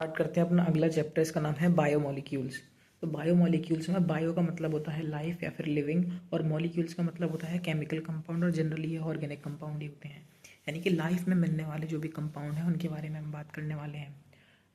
Start करते हैं अपना अगला चैप्टर। इसका नाम है बायोमोलिक्यूल्स। तो बायोमोलिक्यूल्स में बायो का मतलब होता है लाइफ या फिर लिविंग, और मॉलिक्यूल्स का मतलब होता है केमिकल कंपाउंड, और जनरली ये ऑर्गेनिक कंपाउंड ही होते हैं। यानी कि लाइफ में मिलने वाले जो भी कंपाउंड हैं उनके बारे में हम बात करने वाले हैं।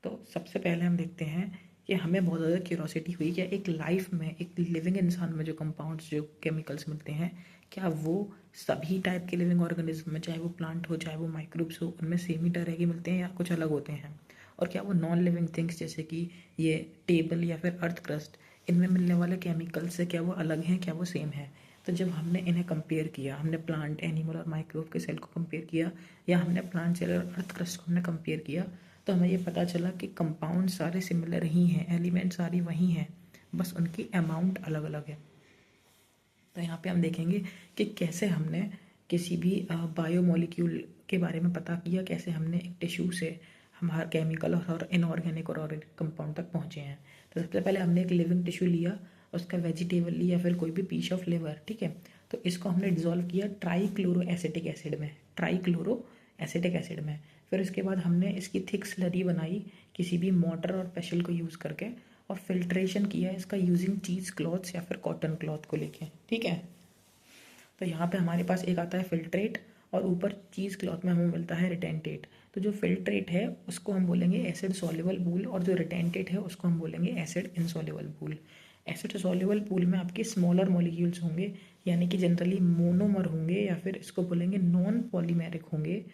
तो सबसे पहले हम देखते हैं कि हमें बहुत ज़्यादा क्यूरोसिटी हुई कि एक लाइफ में, एक लिविंग इंसान में जो कंपाउंड्स, जो केमिकल्स मिलते हैं, क्या वो सभी टाइप के लिविंग ऑर्गेनिज्म में, चाहे वो प्लांट हो चाहे वो माइक्रोब्स हो, उनमें सेम ही तरह के मिलते हैं या कुछ अलग होते हैं। और क्या वो नॉन लिविंग थिंग्स जैसे कि ये टेबल या फिर अर्थ क्रस्ट, इनमें मिलने वाले केमिकल्स से क्या वो अलग हैं, क्या वो सेम है। तो जब हमने इन्हें कंपेयर किया, हमने प्लांट, एनिमल और माइक्रोब के सेल को कंपेयर किया, या हमने प्लांट सेल और अर्थ क्रस्ट को हमने कंपेयर किया, तो हमें ये पता चला कि कंपाउंड सारे सिमिलर ही हैं, एलिमेंट सारी वही हैं, बस उनकी अमाउंट अलग अलग है। तो यहाँ पे हम देखेंगे कि कैसे हमने किसी भी बायोमोलिक्यूल के बारे में पता किया, कैसे हमने एक टिश्यू से हमारा केमिकल और इनऑर्गेनिक और ऑर्गेनिक कंपाउंड तक पहुँचे हैं। तो सबसे पहले हमने एक लिविंग टिश्यू लिया, उसका वेजिटेबल लिया, फिर कोई भी पीस ऑफ लिवर, ठीक है। तो इसको हमने डिज़ोल्व किया ट्राईक्लोरो एसिटिक एसिड में, ट्राईक्लोरो एसिटिक एसिड में। फिर उसके बाद हमने इसकी थिक स्लरी बनाई किसी भी मोटर और पेशल को यूज़ करके, और फिल्ट्रेशन किया इसका यूजिंग चीज़ क्लॉथ्स या फिर कॉटन क्लॉथ को लेके, ठीक है। तो यहाँ पे हमारे पास एक आता है फिल्ट्रेट, और ऊपर चीज़ क्लॉथ में हमें मिलता है रिटेंटेट। तो जो फिल्ट्रेट है उसको हम बोलेंगे एसिड सॉल्युबल पूल, और जो रिटेंटेट है उसको हम बोलेंगे acid insoluble pool. Acid soluble pool में आपके स्मॉलर मॉलिक्यूल्स होंगे, यानी कि जनरली मोनोमर होंगे, या फिर इसको बोलेंगे नॉन पॉलीमेरिक होंगे।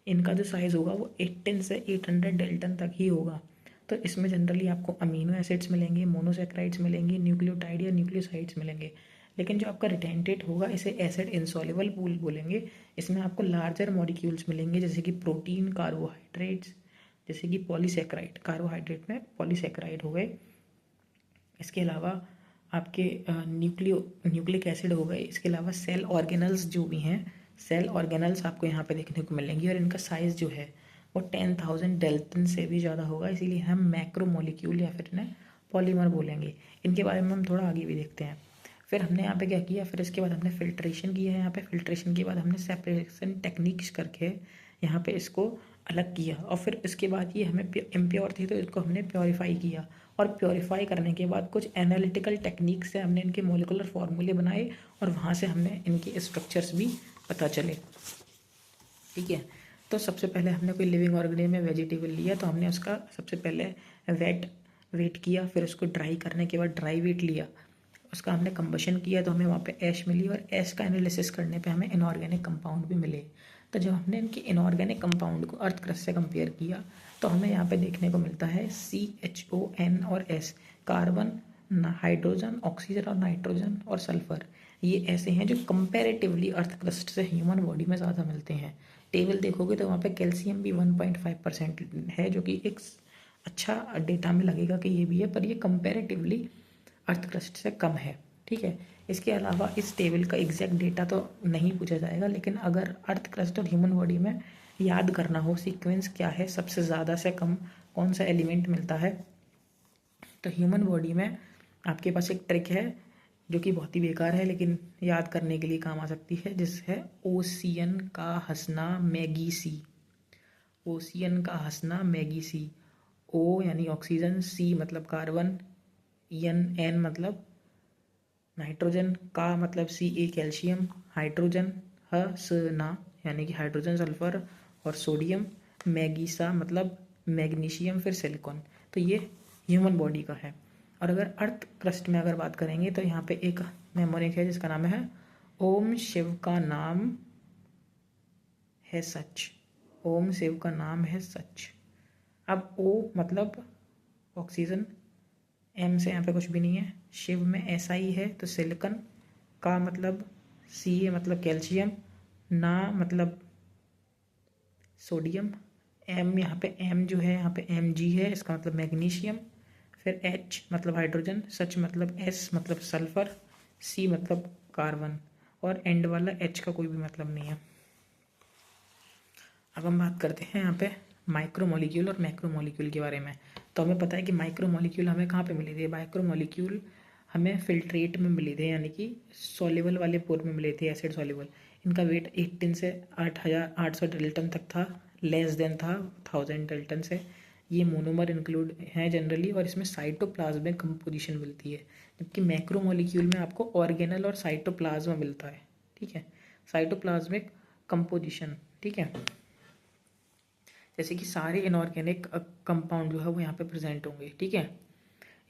इनका जो साइज़ होगा वो 18 से 800 डेल्टन तक ही होगा। तो इसमें जनरली आपको अमीनो एसिड्स मिलेंगे, मोनोसेक्राइड्स मिलेंगे, न्यूक्लियोटाइड या न्यूक्लियोसाइड्स मिलेंगे। लेकिन जो आपका रिटेंटेट होगा इसे एसिड इनसॉल्युबल पूल बोलेंगे। इसमें आपको लार्जर मॉलिक्यूल्स मिलेंगे, जैसे कि प्रोटीन, कार्बोहाइड्रेट्स, जैसे कि पॉलीसेक्राइड, कार्बोहाइड्रेट में पॉलीसेक्राइड हो गए। इसके अलावा आपके न्यूक्लिक एसिड हो गए। इसके अलावा सेल ऑर्गेनल्स जो भी हैं, सेल ऑर्गेनल्स आपको यहाँ पे देखने को मिलेंगी, और इनका साइज़ जो है वो 10,000 डेल्टन से भी ज़्यादा होगा, इसीलिए हम मैक्रो मॉलिक्यूल या फिर इन्हें पॉलीमर बोलेंगे। इनके बारे में हम थोड़ा आगे भी देखते हैं। फिर हमने यहाँ पे क्या किया, फिर इसके बाद हमने फिल्ट्रेशन किया है। यहाँ पे फिल्ट्रेशन के बाद हमने सेपरेशन टेक्निक्स करके यहाँ पे इसको अलग किया, और फिर इसके बाद ये हमें इम्प्योर थी तो इसको हमने प्योरीफाई किया, और प्योरीफाई करने के बाद कुछ एनालिटिकल टेक्निक से हमने इनके मोलिकुलर फार्मूले बनाए, और वहाँ से हमने इनके स्ट्रक्चर्स भी पता चले, ठीक है। तो सबसे पहले हमने कोई लिविंग ऑर्गेनिज्म में वेजिटेबल लिया, तो हमने उसका सबसे पहले वेट किया, फिर उसको ड्राई करने के बाद ड्राई वेट लिया, उसका हमने कंबशन किया तो हमें वहाँ पे ऐश मिली, और ऐश का एनालिसिस करने पे हमें इनऑर्गेनिक कंपाउंड भी मिले। तो जब हमने इनके इनऑर्गेनिक कंपाउंड को अर्थ क्रस्ट से कंपेयर किया, तो हमें यहाँ पे देखने को मिलता है CHON और S, कार्बन, हाइड्रोजन, ऑक्सीजन और नाइट्रोजन और सल्फर। ये ऐसे हैं जो कंपैरेटिवली अर्थ क्रस्ट से ह्यूमन बॉडी में ज़्यादा मिलते हैं। टेबल देखोगे तो वहाँ पे कैल्शियम भी 1.5% है, जो कि एक अच्छा डेटा में लगेगा कि ये भी है, पर ये कंपैरेटिवली अर्थ क्रस्ट से कम है, ठीक है। इसके अलावा इस टेबल का एग्जैक्ट डेटा तो नहीं पूछा जाएगा, लेकिन अगर अर्थ क्रस्ट और ह्यूमन बॉडी में याद करना हो सीक्वेंस क्या है, सबसे ज़्यादा से कम कौन सा एलिमेंट मिलता है, तो ह्यूमन बॉडी में आपके पास एक ट्रिक है जो कि बहुत ही बेकार है लेकिन याद करने के लिए काम आ सकती है, जिससे ओसियन का हंसना मैगी सी, ओसियन का हंसना मैगी सी। ओ यानी ऑक्सीजन, सी मतलब कार्बन, एन मतलब नाइट्रोजन, का मतलब CA कैल्शियम, हाइड्रोजन, ना यानी कि हाइड्रोजन सल्फर, और सोडियम, मैगीसा मतलब मैग्नीशियम, फिर सिलिकॉन। तो ये ह्यूमन बॉडी का है। और अगर अर्थ क्रस्ट में अगर बात करेंगे तो यहाँ पे एक मेमोनिक है जिसका नाम है ओम शिव का नाम है सच, ओम शिव का नाम है सच। अब ओ मतलब ऑक्सीजन, एम से यहाँ पे कुछ भी नहीं है, शिव में ऐसा ही है तो सिलिकॉन, का मतलब CA मतलब कैल्शियम, ना मतलब सोडियम, एम यहाँ पे एम जो है यहाँ पे Mg है, इसका मतलब मैग्नीशियम, फिर H मतलब हाइड्रोजन, सच मतलब S मतलब सल्फर, C मतलब कार्बन, और एंड वाला H का कोई भी मतलब नहीं है। अब हम बात करते हैं यहाँ पे माइक्रोमोलिक्यूल और मैक्रोमोलिक्यूल के बारे में। तो हमें पता है कि माइक्रोमोलिक्यूल हमें कहाँ पे मिले थे, माइक्रोमोलिक्यूल हमें फिल्ट्रेट में मिले थे, यानी कि सॉल्युबल वाले पोर में मिले थे, एसिड सॉल्युबल। इनका वेट 18 से 8,800 डेल्टन तक था, लेस देन था 1000 डेल्टन से। ये मोनोमर इंक्लूड हैं जनरली, और इसमें साइटोप्लाज्मिक कंपोजिशन मिलती है, जबकि मैक्रोमोलिक्यूल में आपको ऑर्गेनल और साइटोप्लाज्मा मिलता है। ठीक है, साइटोप्लाज्मिक कंपोजिशन। ठीक है, जैसे कि सारे इनऑर्गेनिक कंपाउंड जो है वो यहाँ पे प्रेजेंट होंगे। ठीक है,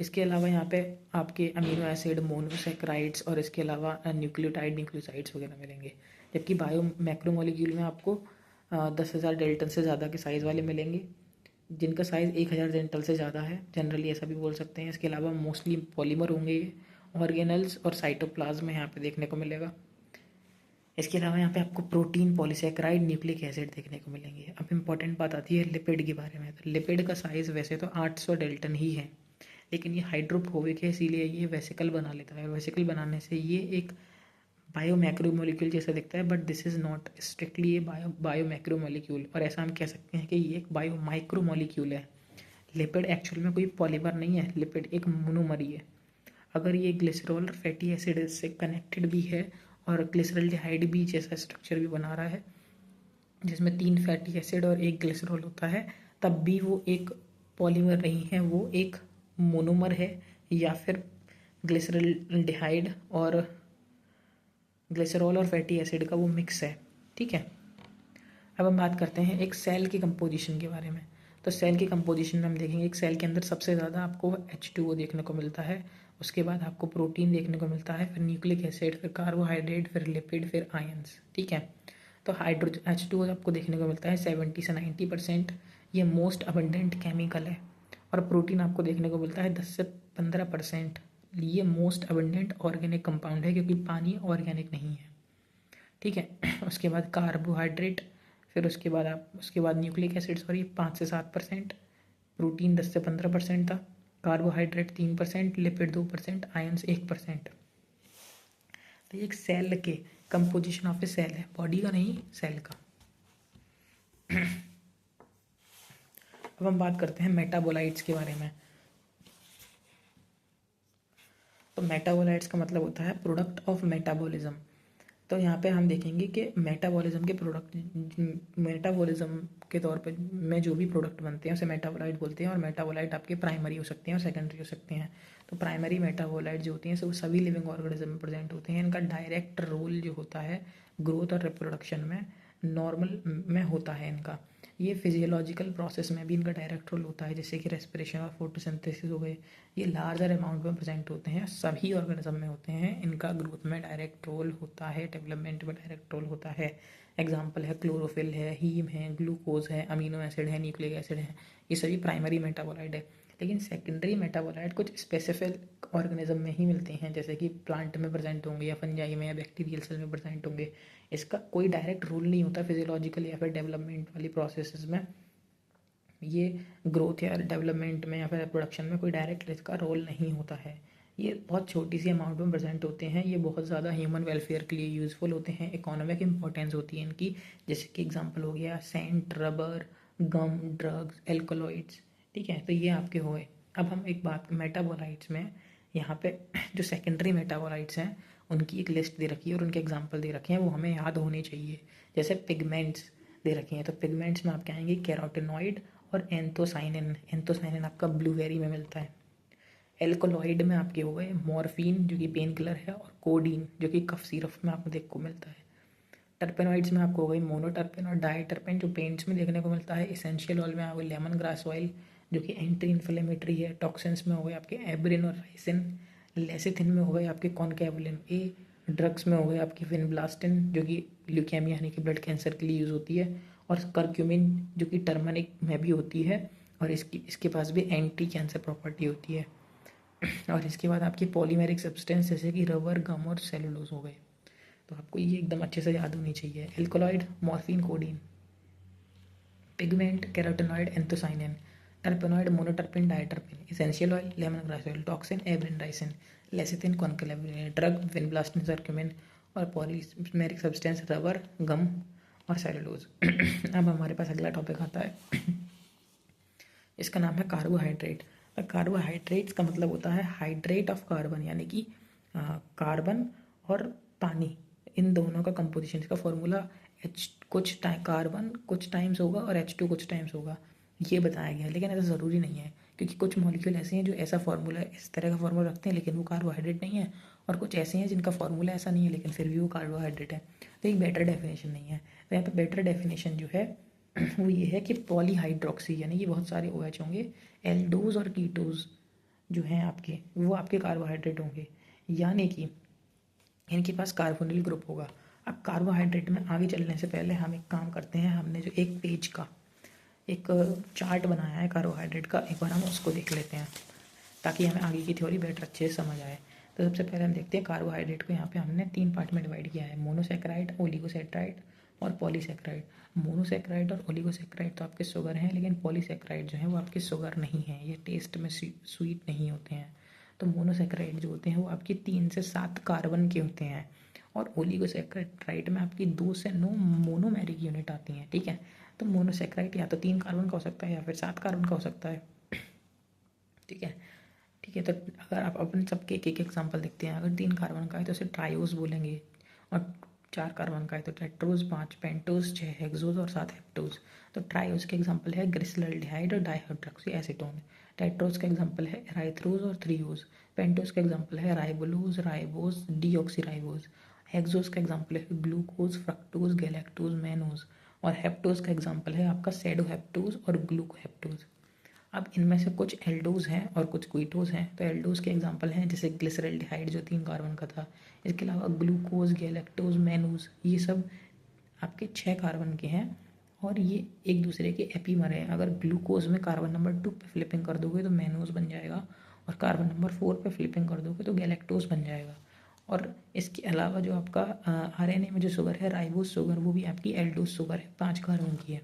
इसके अलावा यहाँ पे आपके अमीनो एसिड, मोनोसेक्राइड्स और इसके अलावा न्यूक्लियोटाइड, न्यूक्लियोसाइड्स वगैरह मिलेंगे। जबकि बायो मैक्रोमोलिक्यूल में आपको 10,000 डेल्टन से ज़्यादा के साइज़ वाले मिलेंगे, जिनका साइज़ 1,000 डेल्टन से ज़्यादा है, जनरली ऐसा भी बोल सकते हैं। इसके अलावा मोस्टली पॉलीमर होंगे ये, ऑर्गेनल्स और साइटोप्लाज्म यहाँ पे देखने को मिलेगा। इसके अलावा यहाँ पे आपको प्रोटीन, पॉलीसेकेराइड, न्यूक्लिक एसिड देखने को मिलेंगे। अब इम्पॉर्टेंट बात आती है लिपिड के बारे में। तो लिपिड का साइज़ वैसे तो 800 डेल्टन ही है, लेकिन ये हाइड्रोफोबिक है, इसीलिए ये वेसिकल बना लेता है। वेसिकल बनाने से ये एक बायो मैक्रोमोलिक्यूल जैसा दिखता है, but this is not strictly A bio macromolecule, और ऐसा हम कह सकते हैं कि ये एक बायो माइक्रोमोलिक्यूल है। लिपिड एक्चुअल में कोई पॉलीमर नहीं है, लिपिड एक मोनोमर ही है। अगर ये ग्लिसरॉल और फैटी एसिड से कनेक्टेड भी है और ग्लिसरॉल्डिहाइड भी जैसा स्ट्रक्चर भी बना रहा है, जिसमें 3 फैटी एसिड और 1 ग्लिसरॉल होता है, तब भी वो एक पॉलीमर नहीं है, वो एक मोनोमर है, या फिर ग्लिसरॉल्डिहाइड और ग्लिसरॉल और फैटी एसिड का वो मिक्स है। ठीक है, अब हम बात करते हैं एक सेल की कंपोजिशन के बारे में। तो सेल की कंपोजिशन में हम देखेंगे एक सेल के अंदर सबसे ज़्यादा आपको H2O देखने को मिलता है, उसके बाद आपको प्रोटीन देखने को मिलता है, फिर न्यूक्लिक एसिड, फिर कार्बोहाइड्रेट, फिर लिपिड, फिर आयंस। ठीक है, तो हाइड्रोजन H2O आपको देखने को मिलता है 70 से 90%, ये मोस्ट अबंडेंट केमिकल है। और प्रोटीन आपको देखने को मिलता है 10 से 15%, ये मोस्ट अबंडेंट ऑर्गेनिक कंपाउंड है, क्योंकि पानी ऑर्गेनिक नहीं है। ठीक है, उसके बाद कार्बोहाइड्रेट, फिर उसके बाद न्यूक्लिक एसिड 5 से 7%, प्रोटीन 10 से 15% था, कार्बोहाइड्रेट 3%, लिपिड 2%, आयंस 1%। तो ये एक सेल के कंपोजिशन ऑफ ए सेल है, बॉडी का नहीं, सेल का। अब हम बात करते हैं मेटाबोलाइट्स के बारे में। तो मेटाबोलाइट्स का मतलब होता है प्रोडक्ट ऑफ मेटाबॉलिज्म। तो यहाँ पे हम देखेंगे कि मेटाबॉलिज्म के तौर पे में जो भी प्रोडक्ट बनते हैं उसे मेटाबोलाइट बोलते हैं, और मेटाबोलाइट आपके प्राइमरी हो सकते हैं और सेकेंडरी हो सकते हैं। तो प्राइमरी मेटाबोलाइट जो होती हैं वो सभी लिविंग ऑर्गेनिज्म में प्रेजेंट होते हैं। इनका डायरेक्ट रोल जो होता है ग्रोथ और रिप्रोडक्शन में, नॉर्मल में होता है इनका। ये फिजियोलॉजिकल प्रोसेस में भी इनका डायरेक्ट रोल होता है, जैसे कि रेस्पिरेशन और फोटोसिंथेसिस हो गए, ये लार्जर अमाउंट में प्रेजेंट होते हैं, सभी ऑर्गेनिज्म में होते हैं। इनका ग्रोथ में डायरेक्ट रोल होता है, डेवलपमेंट में डायरेक्ट रोल होता है। एग्जाम्पल है क्लोरोफिल है, हीम है, ग्लूकोज है, अमीनो एसिड है, न्यूक्लिक एसिड है, ये सभी प्राइमरी मेटाबोलाइट है। लेकिन सेकेंडरी मेटाबोलाइट कुछ स्पेसिफिक ऑर्गेनिज्म में ही मिलते हैं, जैसे कि प्लांट में प्रेजेंट होंगे, या फंजाई में, या बैक्टीरियल सेल में प्रेजेंट होंगे। इसका कोई डायरेक्ट रोल नहीं होता फिजियोलॉजिकल या फिर डेवलपमेंट वाली प्रोसेसेस में। ये ग्रोथ या डेवलपमेंट में या फिर प्रोडक्शन में कोई डायरेक्ट इसका रोल नहीं होता है। ये बहुत छोटी सी अमाउंट में प्रेजेंट होते हैं, ये बहुत ज़्यादा ह्यूमन वेलफेयर के लिए यूज़फुल होते हैं, इकोनॉमिक इंपॉर्टेंस होती है इनकी। जैसे कि एग्जांपल हो गया सेंट, रबर, गम, ड्रग्स, एल्कोलॉइड्स। ठीक है, तो ये आपके हुए। अब हम एक बात मेटाबोलाइट्स में, यहाँ पे जो सेकेंडरी मेटाबोलाइट्स हैं उनकी एक लिस्ट दे रखी है और उनके एग्जाम्पल दे रखे हैं, वो हमें याद होने चाहिए। जैसे पिगमेंट्स दे रखी हैं, तो पिगमेंट्स में आप कहेंगे कैरोटिनॉइड और एंथोसाइनिन। एंथोसाइनिन आपका ब्लूबेरी में मिलता है। एल्कोलॉइड में आपके हो गए मॉर्फिन जो कि पेन किलर है, और कोडीन जो कि कफ सिरप में आपको देखने को मिलता है। टर्पेनॉइड्स में आपको हो गई मोनोटर्पेन और डाइटर्पेन जो पेंट्स में देखने को मिलता है। एसेंशियल ऑयल में आ गई लेमन ग्रास ऑयल जो कि एंटी इन्फ्लेमेटरी है। टॉक्सिन्स में हो गए आपके एब्रिन और राइसिन। लेसिथिन में हो गए आपके कॉन्केवलिन ए। ड्रग्स में हो गए आपकी विनब्लास्टिन जो कि ल्यूकेमिया यानी कि ब्लड कैंसर के लिए यूज़ होती है, और करक्यूमिन जो कि टर्मरिक में भी होती है, और इसके पास भी एंटी कैंसर प्रॉपर्टी होती है। और इसके बाद आपकी पॉलीमेरिक सब्सटेंस जैसे कि रबर, गम और सेलुलोज हो गए। तो आपको ये एकदम अच्छे से याद होनी चाहिए। Alkaloid, morphine, codeine. Pigment, carotenoid, anthocyanin. Terpenoid, monoterpene, diterpene. Essential oil, lemon grass oil. Toxin, abrin, ricin. Lecithin, concanavalin. Drug, vinblastine, curcumin. और पॉलीमेरिक सब्सटेंस रबर, गम और सेलुलोज। अब हमारे पास अगला टॉपिक आता है, इसका नाम है कार्बोहाइड्रेट। कार्बोहाइड्रेट्स का मतलब होता है हाइड्रेट ऑफ कार्बन, यानी कि कार्बन और पानी, इन दोनों का कंपोजिशन। इसका फॉर्मूला कुछ टाइम कार्बन कुछ टाइम्स होगा और H2 कुछ टाइम्स होगा। ये बताया गया है। लेकिन ऐसा ज़रूरी नहीं है, क्योंकि कुछ मॉलिक्यूल ऐसे हैं जो ऐसा फार्मूला, इस तरह का फार्मूला रखते हैं लेकिन वो कार्बोहाइड्रेट नहीं है, और कुछ ऐसे हैं जिनका फार्मूला ऐसा नहीं है लेकिन फिर भी वो कार्बोहाइड्रेट है। तो एक बेटर डेफिनेशन नहीं है। तो यहाँ पे बेटर डेफिनेशन जो है वो ये है कि पॉलीहाइड्रोक्सी, यानी कि बहुत सारे OH होंगे, एल्डोज और कीटोज जो हैं आपके, वो आपके कार्बोहाइड्रेट होंगे, यानी कि इनके पास कार्बोनिल ग्रुप होगा। अब कार्बोहाइड्रेट में आगे चलने से पहले हम एक काम करते हैं, हमने जो एक पेज का एक चार्ट बनाया है कार्बोहाइड्रेट का, एक बार हम उसको देख लेते हैं ताकि हमें आगे की थ्योरी बेटर अच्छे से समझ आए। तो सबसे पहले हम देखते हैं कार्बोहाइड्रेट को। यहाँ पे हमने 3 पार्ट में डिवाइड किया है, मोनोसेक्राइड, ओलिगोसेक्राइड और पॉलीसेक्राइड। मोनोसेक्राइड और ओलिगोसेक्राइड तो आपके शुगर हैं, लेकिन पॉलीसेक्राइड जो है वो आपके शुगर नहीं है, ये टेस्ट में स्वीट नहीं होते हैं। तो मोनोसेक्राइड जो होते हैं वो आपकी 3 से 7 कार्बन के होते हैं, और ओलिगोसेक्राइड में आपकी 2 से 9 मोनोमेरिक यूनिट आती हैं। ठीक है, तो मोनोसेक्राइड या तो 3 कार्बन का हो सकता है या फिर 7 कार्बन का हो सकता है। ठीक है, ठीक है। तो अगर आप अपन सबके एक एक एग्जाम्पल देखते हैं, अगर 3 कार्बन का है तो उसे ट्रायोज बोलेंगे, और 4 कार्बन का है तो टेट्रोज, 5 पेंटोज, 6 हेक्सोज और 7 हेप्टोज। तो ट्रायोज के एग्जाम्पल है ग्लिसरॉल्डिहाइड और डाइहाइड्रोक्सी एसीटोन। टेट्रोज का एग्जाम्पल है राइथ्रोज और थ्रीओज। पेंटोज का एग्जाम्पल है राइबोलोज, राइबोज, डीऑक्सीराइबोज। हेक्सोज का एग्जाम्पल है ग्लूकोज, फ्रक्टोज, गैलेक्टोज, मैनोज। और हेप्टोज का एग्जाम्पल है आपका सेडोहेप्टोज और ग्लूकोहेप्टोज। अब इनमें से कुछ एल्डोज हैं और कुछ क्वीटोज हैं। तो एल्डोज के एग्जांपल हैं जैसे ग्लिसरॉल्डिहाइड जो 3 कार्बन का था। इसके अलावा ग्लूकोज, गैलेक्टोज, मैनोज, ये सब आपके 6 कार्बन के हैं, और ये एक दूसरे के एपीमर हैं। अगर ग्लूकोज में कार्बन नंबर 2 पे फ्लिपिंग कर दोगे तो मैनोज बन जाएगा, और कार्बन नंबर 4 पे फ्लिपिंग कर दोगे तो गैलेक्टोज बन जाएगा। और इसके अलावा जो आपका RNA में जो शुगर है, राइबोज शुगर, वो भी आपकी एल्डोज शुगर है, 5 कार्बन की है।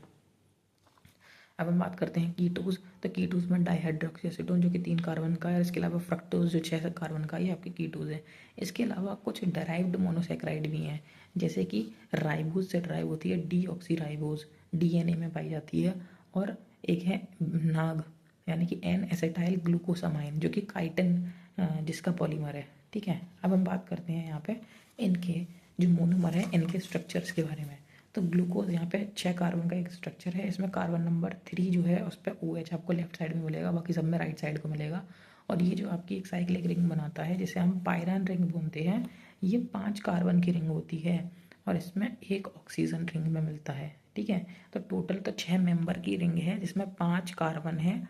अब हम बात करते हैं कीटोज। तो कीटोज में डाइहाइड्रोक्सी एसीटोन जो कि 3 कार्बन का है, और इसके अलावा फ्रक्टोज जो 6 कार्बन का है, ये आपके कीटोज है। इसके अलावा कुछ डराइव्ड मोनोसेक्राइड भी हैं, जैसे कि राइबोज से ड्राइव होती है डीऑक्सीराइबोज, DNA में पाई जाती है। और एक है नाग, यानी कि N एसेटाइल ग्लूकोसामाइन, जो कि काइटिन जिसका पॉलीमर है। ठीक है, अब हम बात करते हैं यहाँ पे इनके जो मोनोमर है, इनके स्ट्रक्चर्स के बारे में। तो ग्लूकोज यहाँ पे 6 कार्बन का एक स्ट्रक्चर है, इसमें कार्बन नंबर 3 जो है उस पर OH आपको लेफ्ट साइड में मिलेगा, बाकी सब में राइट साइड को मिलेगा। और ये जो आपकी एक साइक्लिक रिंग बनाता है, जिसे हम पायरान रिंग बोलते हैं, ये 5 कार्बन की रिंग होती है, और इसमें एक ऑक्सीजन रिंग में मिलता है। ठीक है, तो टोटल तो 6 मेंबर की रिंग है, जिसमें 5 कार्बन है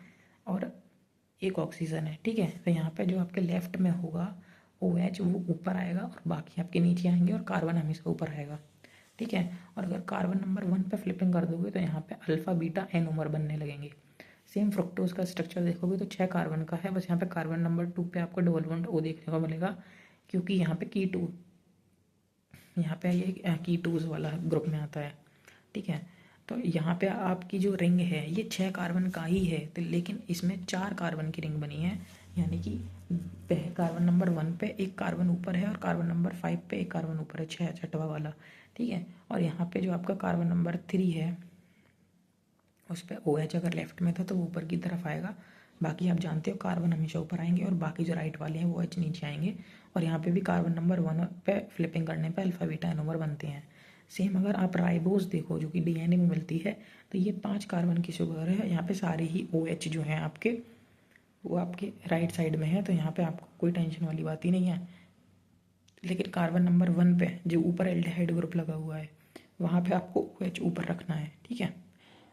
और एक ऑक्सीजन है। ठीक है, तो यहाँ पे जो आपके लेफ्ट में होगा OH वो ऊपर आएगा, और बाकी आपके नीचे आएंगे, और कार्बन हमेशा ऊपर आएगा। ठीक है, और अगर कार्बन नंबर 1 पे फ्लिपिंग कर दोगे तो यहाँ पे अल्फा, बीटा, एनोमर बनने लगेंगे। सेम फ्रुक्टोज का स्ट्रक्चर देखोगे तो 6 कार्बन का है, बस यहाँ पे कार्बन नंबर 2 पे आपको डबल बॉन्ड O देखने को मिलेगा, क्योंकि यहाँ पे कीटो, यहाँ पे ये कीटोज वाला ग्रुप में आता है। ठीक है, तो यहाँ पे आपकी जो रिंग है ये 6 कार्बन का ही है, तो लेकिन इसमें 4 कार्बन की रिंग बनी है, यानी कि कार्बन नंबर 1 पे एक कार्बन ऊपर है, और कार्बन नंबर 5 पे एक कार्बन ऊपर है, 6 छठवा वाला। ठीक है, और यहाँ पे जो आपका कार्बन नंबर 3 है उस पर OH अगर लेफ्ट में था तो वो ऊपर की तरफ आएगा। बाकी आप जानते हो कार्बन हमेशा ऊपर आएंगे, और बाकी जो राइट वाले हैं वो OH नीचे आएंगे। और यहाँ पे भी कार्बन नंबर 1 पे फ्लिपिंग करने पे अल्फा, बीटा, एनोमर बनते हैं। सेम अगर आप राइबोज देखो जो कि DNA में मिलती है, तो ये 5 कार्बन की शुगर है, यहाँ पे सारे ही OH जो हैं आपके वो आपके राइट साइड में है, तो यहाँ पे आपको कोई टेंशन वाली बात ही नहीं है। लेकिन कार्बन नंबर 1 पे जो ऊपर एल्डिहाइड ग्रुप लगा हुआ है वहाँ पे आपको OH ऊपर रखना है। ठीक है,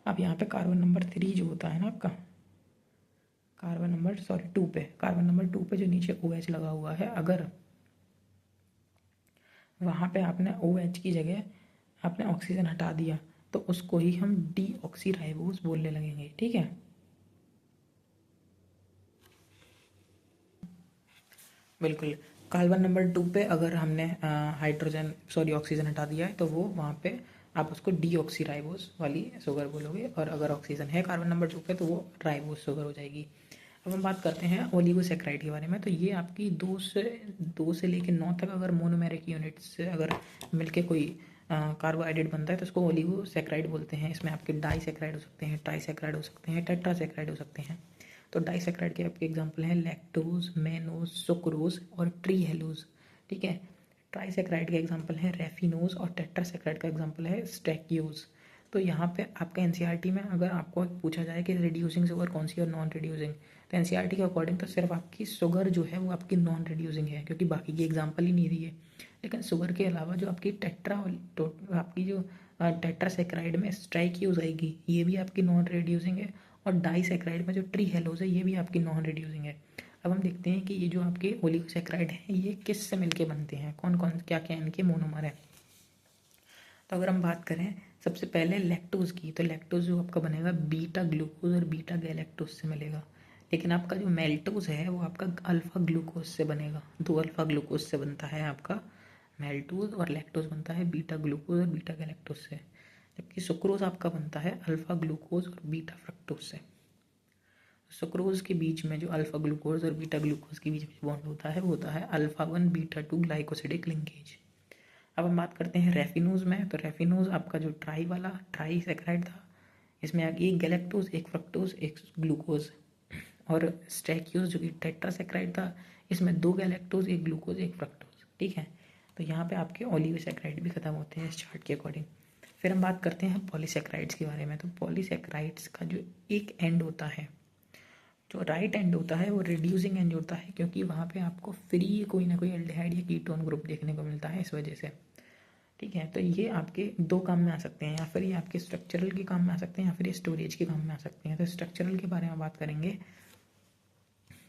अब यहाँ पे कार्बन नंबर 3 जो होता है ना आपका, कार्बन नंबर 2 पे, कार्बन नंबर 2 पे जो नीचे OH लगा हुआ है, अगर वहाँ पे आपने OH की जगह आपने ऑक्सीजन हटा दिया तो उसको ही हम डीऑक्सीराइबोज बोलने लगेंगे। ठीक है, बिल्कुल। कार्बन नंबर 2 पे अगर हमने हाइड्रोजन सॉरी ऑक्सीजन हटा दिया है तो वो वहाँ पे आप उसको डीऑक्सीराइबोज वाली शुगर बोलोगे, और अगर ऑक्सीजन है कार्बन नंबर 2 पे तो वो राइबोज शुगर हो जाएगी। अब हम बात करते हैं ओलिगोसेक्राइड के बारे में। तो ये आपकी 2 से लेकर 9 तक अगर मोनोमेरिक यूनिट से अगर मिलके कोई कार्बोहाइड्रेट बनता है तो उसको ओलिगोसेक्राइड बोलते हैं। इसमें आपके डाइसेक्राइड हो सकते हैं, ट्राइसेक्राइड हो सकते हैं, टेट्रासेक्राइड हो सकते हैं। तो डाइसेक्राइड के आपके एग्जांपल हैं लैक्टोज, मैनोज, सुक्रोज और ट्रीहेलोज। ठीक है, ट्राइसेक्राइड के एग्जांपल हैं रेफिनोज, और टेट्रासेक्राइड का एग्जांपल है स्टैक्योज। तो यहाँ पे आपका एनसीईआरटी में अगर आपको पूछा जाए कि रिड्यूसिंग शुगर कौन सी और नॉन रिड्यूसिंग, तो एनसीईआरटी के अकॉर्डिंग तो सिर्फ आपकी शुगर जो है वो आपकी नॉन रिड्यूसिंग है, क्योंकि बाकी की एग्जाम्पल ही नहीं दी है। लेकिन शुगर के अलावा जो आपकी आपकी जो टेट्रासेक्राइड में स्ट्राइक्यूज आएगी, ये भी आपकी नॉन रिड्यूसिंग है, और डाइसेक्राइड में जो ट्री हेलोज है ये भी आपकी नॉन रिड्यूसिंग है। अब हम देखते हैं कि ये जो आपके ओलिगोसेक्राइड हैं ये किस से मिलके बनते हैं, कौन कौन क्या क्या इनके मोनोमर है। तो अगर हम बात करें सबसे पहले लैक्टोज की, तो लैक्टोज जो आपका बनेगा बीटा ग्लूकोज और बीटा गैलेक्टोज से मिलेगा। लेकिन आपका जो मेल्टोज है वो आपका अल्फा ग्लूकोज से बनेगा, 2 अल्फा ग्लूकोज से बनता है आपका मेल्टोज, और लैक्टोज बनता है बीटा ग्लूकोज और बीटा गैलेक्टोज से। जबकि सुक्रोज आपका बनता है अल्फा ग्लूकोज और बीटा फ्रक्टोज से। सुक्रोज के बीच में जो अल्फा ग्लूकोज और बीटा ग्लूकोज के बीच में बॉन्ड होता है वो होता है अल्फा 1 बीटा 2 ग्लाइकोसिडिक लिंकेज। अब हम बात करते हैं रेफिनोज में, तो रेफिनोज आपका जो ट्राई सेक्राइड था, इसमें एक गैलेक्टोज एक फ्रक्टोज एक ग्लूकोज, और स्ट्रैक्यूज जो कि टेट्रासेक्राइड था, इसमें 2 गैलेक्टोज एक ग्लूकोज एक फ्रक्टोज। ठीक है, तो यहाँ पे आपके ओलिगोसेक्राइड भी खत्म होते हैं इस चार्ट के अकॉर्डिंग। फिर हम बात करते हैं पॉलीसेक्राइड्स के बारे में। तो पॉलीसेक्राइड्स का जो एक एंड होता है, जो राइट एंड होता है वो रिड्यूसिंग एंड होता है, क्योंकि वहाँ पे आपको फ्री कोई ना कोई एल्डिहाइड या कीटोन ग्रुप देखने को मिलता है इस वजह से। ठीक है, तो ये आपके 2 काम में आ सकते हैं, या फिर ये आपके स्ट्रक्चरल के काम में आ सकते हैं, या फिर ये स्टोरेज के काम में आ सकते हैं। तो स्ट्रक्चरल के बारे में बात करेंगे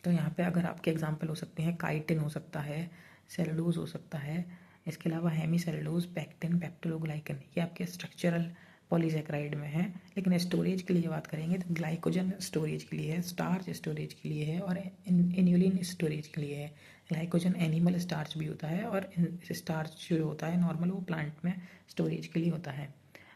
तो यहाँ पे अगर आपके एग्जांपल हो सकते हैं, काइटिन हो सकता है, सेलुलोज हो सकता है, इसके अलावा हेमीसेलुलोज, पैक्टिन, पेप्टिडोग्लाइकन, ये आपके स्ट्रक्चरल पॉलीसेक्राइड में है। लेकिन स्टोरेज के लिए बात करेंगे तो ग्लाइकोजन स्टोरेज के लिए है, स्टार्च स्टोरेज के लिए है, और इन्यूलिन स्टोरेज के लिए है। ग्लाइकोजन एनिमल स्टार्च भी होता है, और स्टार्च जो होता है नॉर्मल वो प्लांट में स्टोरेज के लिए होता है।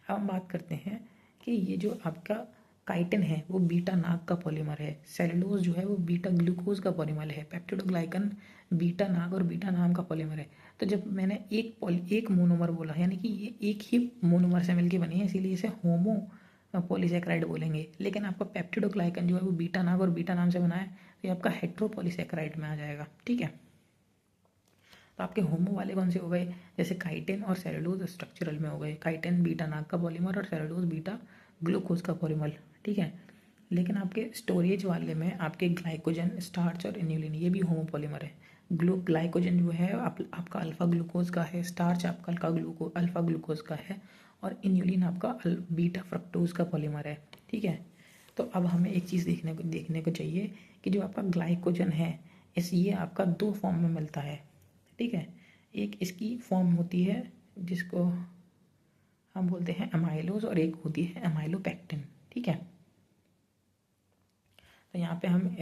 अब हम बात करते हैं कि ये जो आपका काइटिन है वो बीटा नाग का पॉलीमर है, सेलुलोज जो है वो बीटा ग्लूकोज का पॉलीमर है, पेप्टिडोग्लाइकन बीटा नाग और बीटा नाम का पॉलीमर है। तो जब मैंने एक मोनोमर बोला, यानी कि ये एक ही मोनोमर से मिलकर बनी है, इसीलिए इसे होमो पॉलीसेक्राइड बोलेंगे। लेकिन आपका पेप्टिडोग्लाइकन जो है वो बीटा नाग और बीटा नाम से बना है, तो ये आपका हेट्रोपॉलीसेक्राइड में आ जाएगा। ठीक है, तो आपके होमो वाले कौन से हो गए, जैसे काइटिन और सेलुलोज स्ट्रक्चरल में हो गए, काइटिन बीटा नाग का पॉलीमर और सेलुलोज बीटा ग्लूकोज का पॉलीमर। ठीक है, लेकिन आपके स्टोरेज वाले में आपके ग्लाइकोजन, स्टार्च और इन्यूलिन ये भी होमोपॉलीमर है। ग्लाइकोजन जो है आपका अल्फा ग्लूकोज का है, स्टार्च आपका अल्फा ग्लूकोज का है, और इन्यूलिन आपका बीटा फ्रक्टोज का पॉलीमर है। ठीक है, तो अब हमें एक चीज़ देखने को चाहिए कि जो आपका ग्लाइकोजन है ये आपका 2 फॉर्म में मिलता है। ठीक है, एक इसकी फॉर्म होती है जिसको हम बोलते हैं अमाइलोज, और एक होती है अमाइलोपेक्टिन। ठीक है, तो यहाँ पे हम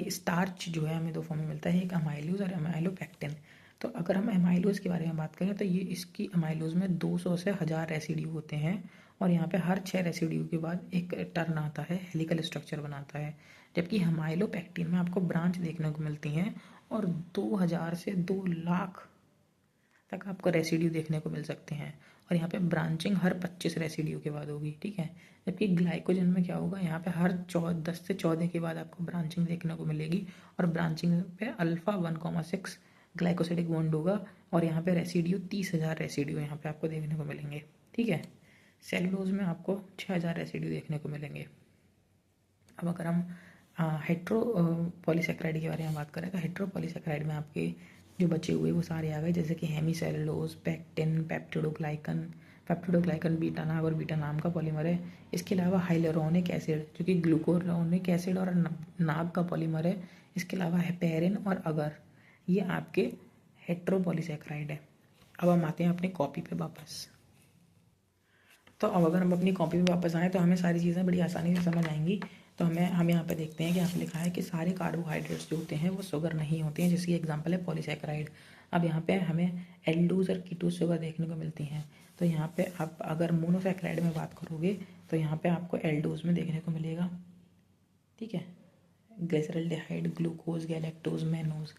स्टार्च जो है हमें 2 फॉर्म में मिलता है, एक अमाइलोज और अमाइलोपेक्टिन। तो अगर हम अमाइलोज के बारे में बात करें तो ये इसकी अमाइलोज में 200 से 1000 रेसिड्यू होते हैं, और यहाँ पे हर 6 रेसिड्यू के बाद एक टर्न आता है, हेलिकल स्ट्रक्चर बनाता है। जबकि अमाइलोपेक्टिन में आपको ब्रांच देखने को मिलती हैं, और 2000 से 2 लाख तक आपको रेसिड्यू देखने को मिल सकते हैं, और यहाँ पे ब्रांचिंग हर 25 रेसिड्यू के बाद होगी। ठीक है, जबकि ग्लाइकोजन में क्या होगा, यहाँ पे हर 10 से 14 के बाद आपको ब्रांचिंग देखने को मिलेगी, और ब्रांचिंग पे अल्फा 1,6 ग्लाइकोसिडिक बॉन्ड होगा, और यहाँ पे रेसिड्यू 30,000 रेसिड्यू यहाँ पे आपको देखने को मिलेंगे। ठीक है, सेलुलोज में आपको 6,000 रेसिड्यू देखने को मिलेंगे। अब अगर हम हेट्रो पॉलीसेक्राइड के बारे में बात करें तो हेट्रो पॉलीसेक्राइड में आपके जो बचे हुए वो सारे आ गए, जैसे कि हेमीसेलुलोज, पैक्टिन, पेप्टिडोग्लाइकन बीटा नाग और बीटा नाम का पॉलीमर है। इसके अलावा हाइलुरोनिक एसिड जो कि ग्लूकोरोनिक एसिड और नाग का पॉलीमर है। इसके अलावा हेपेरिन और अगर, ये आपके हेट्रो पॉलीसेक्राइड है। अब हम आते हैं अपनी कॉपी पे वापस। तो अब अगर हम अपनी कॉपी पे वापस आएँ तो हमें सारी चीज़ें बड़ी आसानी से समझ आएंगी। तो हम यहाँ पे देखते हैं कि यहाँ पे लिखा है कि सारे कार्बोहाइड्रेट्स जो होते हैं वो शुगर नहीं होते हैं, जिसकी एग्जांपल है पॉलीसेक्राइड। अब यहाँ पे हमें एल्डोज और कीटोज शुगर देखने को मिलती हैं। तो यहाँ पे आप अगर मोनोसेक्राइड में बात करोगे तो यहाँ पे आपको एल्डोज में देखने को मिलेगा, ठीक है, ग्लिसरल्डिहाइड, ग्लूकोज, गैलेक्टोज, मैनोज,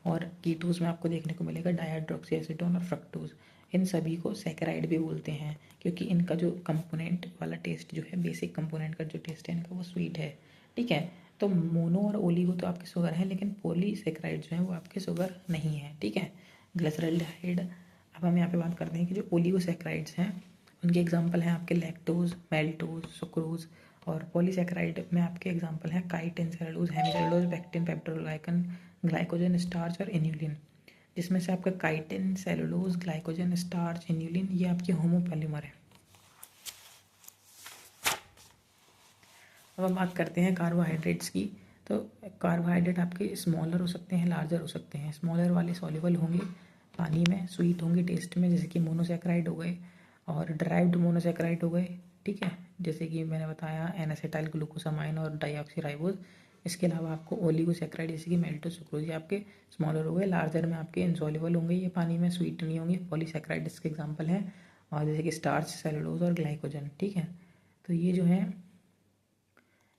और कीटोज में आपको देखने को मिलेगा डायहाइड्रोक्सी एसीटोन और फ्रक्टोज। इन सभी को सैकराइड भी बोलते हैं, क्योंकि इनका जो कंपोनेंट वाला टेस्ट जो है, बेसिक कंपोनेंट का जो टेस्ट है इनका वो स्वीट है। ठीक है, तो मोनो और ओलिगो तो आपके शुगर है, लेकिन पॉलीसेक्राइड जो है वो आपके शुगर नहीं है। ठीक है, ग्लिसरल्डिहाइड। अब हम यहाँ पे बात करते हैं कि जो ओलिगोसेक्राइड्स हैं उनके एग्जाम्पल हैं आपके लैक्टोज, मेल्टोज, सुक्रोज, और पॉलीसैकेराइड में आपके एग्जाम्पल हैं chitin, cellulose, hemicellulose, pectin, peptidoglycan, glycogen, starch और इन्यूलिन। जिसमें से आपका chitin, cellulose, glycogen, starch, inulin ये आपके होमोपॉलीमर है। अब हम बात करते हैं कार्बोहाइड्रेट्स की। तो कार्बोहाइड्रेट आपके स्मॉलर हो सकते हैं, लार्जर हो सकते हैं। स्मॉलर वाले सॉल्युबल होंगे पानी में, स्वीट होंगे टेस्ट में, जैसे कि मोनोसैकेराइड हो गए और ड्राइव्ड मोनोसैकेराइड हो गए, ठीक है, जैसे कि मैंने बताया एन एसिटाइल ग्लूकोसामाइन और डाईऑक्सीराइबोज। इसके अलावा आपको ओलिगोसैकेराइड जैसे कि मेल्टोज, सुक्रोज, ये आपके स्मॉलर हो गए। लार्जर में आपके इनसॉल्युबल होंगे, ये पानी में स्वीट नहीं होंगे, पॉलीसैकेराइड इसके एग्जाम्पल हैं, और जैसे कि स्टार्च, सेलुलोज और ग्लाइकोजन, ठीक है। तो ये जो है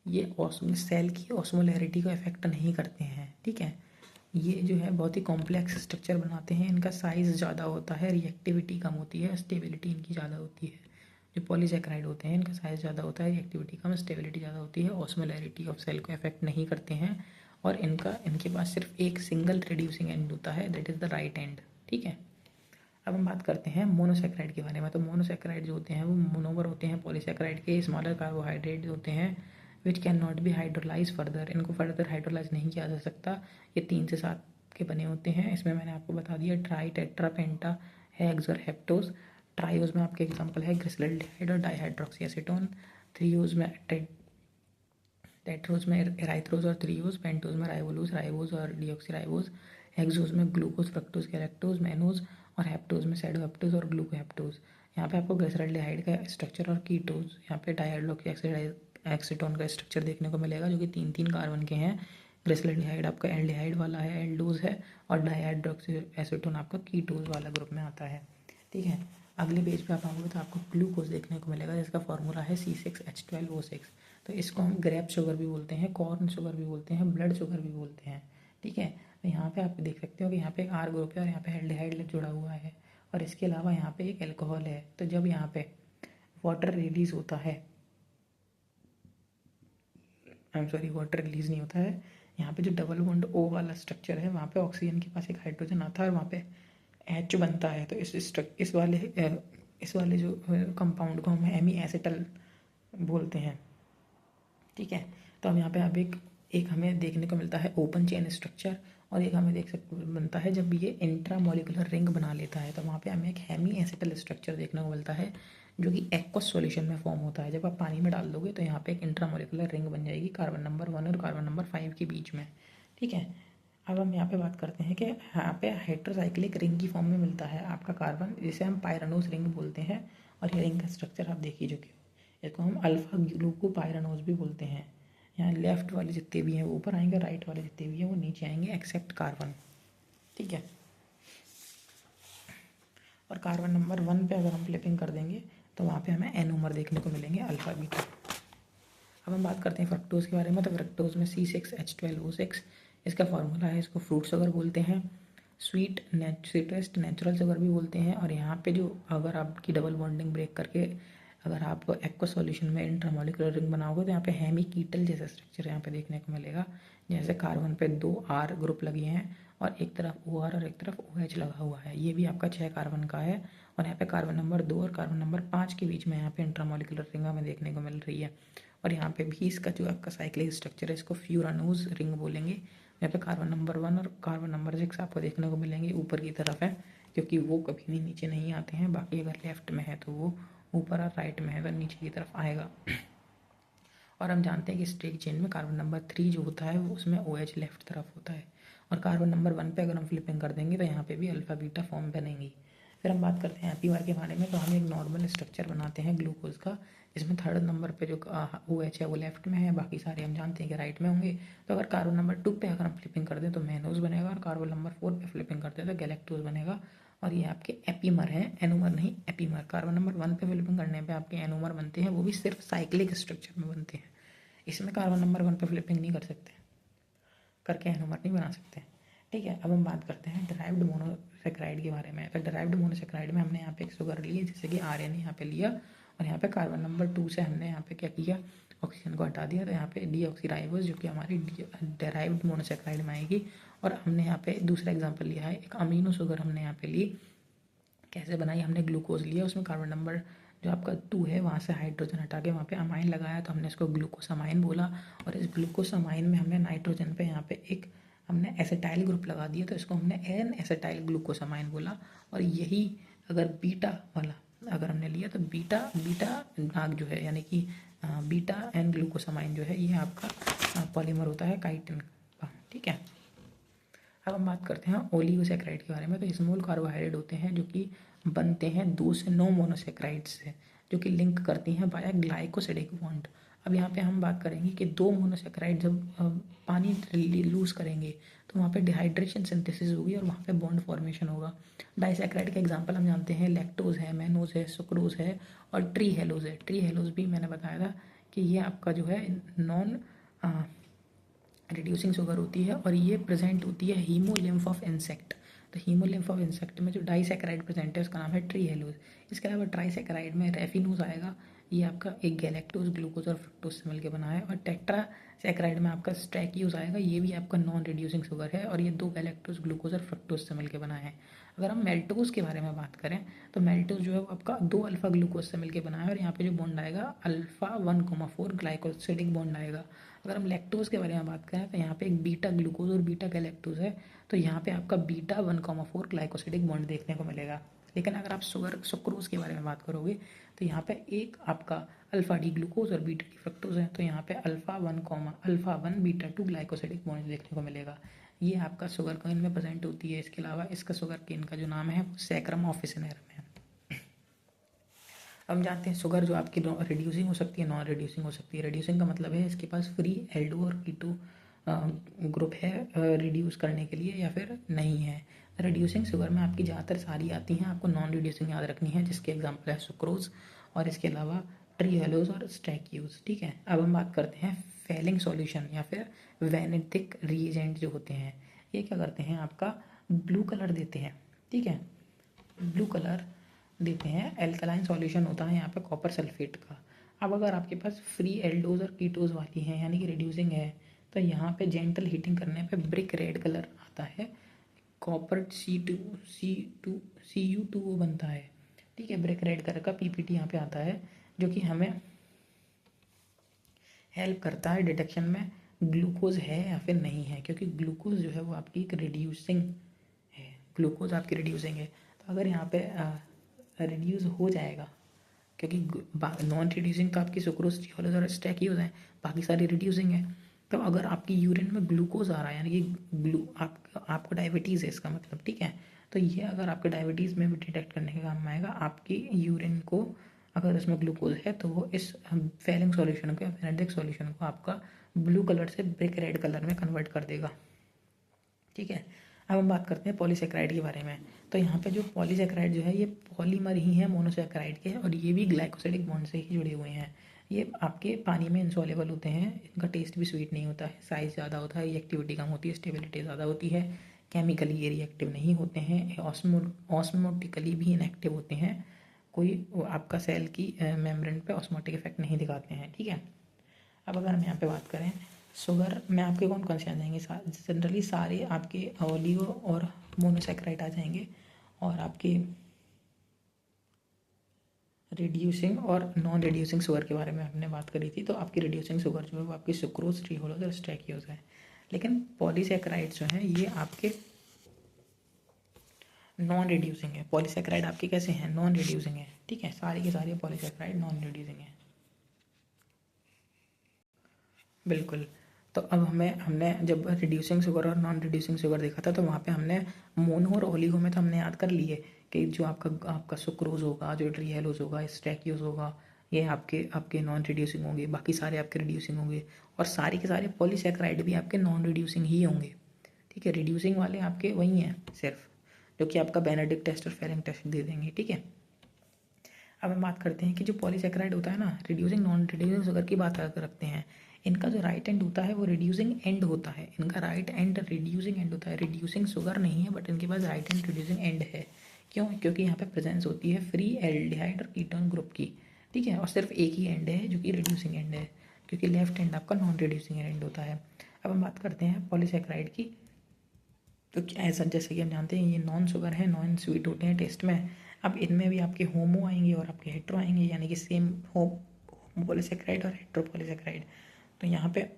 ये सेल की ऑस्मोलैरिटी को इफेक्ट नहीं करते हैं, ठीक है। ये जो है बहुत ही कॉम्प्लेक्स स्ट्रक्चर बनाते हैं, इनका साइज़ ज़्यादा होता है, रिएक्टिविटी कम होती है, स्टेबिलिटी इनकी ज़्यादा होती है। जो पॉलीसैकेराइड होते हैं इनका साइज़ ज़्यादा होता है, रिएक्टिविटी कम, स्टेबिलिटी ज़्यादा होती है, ऑस्मोलैरिटी ऑफ सेल को इफेक्ट नहीं करते हैं, और इनके पास सिर्फ एक सिंगल रिड्यूसिंग एंड होता है, that is the right and, ठीक है। अब हम बात करते हैं मोनोसैकेराइड के बारे में। तो मोनोसैकेराइड जो होते हैं वो मोनोमर होते हैं पॉलीसैकेराइड के, स्मॉलर कार्बोहाइड्रेट होते हैं which can not be hydrolyse further, इनको फर्दर हाइड्रोलाइज नहीं किया जा सकता। ये 3 से 7 के बने होते हैं। इसमें मैंने आपको बता दिया ट्राई, टेट्रा, पेंटा, हेक्स और हेप्टोज। ट्राईओज में आपके एग्जाम्पल है ग्लिसरॉल्डिहाइड और डाईहाइड्रोक्सी एसीटोन। थ्रीओज में टेट्रोज में एराइथ्रोज और थ्रीओज। पेंटोज में राइबोलोज, राइबोज और डीऑक्सीराइबोज। हेक्सोज में ग्लूकोज, फ्रक्टोज, गैलेक्टोज, मैनोज, और हेप्टोज में सैडोहेप्टोज और ग्लूकोहेप्टोज। यहाँ पे आपको ग्लिसरॉल्डिहाइड का स्ट्रक्चर और कीटोज, यहाँ पे डाईहाइड्रोक्सी एसीटोन का स्ट्रक्चर देखने को मिलेगा, जो कि 3-3 कार्बन के हैं। ग्लिसरॉल्डिहाइड आपका एल्डिहाइड वाला है, एल्डोज है, और डाईहाइड्रोक्सी एसीटोन आपका कीटोज वाला ग्रुप में आता है, ठीक है। अगले पेज पे आप आओगे तो आपको ग्लूकोज देखने को मिलेगा, जिसका फॉर्मूला है C6H12O6। तो इसको हम ग्रेप शुगर भी बोलते हैं, कॉर्न शुगर भी बोलते हैं, ब्लड शुगर भी बोलते हैं, ठीक है। तो यहाँ पे आप देख सकते हो कि यहाँ पे एक R ग्रुप है और यहाँ पे एल्डिहाइड जुड़ा हुआ है, और इसके अलावा यहाँ पे एक एल्कोहल है। तो जब यहाँ पे वाटर रिलीज होता है, वाटर रिलीज नहीं होता है, यहाँ पे जो डबल बॉन्ड O वाला स्ट्रक्चर है वहाँ पे ऑक्सीजन के पास एक हाइड्रोजन आता है और वहाँ पे H बनता है। तो इस वाले जो कंपाउंड को हम हेमी एसिटल बोलते हैं, ठीक है। तो हम यहाँ पे अब एक हमें देखने को मिलता है ओपन चेन स्ट्रक्चर, और एक हमें बनता है जब ये इंट्रामोलिकुलर रिंग बना लेता है, तो वहाँ पे हमें एक हेमी एसिटल स्ट्रक्चर देखने को मिलता है, जो कि एक्वस सॉल्यूशन में फॉर्म होता है। जब आप पानी में डाल दोगे तो यहाँ पे एक इंट्रामोलिकुलर रिंग बन जाएगी कार्बन नंबर 1 और कार्बन नंबर 5 के बीच में, ठीक है। अब हम यहाँ पे बात करते हैं कि यहाँ पे हेट्रोसाइक्लिक रिंग की फॉर्म में मिलता है आपका कार्बन, जिसे हम पायरानोज रिंग बोलते हैं, और ये रिंग का स्ट्रक्चर आप देख ही चुके हो। इसको हम अल्फा ग्लूकोपायरानोज भी बोलते हैं। यहाँ लेफ्ट वाले जितने भी हैं वो ऊपर आएंगे, राइट वाले जितने भी हैं वो नीचे आएंगे, एक्सेप्ट कार्बन, ठीक है। और कार्बन नंबर 1 पे अगर हम फ्लिपिंग कर देंगे तो वहाँ पे हमें एनोमर देखने को मिलेंगे, अल्फा बीटा। अब हम बात करते हैं फ्रक्टोज के बारे में। तो फ्रक्टोज में C6H12O6 इसका फार्मूला है, इसको फ्रूट शुगर बोलते हैं, स्वीटेस्ट नेचुरल शुगर भी बोलते हैं। और यहाँ पे जो अगर आपकी डबल बॉन्डिंग ब्रेक करके अगर आप एक्वा सॉल्यूशन में इंट्रामोलिकुलर रिंग बनाओगे तो यहाँ पे हेमी कीटल जैसा स्ट्रक्चर यहाँ पे देखने को मिलेगा, जैसे कार्बन पे 2 R ग्रुप लगे हैं और एक तरफ OR और एक तरफ OH लगा हुआ है। ये भी आपका 6 कार्बन का है, और यहाँ पे कार्बन नंबर 2 और कार्बन नंबर 5 के बीच में यहाँ पे इंट्रामोलिकुलर रिंग हमें देखने को मिल रही है। और यहाँ पे भी इसका जो आपका साइक्लिक स्ट्रक्चर है इसको फ्यूरानोज रिंग बोलेंगे। यहाँ पे कार्बन नंबर 1 और कार्बन नंबर 6 आपको देखने को मिलेंगे, ऊपर की तरफ है, क्योंकि वो कभी भी नीचे नहीं आते हैं। बाकी अगर लेफ्ट में है तो वो ऊपर, और राइट में है तो नीचे की तरफ आएगा। और हम जानते हैं कि स्ट्रेट चेन में कार्बन नंबर 3 जो होता है वो उसमें OH लेफ्ट तरफ होता है, और कार्बन नंबर 1 पे अगर हम फ्लिपिंग कर देंगे तो यहाँ पे भी अल्फा बीटा फॉर्म बनेंगी। फिर हम बात करते हैं एपीमर के बारे में। तो हम एक नॉर्मल स्ट्रक्चर बनाते हैं ग्लूकोज का, जिसमें 3rd नंबर पे जो OH है वो लेफ्ट में है, बाकी सारे हम जानते हैं कि राइट में होंगे। तो अगर कार्बन नंबर 2 पे अगर हम फ्लिपिंग कर दें तो मैनोज बनेगा, और कार्बन नंबर 4 पे फ्लिपिंग करते हैं तो गैलेक्टोज बनेगा। और ये आपके एपीमर हैं, एनोमर नहीं एपीमर। कार्बन नंबर 1 पे फ्लिपिंग करने पे आपके एनोमर बनते हैं, वो भी सिर्फ साइक्लिक स्ट्रक्चर में बनते हैं। इसमें कार्बन नंबर 1 पे फ्लिपिंग नहीं कर सकते, करके एनोमर नहीं बना सकते, ठीक है। अब हम बात करते हैं डिराइव्ड मोनोसैकेराइड के बारे में। तो डिराइव्ड मोनोसैकेराइड में हमने यहाँ पे एक शुगर ली, जैसे कि RN यहाँ पे लिया, और यहाँ पे कार्बन नंबर 2 से हमने यहाँ पे क्या किया, ऑक्सीजन को हटा दिया। तो यहाँ पे डीऑक्सीराइबोज जो कि हमारी डिराइव्ड मोनोसैकेराइड में आएगी। और हमने यहाँ पे दूसरा एग्जाम्पल लिया है, एक अमीनो शुगर हमने यहाँ पे ली। कैसे बनाई, हमने ग्लूकोज लिया, उसमें कार्बन नंबर जो आपका 2 है वहाँ से हाइड्रोजन हटा के वहाँ पे अमाइन लगाया तो हमने इसको ग्लूकोसामाइन बोला। और इस ग्लूकोसामाइन में हमने नाइट्रोजन पे यहाँ पे एक हमने एसिटाइल ग्रुप लगा दिया तो इसको हमने एन एसिटाइल ग्लूकोसामाइन बोला। और यही अगर बीटा वाला अगर हमने लिया तो बीटा भाग जो है यानी कि बीटा एन ग्लूकोसामाइन जो है ये आपका पॉलीमर होता है काइटिन का। ठीक है, अब हम बात करते हैं ओलिगोसैकेराइड के बारे में। तो स्मॉल कार्बोहाइड्रेट होते हैं जो कि बनते हैं 2 से 9 मोनोसैकेराइड से, जो कि लिंक करती हैं बाय ग्लाइकोसिडिक बॉन्ड। अब यहाँ पे हम बात करेंगे कि 2 मोनोसैकेराइड जब पानी लूज करेंगे तो वहाँ पे डिहाइड्रेशन सिंथेसिस होगी और वहाँ पे बॉन्ड फॉर्मेशन होगा। डाइसैकेराइड का एग्जांपल हम जानते हैं लैक्टोज है, मैनोज है, सुक्रोज है और ट्री हेलोज है। ट्री हेलोज भी मैंने बताया था कि ये आपका जो है नॉन रिड्यूसिंग शुगर होती है और ये प्रेजेंट होती है हीमोलिम्फ ऑफ इंसेक्ट। तो हीमोलिम्फ ऑफ इंसेक्ट में जो डाइसैकेराइड प्रेजेंट है उसका नाम है ट्री हेलोज। इसके अलावा ट्राइसैकेराइड में रेफिनोज आएगा, ये आपका एक गैलेक्टोज ग्लूकोज और फ्रुक्टोज से मिलकर बना है। और टेट्रासैकेराइड में आपका स्ट्रैकियोज आएगा, ये भी आपका नॉन रिड्यूसिंग शुगर है और ये 2 गैलेक्टोज ग्लूकोज और फ्रुक्टोज से मिलकर बना है। अगर हम मेल्टोज के बारे में बात करें तो मेल्टोज जो है वो आपका 2 अल्फा ग्लूकोज से मिलकर बना है और यहाँ पे जो बॉन्ड आएगा अल्फा 1,4 ग्लाइकोसिडिक बॉन्ड आएगा। अगर हम लैक्टोज के बारे में बात करें तो यहाँ पे एक बीटा ग्लूकोज और बीटा गैलेक्टोज है, तो यहाँ पे आपका बीटा 1,4 ग्लाइकोसिडिक बॉन्ड देखने को मिलेगा। लेकिन अगर आप सुक्रोज के बारे में बात करोगे तो यहाँ पे एक आपका अल्फा डी ग्लूकोज और बीटा डी फ्रक्टोज है, तो यहाँ पे अल्फा 1 बीटा 2 ग्लाइकोसिडिक बॉन्ड देखने को मिलेगा। ये आपका शुगर केन में प्रेजेंट होती है। इसके अलावा इसका शुगर केन का जो नाम है वो सैकरम ऑफिसिनेरम है। हम जानते हैं शुगर जो आपकी रिड्यूसिंग हो सकती है, नॉन रिड्यूसिंग हो सकती है। रिड्यूसिंग का मतलब है इसके पास फ्री एल्डो और कीटो ग्रुप है रिड्यूस करने के लिए या फिर नहीं है। रिड्यूसिंग शुगर में आपकी ज़्यादातर सारी आती हैं, आपको नॉन रिड्यूसिंग याद रखनी है जिसके एग्जांपल है सुक्रोज और इसके अलावा ट्री हेलोज और स्टैक्यूज। ठीक है, अब हम बात करते हैं फेलिंग सॉल्यूशन या फिर वैनेटिक रिएजेंट जो होते हैं। ये क्या करते हैं, आपका ब्लू कलर देते हैं। ठीक है, ब्लू कलर देते हैं, एल्कलाइन सॉल्यूशन होता है यहाँ पे कॉपर सल्फेट का। अब अगर आपके पास फ्री एल्डोज और कीटोज वाली है यानी कि रिड्यूसिंग है तो यहाँ पे जेंटल हीटिंग करने पे ब्रिक रेड कलर आता है, कॉपर Cu2 बनता है। ठीक है, ब्रिक रेड कलर का पीपीटी यहाँ पे आता है जो कि हमें हेल्प करता है डिटेक्शन में ग्लूकोज है या फिर नहीं है, क्योंकि ग्लूकोज जो है वो आपकी एक रिड्यूसिंग है, ग्लूकोज आपकी रिड्यूसिंग है। तो अगर यहाँ पे रिड्यूस हो जाएगा, क्योंकि नॉन रिड्यूसिंग तो आपकी सुक्रोज ट्री और स्टैक्यूज हैं, बाकी सारी रिड्यूसिंग है। तो अगर आपकी यूरिन में ग्लूकोज आ रहा है यानी कि आपको डायबिटीज़ है इसका मतलब। ठीक है, तो ये अगर आपके डायबिटीज़ में भी डिटेक्ट करने का काम आएगा। आपकी यूरिन को अगर उसमें ग्लूकोज है तो वो इस फेलिंग सॉल्यूशन को या फेनेटिक सॉल्यूशन को आपका ब्लू कलर से ब्रिक रेड कलर में कन्वर्ट कर देगा। ठीक है, अब हम बात करते हैं पॉलीसैकेराइड के बारे में। तो यहाँ पे जो पॉलीसैकेराइड जो है ये पॉलीमर ही है मोनोसैकेराइड के और ये भी ग्लाइकोसिडिक बॉन्ड से ही जुड़े हुए हैं। ये आपके पानी में इंसॉल्युबल होते हैं, इनका टेस्ट भी स्वीट नहीं होता है, साइज़ ज़्यादा होता है, रिएक्टिविटी कम होती है, स्टेबिलिटी ज़्यादा होती है, केमिकली ये रिएक्टिव नहीं होते हैं, ऑस्मोटिकली भी इनएक्टिव होते हैं, कोई आपका सेल की मेम्ब्रेन पे ऑस्मोटिक इफेक्ट नहीं दिखाते हैं। ठीक है, अब अगर हम यहाँ पे बात करें शुगर में आपके कौन कौन से आ जाएंगे, जनरली सारे आपके ओलिगो और मोनोसैकेराइड आ जाएंगे और आपके रिड्यूसिंग और नॉन रिड्यूसिंग शुगर के बारे में हमने बात करी थी। तो आपकी रिड्यूसिंग शुगर जो है वो आपकी सुक्रोज, ट्री हेलोज और स्टैक्यूज है। लेकिन पॉलीसैकेराइड जो है ये आपके नॉन रिड्यूसिंग है। पॉलीसैकेराइड आपके कैसे हैं, नॉन रिड्यूसिंग है। ठीक है, सारी के सारी पॉलीसैकेराइड नॉन रिड्यूसिंग है। बिल्कुल, तो अब हमने जब रिड्यूसिंग शुगर और नॉन रिड्यूसिंग शुगर देखा था तो वहाँ पे हमने मोनो और ओलिगो में तो हमने याद कर लिए कि जो आपका सुक्रोज होगा, जो ट्री हेलोज होगा, स्टैक्यूज होगा, ये आपके आपके नॉन रिड्यूसिंग होंगे, बाकी सारे आपके रिड्यूसिंग होंगे और सारे के सारे पॉलीसैकेराइड भी आपके नॉन रिड्यूसिंग ही होंगे। ठीक है, रिड्यूसिंग वाले आपके वही हैं सिर्फ, जो कि आपका बेनेडिक्ट टेस्ट और फेलिंग टेस्ट दे देंगे। ठीक है, अब हम बात करते हैं कि जो पॉलीसैकेराइड होता है ना, रिड्यूसिंग नॉन रिड्यूसिंग शुगर की बात अगर रखते हैं, इनका जो राइट एंड होता है वो रिड्यूसिंग एंड होता है। इनका राइट एंड रिड्यूसिंग एंड होता है, रिड्यूसिंग शुगर नहीं है बट इनके पास राइट एंड रिड्यूसिंग एंड है। क्यों, क्योंकि यहाँ पे प्रेजेंस होती है फ्री एल्डिहाइड और कीटोन ग्रुप की। ठीक है, और सिर्फ एक ही एंड है जो कि रिड्यूसिंग एंड है, क्योंकि लेफ्ट एंड आपका नॉन रिड्यूसिंग एंड होता है। अब हम बात करते हैं पॉलीसैकेराइड की। तो ऐसा जैसे कि हम जानते हैं ये नॉन शुगर है, नॉन स्वीट होते हैं टेस्ट में, अब इनमें भी आपके होमो आएंगे और आपके हेट्रो आएंगे, यानी कि सेम होमोपॉलीसेकेराइड और हेट्रोपॉलीसेकेराइड। तो यहाँ पे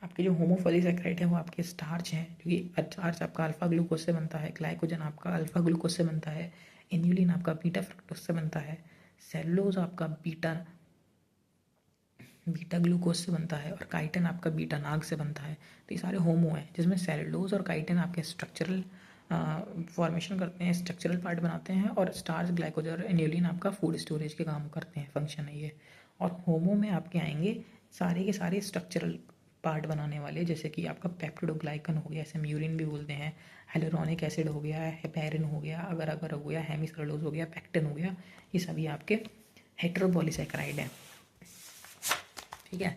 आपके जो होमोपॉलीसेकेराइड है वो आपके स्टार्च हैं, क्योंकि स्टार्च आपका अल्फा ग्लूकोज से बनता है, ग्लाइकोजन आपका अल्फा ग्लूकोज से बनता है, इन्यूलिन आपका बीटा फ्रक्टोज से बनता है, सेलुलोज आपका बीटा ग्लूकोज से बनता है, और काइटिन आपका बीटा नाग से बनता है। तो ये सारे होमो हैं, जिसमें सेलुलोज और काइटिन आपके स्ट्रक्चरल फॉर्मेशन करते हैं, स्ट्रक्चरल पार्ट बनाते हैं, और स्टार्च ग्लाइकोजन और इन्यूलिन आपका फूड स्टोरेज के काम करते हैं, फंक्शन है ये। और होमो में आपके आएंगे सारे के सारे स्ट्रक्चरल पार्ट बनाने वाले, जैसे कि आपका पेप्टिडोग्लाइकन हो गया, इसे म्यूरिन भी बोलते हैं, हेलोरोनिक एसिड हो गया, हेपेरिन हो गया, अगर अगर हो गया, हेमिसेलुलोज हो गया, पेक्टिन हो गया, ये सभी आपके हेटेरोपॉलीसैकेराइड हैं। ठीक है,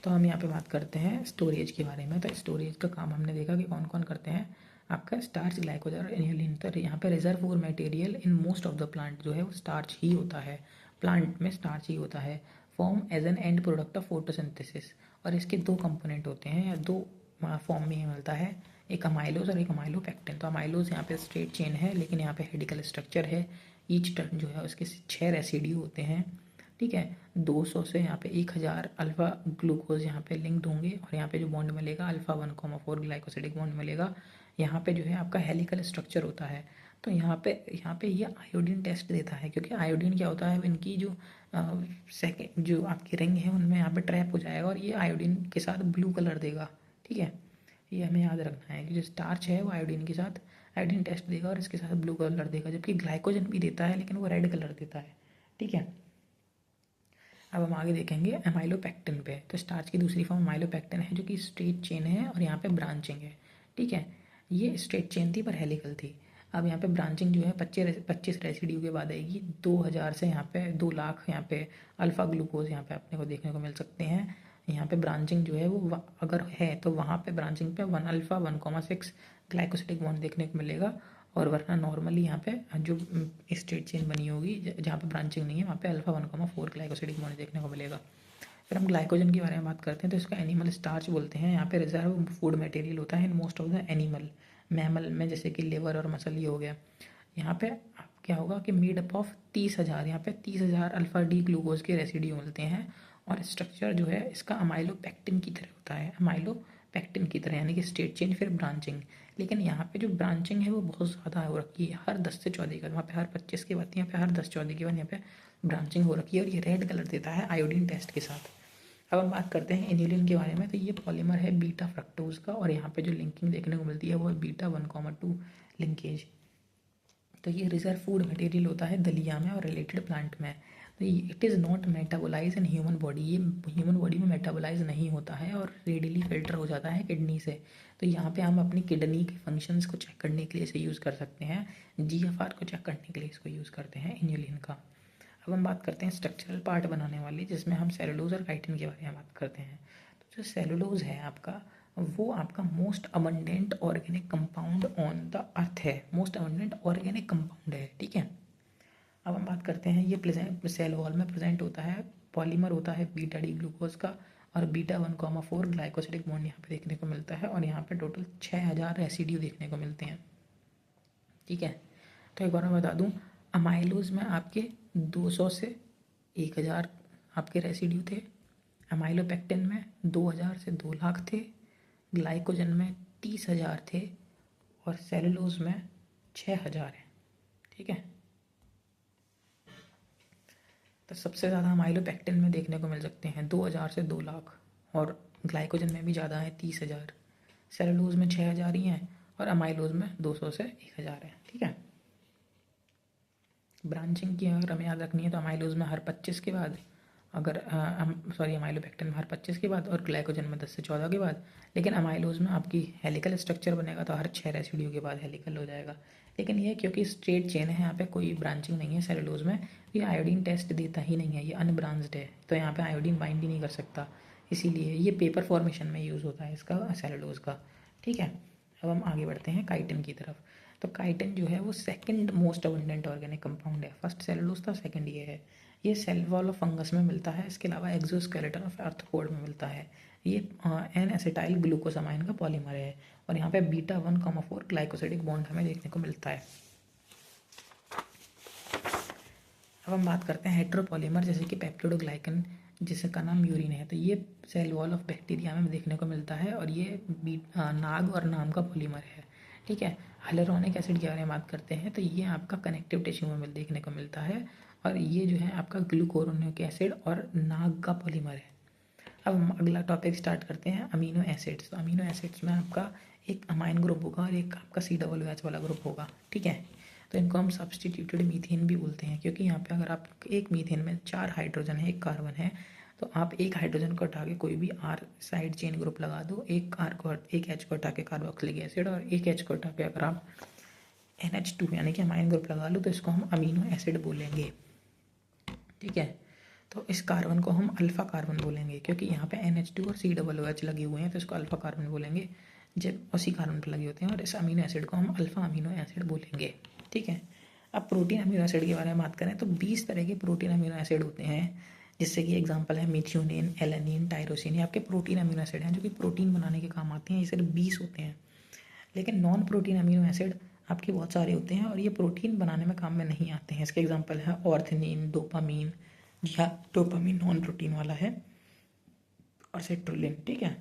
तो हम यहाँ पे बात करते हैं स्टोरेज के बारे में। तो स्टोरेज का काम हमने देखा कि कौन कौन करते हैं, आपका स्टार्च, ग्लाइकोजन और इन्यूलिन। तो यहाँ पे reservoir material in most of the plant जो है वो स्टार्च ही होता है, प्लांट में स्टार्च ही होता है, form as an end product of photosynthesis. और इसके दो कंपोनेंट होते हैं, या दो फॉर्म में मिलता है, एक अमाइलोज और एक अमाइलोपेक्टिन। तो अमाइलोज यहाँ पे स्ट्रेट चेन है, लेकिन यहाँ पे हेडिकल स्ट्रक्चर है, ईच टर्न जो है उसके 6 रेसिड्यू होते हैं। ठीक है, 200 से यहाँ पे 1000 अल्फा ग्लूकोज यहाँ पे लिंक्ड होंगे, और यहाँ पे जो बॉन्ड मिलेगा अल्फा 1,4 ग्लाइकोसिडिक बॉन्ड मिलेगा। यहाँ पे जो है आपका हेलिकल स्ट्रक्चर होता है। तो यहाँ पे ये आयोडीन टेस्ट देता है, क्योंकि आयोडीन क्या होता है, इनकी जो सेकेंड जो आपकी रिंग है उनमें यहाँ पे ट्रैप हो जाएगा, और ये आयोडीन के साथ ब्लू कलर देगा। ठीक है, ये हमें याद रखना है कि जो स्टार्च है वो आयोडीन के साथ आयोडीन टेस्ट देगा और इसके साथ ब्लू कलर देगा, जबकि ग्लाइकोजन भी देता है लेकिन वो रेड कलर देता है। ठीक है, अब हम आगे देखेंगे अमाइलोपेक्टिन पे। तो स्टार्च की दूसरी फॉर्म अमाइलोपेक्टिन है, जो कि स्ट्रेट चेन है और यहाँ पे ब्रांचिंग है। ठीक है, ये स्ट्रेट चेन थी पर हेलिकल थी। अब यहाँ पे ब्रांचिंग जो है 25 रेसिड्यू के बाद आएगी। 2000 से यहाँ पे 2 लाख यहाँ पे अल्फा ग्लूकोज यहाँ पे अपने को देखने को मिल सकते हैं। यहाँ पे ब्रांचिंग जो है वो अगर है तो वहाँ पे ब्रांचिंग पे 1 अल्फा 1,6 ग्लाइकोसिडिक बॉन्ड देखने को मिलेगा, और वरना नॉर्मली यहाँ पे जो स्ट्रेट चेन बनी होगी जहाँ पे ब्रांचिंग नहीं है वहाँ पे अल्फा 1,4 ग्लाइकोसिडिक बॉन्ड देखने को मिलेगा। फिर हम ग्लाइकोजन के बारे में बात करते हैं, तो इसका एनिमल स्टार्च बोलते हैं। यहाँ पे रिजर्व फूड मटेरियल होता है in most of the animal, mammal में जैसे कि लिवर और मसल ये हो गया। यहाँ पे क्या होगा कि मेड अप ऑफ 30,000, यहाँ पे 30,000 अल्फा डी ग्लूकोज के रेसिड्यू मिलते हैं, और स्ट्रक्चर जो है इसका अमाइलोपेक्टिन की तरह होता है, अमाइलोपेक्टिन की तरह, यानी कि स्ट्रेट चेन फिर ब्रांचिंग। लेकिन यहाँ पे जो ब्रांचिंग है वो बहुत ज़्यादा हो रखी है, हर 10 से 14 के बाद, वहाँ पे हर 25 के बाद, यहाँ पे हर 10-14 के बाद यहाँ पे ब्रांचिंग हो रखी है, और ये रेड कलर देता है आयोडीन टेस्ट के साथ। अब हम बात करते हैं इन्यूलिन के बारे में। तो ये पॉलीमर है बीटा फ्रक्टोज का, और यहाँ पे जो लिंकिंग देखने को मिलती है वो है बीटा 1,2 लिंकेज। तो ये रिजर्व फूड मटेरियल होता है दलिया में और रिलेटेड प्लांट में। तो it is not metabolize in human body, ये ह्यूमन बॉडी में मेटाबोलाइज नहीं होता है और रेडिली फिल्टर हो जाता है किडनी से। तो यहाँ पे हम अपनी किडनी के फंक्शंस को चेक करने के लिए इसे यूज़ कर सकते हैं, GFR को चेक करने के लिए इसको यूज़ करते हैं इन्यूलिन का। अब हम बात करते हैं स्ट्रक्चरल पार्ट बनाने वाली, जिसमें हम सेलुलोज और काइटिन के बारे में बात करते हैं। तो जो सेलुलोज है आपका, वो आपका most abundant organic compound on the earth है, मोस्ट अबंडेंट ऑर्गेनिक कंपाउंड है। ठीक है, अब हम बात करते हैं, ये प्रेजेंट सेल वॉल में प्रेजेंट होता है, पॉलीमर होता है बीटा डी ग्लूकोज का, और बीटा 1,4 ग्लाइकोसिडिक बॉन्ड यहाँ पे देखने को मिलता है, और यहाँ पे टोटल 6000 रेसिड्यू देखने को मिलते हैं। ठीक है, तो एक बार मैं बता दूँ, अमाइलोज में आपके 200 से 1000 आपके रेसिड्यू थे, अमाइलोपेक्टिन में 2000 से 2 लाख थे, ग्लाइकोजन में 30,000 थे, और सेलुलोज में 6000 हैं। ठीक है, तो सबसे ज़्यादा अमाइलोपेक्टिन में देखने को मिल सकते हैं 2000 से 2 लाख, और ग्लाइकोजन में भी ज़्यादा है 30,000, सेलुलोज में 6000 ही हैं, और अमाइलोज में 200 से 1000 है। ठीक है, ब्रांचिंग की अगर हमें याद रखनी है तो अमाइलोज में हर 25 के बाद, अगर अमाइलोपेक्टिन में हर 25 के बाद, और ग्लाइकोजन में 10 से 14 के बाद। लेकिन अमाइलोज में आपकी हेलिकल स्ट्रक्चर बनेगा तो हर 6 रेसिड्यू के बाद हेलिकल हो जाएगा। लेकिन ये क्योंकि स्ट्रेट चेन है, यहाँ पे कोई ब्रांचिंग नहीं है सेलुलोज में, ये आयोडीन टेस्ट देता ही नहीं है, ये अनब्रांच्ड है, तो यहाँ पे आयोडीन बाइंड ही नहीं कर सकता, इसीलिए ये पेपर फॉर्मेशन में यूज़ होता है इसका, सेलुलोज का। ठीक है, अब हम आगे बढ़ते हैं काइटिन की तरफ। तो काइटिन जो है वो second most abundant organic compound है, फर्स्ट सेलुलोज था, सेकंड ये है। ये सेल वॉल ऑफ फंगस में मिलता है, इसके अलावा एक्सोस्केलेटन ऑफ आर्थ्रोपोड में मिलता है। ये एन एसिटाइल ग्लूकोसामाइन का पॉलीमर है, और यहाँ पे बीटा 1,4 ग्लाइकोसिडिक बॉन्ड हमें देखने को मिलता है। अब हम बात करते हैं हेट्रोपॉलीमर, जैसे कि पेप्टिडोग्लाइकन जिसका नाम यूरिन है। तो ये सेल वॉल ऑफ बैक्टीरिया में देखने को मिलता है और ये नाग और नाम का पॉलीमर है। ठीक है। हाइलुरोनिक एसिड के बारे में बात करते हैं तो ये आपका कनेक्टिव टिश्यू में देखने को मिलता है और ये जो है आपका ग्लूकोरोनिक एसिड और नाग का पॉलीमर है। अब हम अगला टॉपिक स्टार्ट करते हैं, अमीनो एसिड्स। तो अमीनो एसिड्स में आपका एक अमाइन ग्रुप होगा और एक आपका COOH वाला ग्रुप होगा। ठीक है। तो इनको हम सब्सटीट्यूटेड मीथेन भी बोलते हैं, क्योंकि यहाँ पे अगर आप एक मीथेन में 4 हाइड्रोजन है, 1 कार्बन है, तो आप एक हाइड्रोजन को हटा के कोई भी R साइड चेन ग्रुप लगा दो, एक H को हटा के कार्बोक्सिलिक एसिड और एक H को हटा के अगर आप NH2 यानी कि अमाइन ग्रुप लगा लो तो इसको हम अमीनो एसिड बोलेंगे। ठीक है। तो इस कार्बन को हम अल्फा कार्बन बोलेंगे, क्योंकि यहाँ पे NH2 और COOH लगे हुए हैं तो इसको अल्फा कार्बन बोलेंगे जब उसी कार्बन पर लगे होते हैं, और इस अमीनो एसिड को हम अल्फा अमीनो एसिड बोलेंगे। ठीक है। अब प्रोटीन अमीनो एसिड के बारे में बात करें तो 20 तरह के प्रोटीन अमीनो एसिड होते हैं, जिससे कि एग्जांपल है मिथ्योनिन, एलेनिन, टायरोसिन। ये आपके प्रोटीन अमीनो एसिड हैं जो कि प्रोटीन बनाने के काम आते हैं। ये सिर्फ 20 होते हैं। लेकिन नॉन प्रोटीन अमीनो एसिड आपके बहुत सारे होते हैं और ये प्रोटीन बनाने में काम में नहीं आते हैं। इसके एग्जांपल है ऑर्थिनीन, डोपामीन। जी हाँ, डोपामीन नॉन प्रोटीन वाला है, और सेट्रोलिन। ठीक है।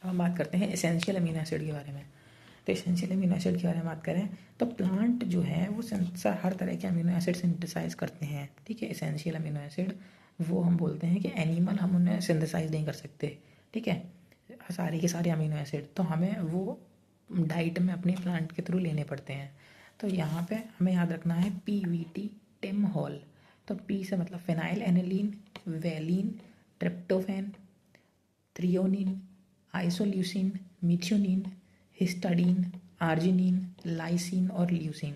अब हम बात करते हैं एसेंशियल अमीनो एसिड के बारे में। तो एसेंशियल अमीनो एसिड के बारे में बात करें तो प्लांट जो है वो हर तरह के अमीनो एसिड सिंथेसाइज करते हैं। ठीक है। एसेंशियल अमीनो एसिड वो हम बोलते हैं कि एनिमल हम उन्हें सिंथेसाइज नहीं कर सकते। ठीक है। सारे के सारे अमीनो एसिड तो हमें वो डाइट में अपने प्लांट के थ्रू लेने पड़ते हैं। तो यहाँ पे हमें याद रखना है PVT, टिम हॉल। तो P से मतलब phenyl aniline, valine, tryptophan, threonine, isoleucine, methionine, हिस्टाडीन, arginine, lysine और ल्यूसिन।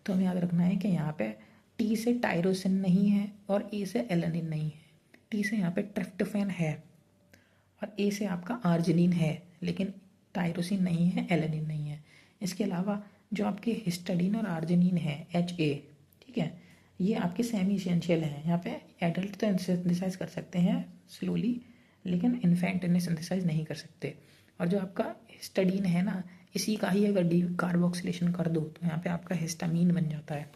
तो हमें याद रखना है कि यहाँ पे T से टायरोसिन नहीं है और A से एलेनिन नहीं है। T से यहाँ पे ट्रिप्टोफैन है और A से आपका आर्जिनिन है, लेकिन टायरोसिन नहीं है, एलेनिन नहीं है। इसके अलावा जो आपके हिस्टाडीन और आर्जिनिन है HA, ठीक है, ये आपके सेमी इसेंशियल हैं। यहाँ पे एडल्ट तो सिंथेसाइज कर सकते हैं स्लोली, लेकिन इन्फेंट इन्हें सिंथेसाइज नहीं कर सकते। और जो आपका हिस्टाडीन है ना, इसी का ही अगर डी कार्बोक्सिलेशन कर दो तो यहाँ पे आपका हिस्टामीन बन जाता है।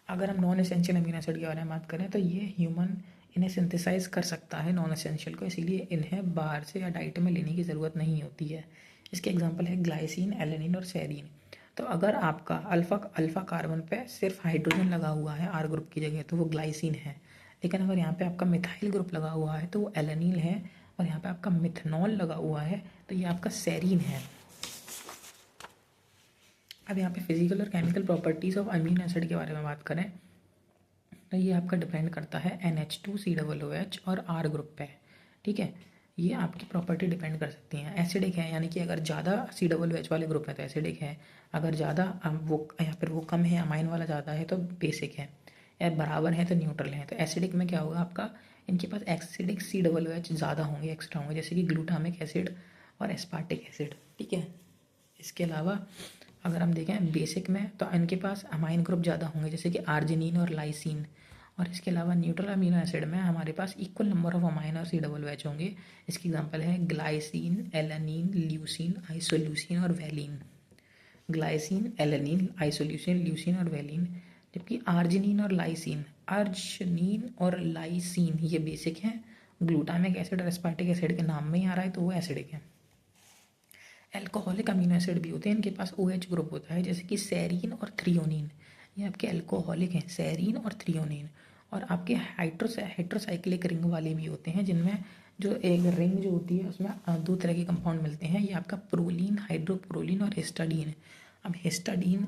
अगर हम नॉन एसेंशियल अमीनो एसिड के बारे में बात करें तो ये ह्यूमन इन्हें सिंथेसाइज कर सकता है नॉन एसेंशियल को, इसीलिए इन्हें बाहर से या डाइट में लेने की ज़रूरत नहीं होती है। इसके एग्जांपल है ग्लाइसिन, एलेनिन और सेरीन। तो अगर आपका अल्फा कार्बन पे सिर्फ हाइड्रोजन लगा हुआ है R ग्रुप की जगह तो वो ग्लाइसिन है, लेकिन अगर यहाँ पे आपका मिथाइल ग्रुप लगा हुआ है तो वो एलेनिल है, और यहाँ पे आपका मिथनॉल लगा हुआ है तो ये आपका सेरीन है। अब यहाँ पे फिजिकल और chemical properties of amino acid के बारे में बात करें तो ये आपका डिपेंड करता है NH2, COOH और R ग्रुप पे। ठीक है। ये आपकी प्रॉपर्टी डिपेंड कर सकती हैं। एसिडिक है यानी कि अगर ज़्यादा COOH वाले ग्रुप है तो एसिडिक है, अगर ज़्यादा वो या फिर वो कम है, अमाइन वाला ज़्यादा है तो बेसिक है, या बराबर है तो न्यूट्रल है। तो एसिडिक में क्या होगा आपका, इनके पास एसिडिक COOH ज़्यादा होंगे, एक्स्ट्रा होंगे, जैसे कि ग्लूटामिक एसिड और एस्पार्टिक एसिड। ठीक है। इसके अलावा अगर हम देखें बेसिक में तो इनके पास अमाइन ग्रुप ज़्यादा होंगे, जैसे कि आर्जिनिन और लाइसिन। और इसके अलावा न्यूट्रल अमीनो एसिड में हमारे पास इक्वल नंबर ऑफ अमाइन और COOH होंगे। इसकी एग्जांपल है ग्लाइसिन, एलेनिन, ल्यूसिन, आइसोल्यूसिन और valine. Glycine, alanine, isoleucine, leucine और वैलिन। जबकि आर्जिनिन और लाइसिन ये बेसिक हैं। ग्लूटामिक एसिड और एस्पार्टिक एसिड के नाम में ही आ रहा है तो वो एसिडिक है। एल्कोहलिक अमीनो एसिड भी होते हैं, इनके पास OH ग्रुप होता है, जैसे कि सेरीन और थ्रियोनिन। ये आपके एल्कोहलिक हैं, सेरीन और थ्रियोनिन। और आपके हाइड्रोसाइक्लिक रिंग वाले भी होते हैं, जिनमें जो एक रिंग जो होती है उसमें 2 तरह के कंपाउंड मिलते हैं। ये आपका प्रोलीन, हाइड्रोप्रोलीन और हिस्टाडीन। अब हिस्टाडीन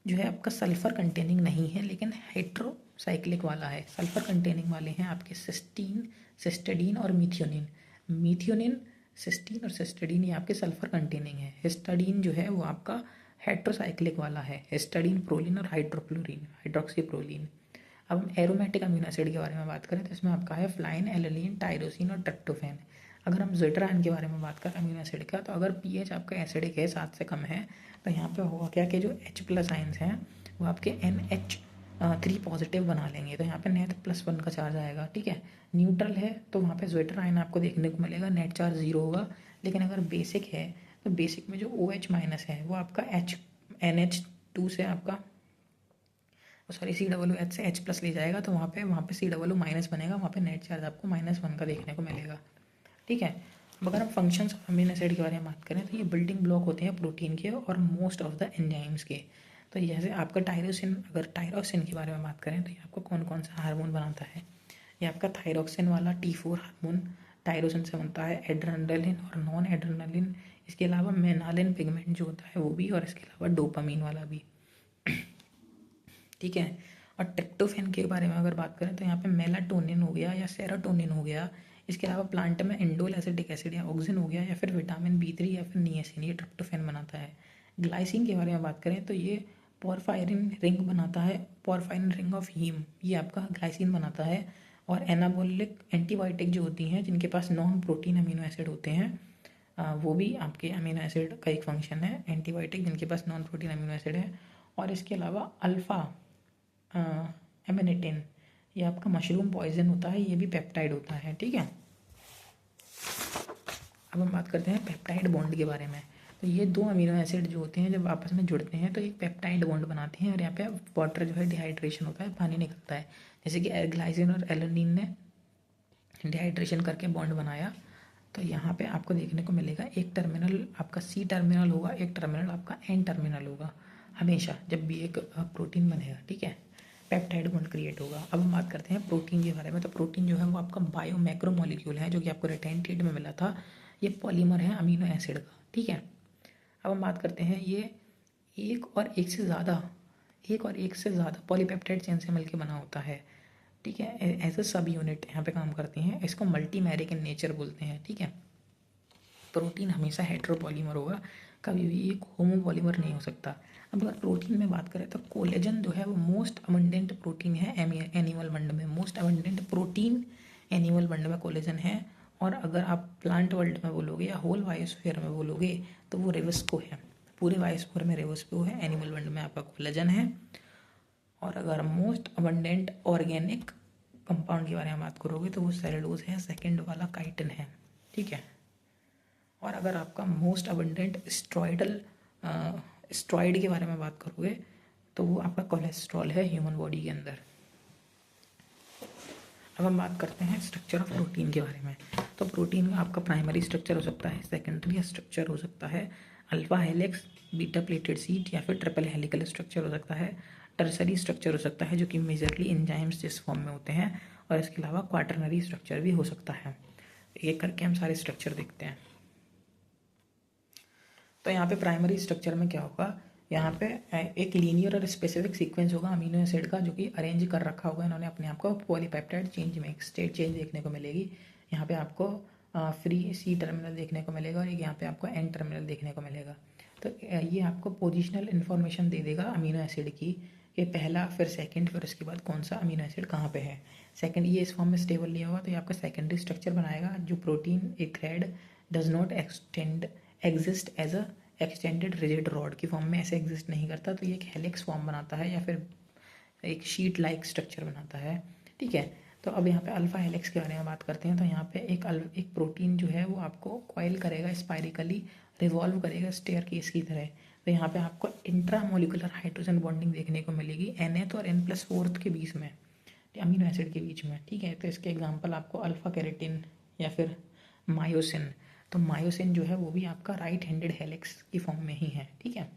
जो है आपका सल्फर कंटेनिंग नहीं है, लेकिन हाइड्रोसाइक्लिक वाला है। सल्फर कंटेनिंग वाले हैं आपके सिस्टीन, सिस्टेडीन और मिथ्योनिन। मिथ्योनिन, सिस्टीन और सिस्टेडीन ये आपके सल्फर कंटेनिंग है। हिस्टाडीन जो है वो आपका हेट्रोसाइक्लिक वाला है, हिस्टाडीन, प्रोलीन और हाइड्रोक्सीप्रोलीन। अब हम एरोमेटिक अमीनो एसिड के बारे में बात करें तो इसमें आपका है फ्लाइन, एलेनिन, टायरोसिन और ट्रिप्टोफैन। अगर हम ज़्विटरान के बारे में बात करें अमीनो एसिड का, तो अगर pH आपका एसिडिक है, 7 से कम है, तो यहाँ पे होगा क्या कि जो H+ आइंस हैं वो आपके NH3 पॉजिटिव बना लेंगे, तो यहाँ पे नेट +1 का चार्ज आएगा। ठीक है। न्यूट्रल है तो वहाँ पे ज़्विटराइन आपको देखने को मिलेगा, नेट चार्ज 0 होगा। लेकिन अगर बेसिक है तो बेसिक में जो OH- है वो आपका NH2 से आपका सॉरी COOH से H+ ले जाएगा तो वहाँ पे COO- बनेगा, वहाँ पे नेट चार्ज आपको -1 का देखने को मिलेगा। ठीक है। अब अगर हम फंक्शंस ऑफ अमीनो एसिड के बारे में बात करें तो ये बिल्डिंग ब्लॉक होते हैं प्रोटीन के और मोस्ट ऑफ द एंजाइम्स के। तो जैसे आपका टायरोसिन, अगर टायरोसिन के बारे में बात करें तो ये आपको कौन कौन सा हार्मोन बनाता है, ये आपका थायरोक्सिन वाला T4 हार्मोन टायरोसिन से बनता है, एड्रेनालिन और नॉन एड्रेनालिन, इसके अलावा मेनालिन पिगमेंट जो होता है वो भी, और इसके अलावा डोपामीन वाला भी। ठीक है। और ट्रिप्टोफैन के बारे में अगर बात करें तो यहाँ पे मेलाटोनिन हो गया या सेरोटोनिन हो गया, इसके अलावा प्लांट में इंडोल एसिटिक एसिड या ऑक्सिन हो गया, या फिर विटामिन B3 या फिर नियासिन, ये ट्रिप्टोफैन बनाता है। ग्लाइसिन के बारे में बात करें तो ये पोरफायरिन रिंग बनाता है, पोरफायरिन रिंग ऑफ हीम, ये आपका ग्लाइसिन बनाता है। और एनाबोलिक एंटीबायोटिक जो होती हैं जिनके पास नॉन प्रोटीन अमीनो एसिड होते हैं, वो भी आपके अमीनो एसिड का एक फंक्शन है, एंटीबायोटिक जिनके पास नॉन प्रोटीन अमीनो एसिड है। और इसके अलावा अल्फ़ा एमिनेटिन, ये आपका मशरूम पॉइजन होता है, ये भी पेप्टाइड होता है। ठीक है। अब हम बात करते हैं पेप्टाइड बॉन्ड के बारे में। तो ये दो अमीनो एसिड जो होते हैं जब आपस में जुड़ते हैं तो एक पेप्टाइड बॉन्ड बनाते हैं, और यहाँ पे वाटर जो है डिहाइड्रेशन होता है, पानी निकलता है। जैसे कि ग्लाइसिन और एलेनिन ने डिहाइड्रेशन करके बॉन्ड बनाया, तो यहाँ पे आपको देखने को मिलेगा एक टर्मिनल आपका C टर्मिनल होगा, एक टर्मिनल आपका N टर्मिनल होगा, हमेशा जब भी एक प्रोटीन बनेगा। ठीक है। पेप्टाइड बॉन्ड क्रिएट होगा। अब हम बात करते हैं प्रोटीन के बारे में। तो प्रोटीन जो है वो आपका बायो मैक्रोमोलिक्यूल है, जो कि आपको रेटेंटेड में मिला था, ये पॉलीमर है अमीनो एसिड का। ठीक है। अब हम बात करते हैं ये एक और एक से ज़्यादा पॉलीपेप्टाइड चेन से मिलकर बना होता है। ठीक है। एज अ सब यूनिट यहाँ पे काम करती हैं, इसको मल्टीमेरिक इन नेचर बोलते हैं। ठीक है। प्रोटीन हमेशा हेट्रोपॉलीमर होगा, कभी भी एक होमोपॉलीमर नहीं हो सकता। अब अगर प्रोटीन में बात करें तो कोलेजन जो है वो मोस्ट अबंडेंट प्रोटीन है एनिमल वर्ल्ड में, most abundant protein animal world में कोलेजन है। और अगर आप प्लांट वर्ल्ड में बोलोगे या होल बायोस्फीयर में बोलोगे तो वो रिवस्को है, पूरे बायोस्फीयर में रिवस्को है, एनिमल वर्ल्ड में आपका कोलेजन है। और अगर मोस्ट अबंडेंट ऑर्गेनिक कंपाउंड के बारे में बात करोगे तो वो सेलुलोज है, सेकंड वाला काइटिन है। ठीक है। और अगर आपका मोस्ट अबंडेंट स्ट्रॉइड के बारे में बात करोगे तो वो आपका कोलेस्ट्रॉल है ह्यूमन बॉडी के अंदर। अब हम बात करते हैं स्ट्रक्चर ऑफ प्रोटीन के बारे में। तो प्रोटीन का आपका प्राइमरी स्ट्रक्चर हो सकता है, सेकेंडरी स्ट्रक्चर हो सकता है alpha helix, beta pleated sheet, या फिर ट्रिपल हेलिकल स्ट्रक्चर हो सकता है, टर्सरी स्ट्रक्चर हो सकता है जो कि मेजरली एंजाइम्स जिस फॉर्म में होते हैं, और इसके अलावा क्वाटरनरी स्ट्रक्चर भी हो सकता है। एक करके हम सारे स्ट्रक्चर देखते हैं। तो यहाँ पे प्राइमरी स्ट्रक्चर में क्या होगा, यहाँ पे एक लीनियर और स्पेसिफिक सीक्वेंस होगा अमीनो एसिड का जो कि अरेंज कर रखा होगा इन्होंने अपने आप को पॉलीपेप्टाइड चेंज में, एक स्टेट चेंज देखने को मिलेगी। यहाँ पे आपको फ्री C टर्मिनल देखने को मिलेगा और एक यहाँ पे आपको N टर्मिनल देखने को मिलेगा। तो ये आपको पोजिशनल इन्फॉर्मेशन दे देगा अमीनो एसिड की, कि पहला फिर सेकंड फिर उसके बाद कौन सा अमीनो एसिड कहाँ पे है। सेकंड ये इस फॉर्म में स्टेबल नहीं होगा तो ये आपका सेकेंडरी स्ट्रक्चर बनाएगा। जो प्रोटीन एक thread does not exist as a extended rigid rod की फॉर्म में ऐसे एग्जिस्ट नहीं करता, तो ये एक हेलिक्स फॉर्म बनाता है या फिर एक शीट लाइक स्ट्रक्चर बनाता है। ठीक है। तो अब यहाँ पे अल्फा हेलिक्स के बारे में बात करते हैं। तो यहाँ पे एक प्रोटीन जो है वो आपको कॉइल करेगा, स्पाइरिकली रिवॉल्व करेगा स्टेयर केस की तरह। तो यहाँ पे आपको इंट्रामोलिकुलर हाइड्रोजन बॉन्डिंग देखने को मिलेगी Nth और N+4 के बीच में, अमीनो एसिड के बीच में। ठीक है। तो इसके एग्जांपल आपको अल्फा कैरेटिन या फिर मायोसिन। तो मायोसिन जो है वो भी आपका राइट हैंडेड हेलिक्स की फॉर्म में ही है। ठीक है।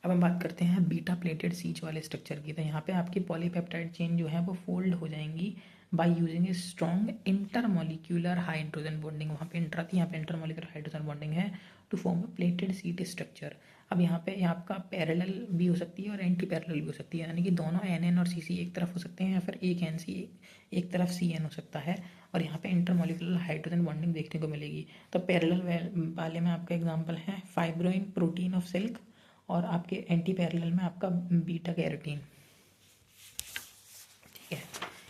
अब हम बात करते हैं बीटा प्लेटेड सीच वाले स्ट्रक्चर की। तो यहाँ पे आपकी पॉलीपेप्टाइड चेन जो है वो फोल्ड हो जाएंगी by using a strong intermolecular hydrogen bonding. वहाँ पे इंट्रा थी, यहाँ पे इंटरमोलिक्यूलर हाइड्रोजन बॉन्डिंग है to form a pleated sheet structure. अब यहाँ पे आपका पैरेलल भी हो सकती है और एंटी पैरेलल भी हो सकती है, यानी कि दोनों NN और CC एक तरफ हो सकते हैं या फिर एक NC एक तरफ CN हो सकता है। और यहाँ पे इंटरमोलिकुलर हाइड्रोजन बॉन्डिंग देखने को मिलेगी। तो पैरेलल वाले में आपका एग्जांपल है फाइब्रोइन प्रोटीन ऑफ सिल्क, और आपके एंटी पैरेलल में आपका बीटा कैरोटीन। ठीक है।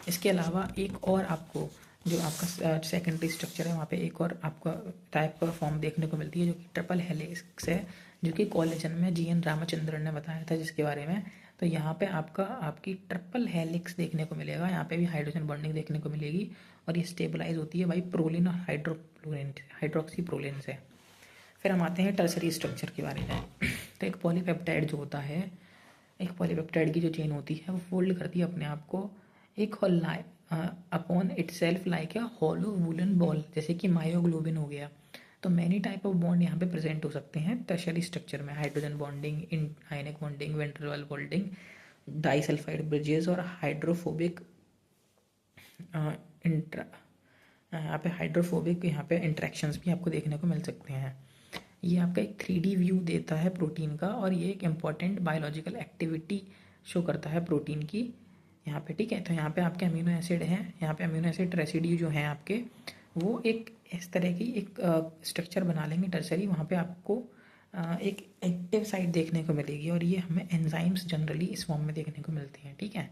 इसके अलावा एक और आपको जो आपका सेकेंडरी स्ट्रक्चर है वहाँ पे एक और आपका टाइप का फॉर्म देखने को मिलती है जो कि ट्रिपल हेलिक्स है, जो कि कॉलेजन में GN रामचंद्रन ने बताया था जिसके बारे में। तो यहाँ पे आपकी ट्रिपल हेलिक्स देखने को मिलेगा, यहाँ पे भी हाइड्रोजन बॉन्डिंग देखने को मिलेगी, और ये स्टेबलाइज होती है बाई प्रोलिन और हाइड्रोक्सी प्रोलिन से। फिर हम आते हैं टर्सरी स्ट्रक्चर के बारे में। तो एक पॉलीपेप्टाइड जो होता है, एक पॉलीपेप्टाइड की जो चेन होती है वो फोल्ड करती है अपने आप को एक upon itself like a hollow woollen ball, जैसे कि मायोग्लोबिन हो गया। तो मैनी टाइप ऑफ बॉन्ड यहाँ पे प्रेजेंट हो सकते हैं टर्शियरी स्ट्रक्चर में, hydrogen bonding, in ionic bonding, ventral bonding, disulphide bridges और हाइड्रोफोबिक इंट्रा यहाँ पे हाइड्रोफोबिक यहाँ पे इंट्रैक्शंस भी आपको देखने को मिल सकते हैं। ये आपका एक 3D व्यू देता है प्रोटीन का, और ये एक इम्पॉर्टेंट बायोलॉजिकल एक्टिविटी शो करता है प्रोटीन की यहाँ पे, ठीक है। तो यहाँ पे आपके अमीनो एसिड हैं, यहाँ पे अमीनो एसिड रेसिड्यू जो हैं आपके, वो एक इस तरह की एक स्ट्रक्चर बना लेंगे टर्सरी, वहाँ पे आपको एक एक्टिव साइट देखने को मिलेगी, और ये हमें एंजाइम्स जनरली इस फॉर्म में देखने को मिलती हैं, ठीक है।